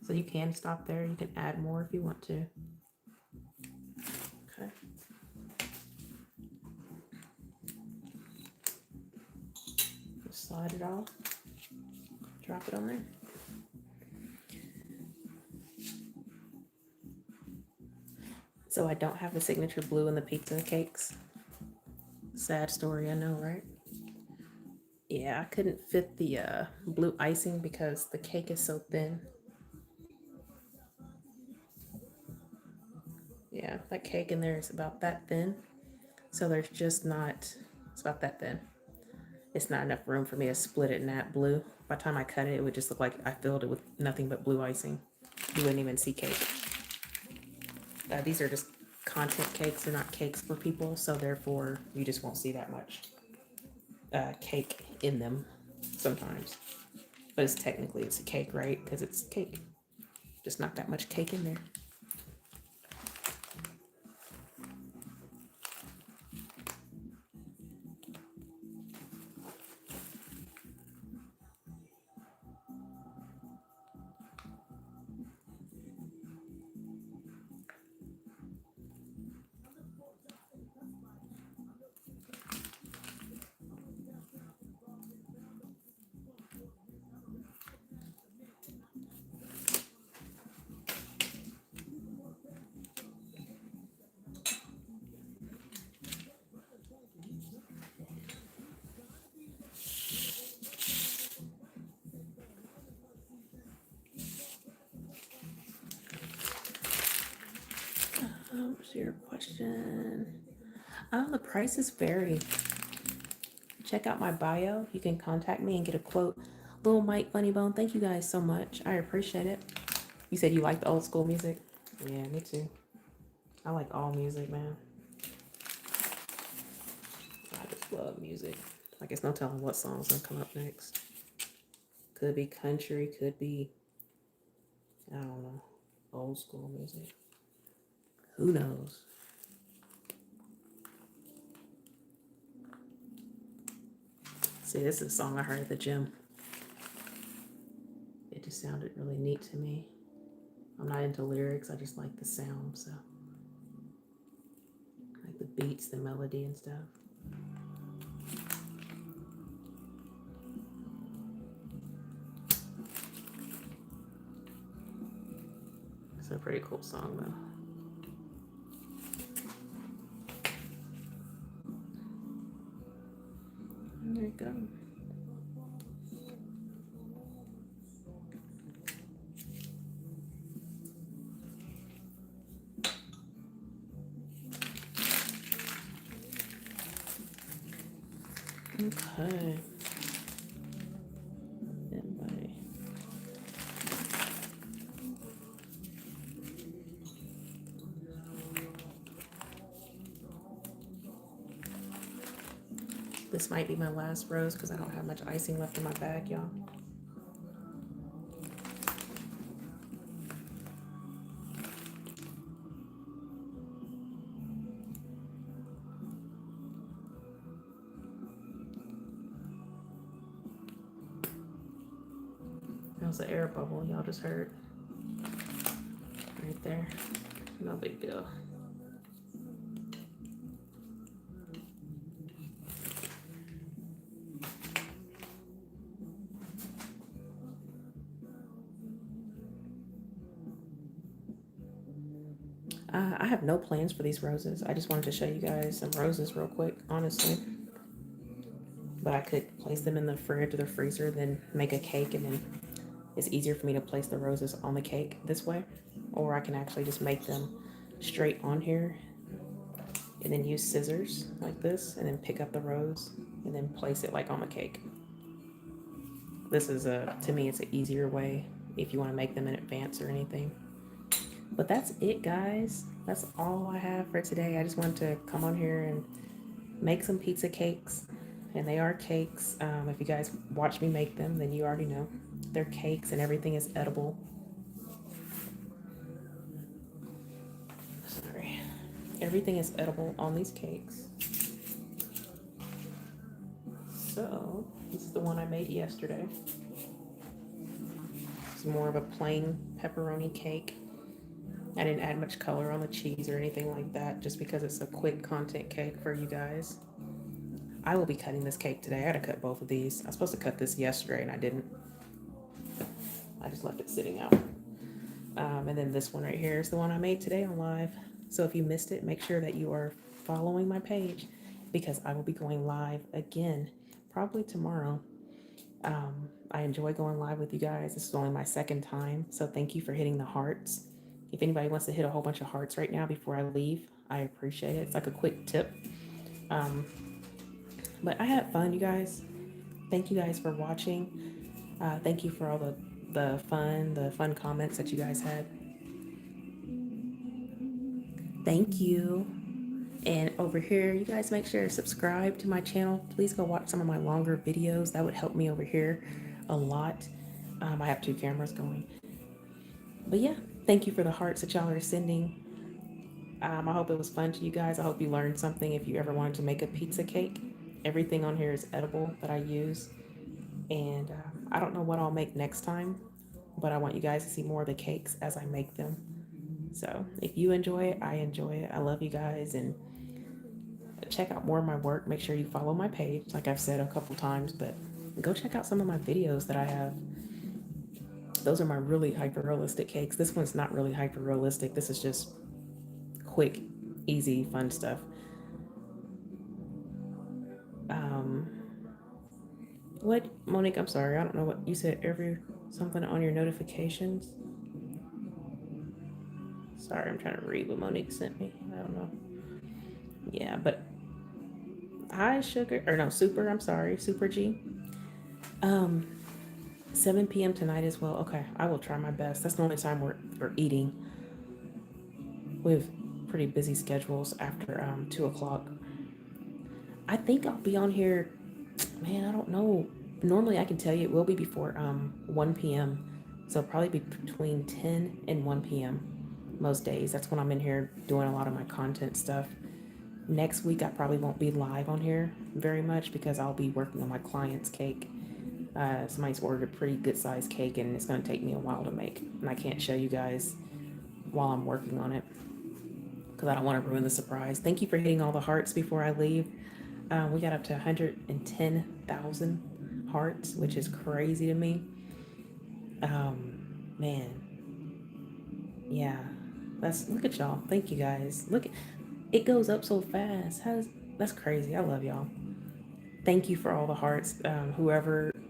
So you can stop there. You can add more if you want to. Okay. Just slide it off. Drop it on there. So I don't have the signature blue in the pizza cakes. Sad story, I know, right? Yeah, I couldn't fit the blue icing because the cake is so thin. Yeah, that cake in there is about that thin. So there's just not, it's about that thin. It's not enough room for me to split it in that blue. By the time I cut it, it would just look like I filled it with nothing but blue icing. You wouldn't even see cake. These are just content cakes. They're not cakes for people. So therefore, you just won't see that much cake in them sometimes. But it's technically, it's a cake, right? Because it's cake. Just not that much cake in there. What's your question? The prices vary. Check out my bio. You can contact me and get a quote. Little Mike Funny Bone, thank you guys so much. I appreciate it. You said you like the old school music? Yeah, me too. I like all music, man. I just love music. I guess no telling what song's gonna come up next. Could be country, could be, I don't know, old school music. Who knows? See, this is a song I heard at the gym. It just sounded really neat to me. I'm not into lyrics, I just like the sound, so. Like the beats, the melody and stuff. It's a pretty cool song though. There you go. Okay. Anybody? This might be my last rose because I don't have much icing left in my bag, y'all. That was an air bubble y'all just heard. Right there. No big deal. I have no plans for these roses. I just wanted to show you guys some roses real quick, honestly. But I could place them in the fridge or the freezer, then make a cake, and then it's easier for me to place the roses on the cake this way. Or I can actually just make them straight on here and then use scissors like this and then pick up the rose and then place it like on the cake. This is to me, it's an easier way if you want to make them in advance or anything. But that's it, guys. That's all I have for today. I just wanted to come on here and make some pizza cakes. And they are cakes. If you guys watch me make them, then you already know. They're cakes and everything is edible. Sorry. Everything is edible on these cakes. So, this is the one I made yesterday. It's more of a plain pepperoni cake. I didn't add much color on the cheese or anything like that, just because it's a quick content cake for you guys. I will be cutting this cake today. I had to cut both of these. I was supposed to cut this yesterday and I didn't. I just left it sitting out. And then this one right here is the one I made today on live. So if you missed it, make sure that you are following my page because I will be going live again, probably tomorrow. I enjoy going live with you guys. This is only my second time. So thank you for hitting the hearts. If anybody wants to hit a whole bunch of hearts right now before I leave, I appreciate it. It's like a quick tip. Um, but I had fun, you guys. Thank you guys for watching. Thank you for all the fun comments that you guys had. Thank you. And over here, you guys make sure to subscribe to my channel. Please go watch some of my longer videos. That would help me over here a lot. I have two cameras going. But yeah, thank you for the hearts that y'all are sending. I hope it was fun to you guys. I hope you learned something if you ever wanted to make a pizza cake. Everything on here is edible that I use. And I don't know what I'll make next time, but I want you guys to see more of the cakes as I make them. So if you enjoy it, I enjoy it. I love you guys and check out more of my work. Make sure you follow my page, like I've said a couple times, but go check out some of my videos that I have. Those are my really hyper realistic cakes. This one's not really hyper realistic. This is just quick, easy, fun stuff. Um, what, Monique? I'm sorry. I don't know what you said. Every something on your notifications. Sorry, I'm trying to read what Monique sent me. I don't know. Yeah, but hi, Sugar. Or no, Super. I'm sorry, Super G. Um, 7 p.m. tonight as well. Okay, I will try my best. That's the only time we're eating. We have pretty busy schedules after 2 o'clock. I think I'll be on here. Man, I don't know. Normally, I can tell you it will be before 1 p.m. So probably be between 10 and 1 p.m. most days. That's when I'm in here doing a lot of my content stuff. Next week, I probably won't be live on here very much because I'll be working on my client's cake. Somebody's ordered a pretty good sized cake and it's going to take me a while to make. And I can't show you guys while I'm working on it because I don't want to ruin the surprise. Thank you for hitting all the hearts before I leave. We got up to 110,000 hearts, which is crazy to me. Man, yeah, look at y'all. Thank you guys. Look, it goes up so fast. That's crazy. I love y'all. Thank you for all the hearts.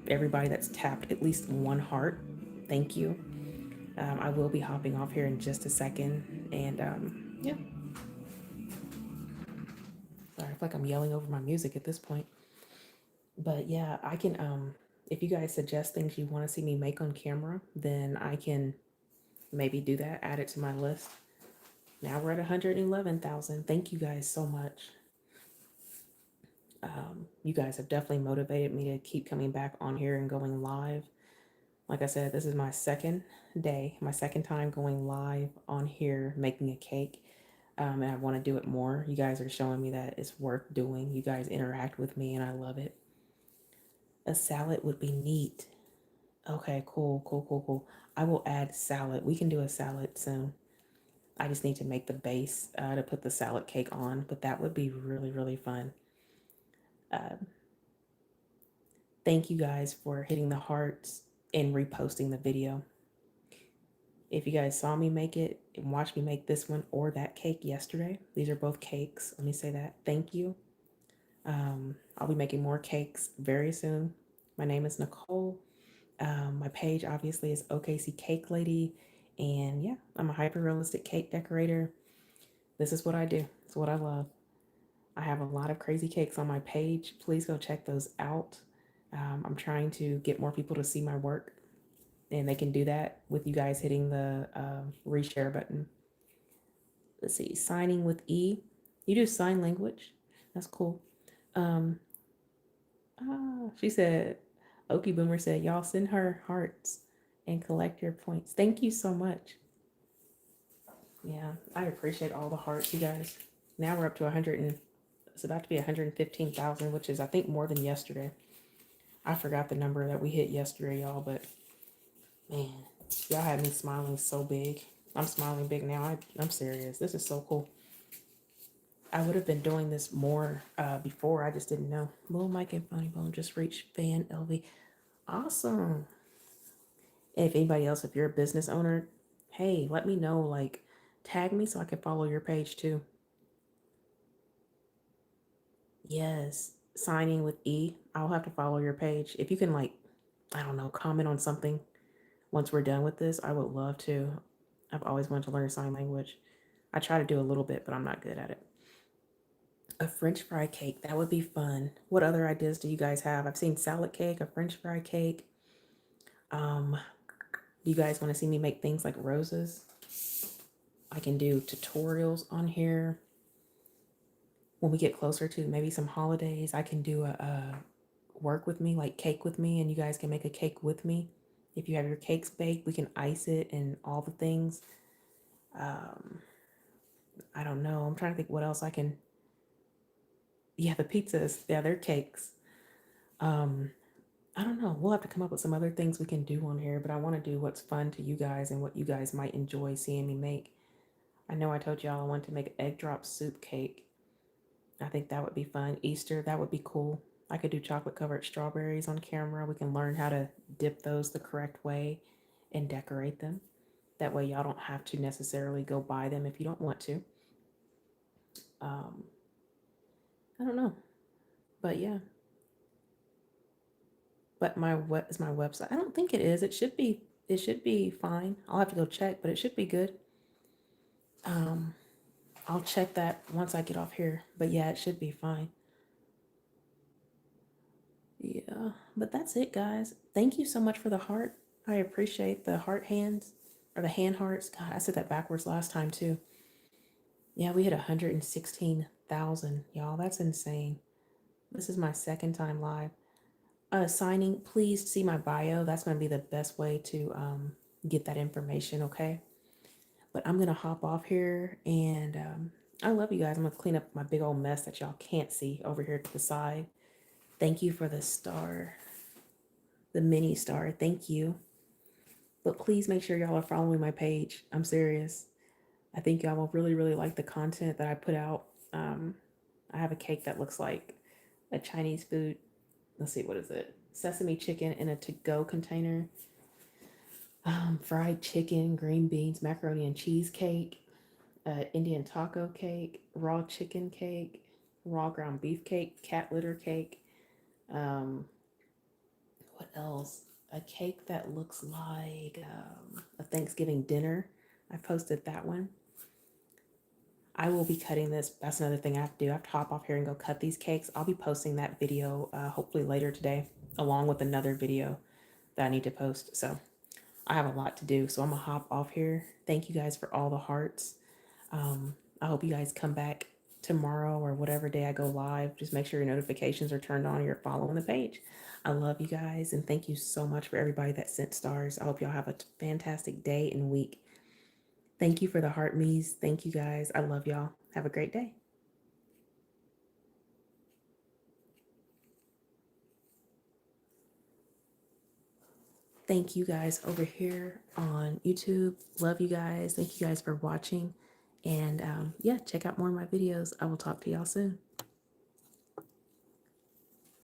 Everybody that's tapped at least one heart, thank you. I will be hopping off here in just a second, and yeah. Sorry, I feel like I'm yelling over my music at this point. But yeah, I can. If you guys suggest things you want to see me make on camera, then I can maybe do that. Add it to my list. Now we're at 111,000. Thank you guys so much. You guys have definitely motivated me to keep coming back on here and going live. Like I said, this is my second day, my second time going live on here making a cake. And I want to do it more. You guys are showing me that it's worth doing. You guys interact with me and I love it. A salad would be neat. Okay, cool, cool, cool, cool. I will add salad. We can do a salad soon. I just need to make the base to put the salad cake on, but that would be really, really fun. Uh, Thank you guys for hitting the hearts and reposting the video. If you guys saw me make it and watched me make this one or that cake yesterday, these are both cakes. Let me say that. Thank you. I'll be making more cakes very soon. My name is Nicole. My page obviously is OKC Cake Lady. And yeah, I'm a hyper realistic cake decorator. This is what I do, it's what I love. I have a lot of crazy cakes on my page. Please go check those out. I'm trying to get more people to see my work, and they can do that with you guys hitting the reshare button. Let's see, signing with E. You do sign language. That's cool. Um, she said, Okie Boomer said, y'all send her hearts and collect your points. Thank you so much. Yeah, I appreciate all the hearts, you guys. Now we're up to 100 and it's about to be 115,000, which is I think more than yesterday. I forgot the number that we hit yesterday, y'all, but man, y'all had me smiling so big. I'm smiling big now. I'm serious. This is so cool. I would have been doing this more before. I just didn't know. Little Mike and Funny Bone just reached fan LV. Awesome. And if anybody else, if you're a business owner, hey, let me know. Like, tag me so I can follow your page too. Yes, signing with E. I'll have to follow your page. If you can, like, I don't know, comment on something once we're done with this, I would love to. I've always wanted to learn sign language. I try to do a little bit, but I'm not good at it. A French fry cake, that would be fun. What other ideas do you guys have? I've seen salad cake, a French fry cake. Do you guys want to see me make things like roses? I can do tutorials on here. When we get closer to maybe some holidays, I can do a work with me, like cake with me, and you guys can make a cake with me. If you have your cakes baked, we can ice it and all the things. Um, I don't know. I'm trying to think what else I can. Yeah, the pizzas. Yeah, they're cakes. Um, I don't know. We'll have to come up with some other things we can do on here, but I want to do what's fun to you guys and what you guys might enjoy seeing me make. I know I told y'all I want to make an egg drop soup cake. I think that would be fun. Easter, that would be cool. I could do chocolate covered strawberries on camera. We can learn how to dip those the correct way and decorate them. That way, y'all don't have to necessarily go buy them if you don't want to. Um, I don't know, but yeah. But what is my website? I don't think it is. It should be. It should be fine. I'll have to go check, but it should be good. Um, I'll check that once I get off here. But yeah, it should be fine. Yeah, but that's it, guys. Thank you so much for the heart. I appreciate the heart hands or the hand hearts. God, I said that backwards last time too. Yeah, we hit 116,000, y'all. That's insane. This is my second time live. Signing, please see my bio. That's going to be the best way to get that information, okay? But I'm going to hop off here and I love you guys. I'm going to clean up my big old mess that y'all can't see over here to the side. Thank you for the star, the mini star. Thank you. But please make sure y'all are following my page. I'm serious. I think y'all will really, really like the content that I put out. I have a cake that looks like a Chinese food. Let's see, what is it? Sesame chicken in a to-go container. Fried chicken, green beans, macaroni and cheese cake, Indian taco cake, raw chicken cake, raw ground beef cake, cat litter cake. What else? A cake that looks like a Thanksgiving dinner. I posted that one. I will be cutting this. That's another thing I have to do. I have to hop off here and go cut these cakes. I'll be posting that video hopefully later today, along with another video that I need to post. So I have a lot to do. So I'm going to hop off here. Thank you guys for all the hearts. I hope you guys come back tomorrow or whatever day I go live. Just make sure your notifications are turned on and you're following the page. I love you guys and thank you so much for everybody that sent stars. I hope y'all have a fantastic day and week. Thank you for the heart me's. Thank you guys. I love y'all. Have a great day. Thank you guys over here on YouTube. Love you guys. Thank you guys for watching. And yeah, check out more of my videos. I will talk to y'all soon.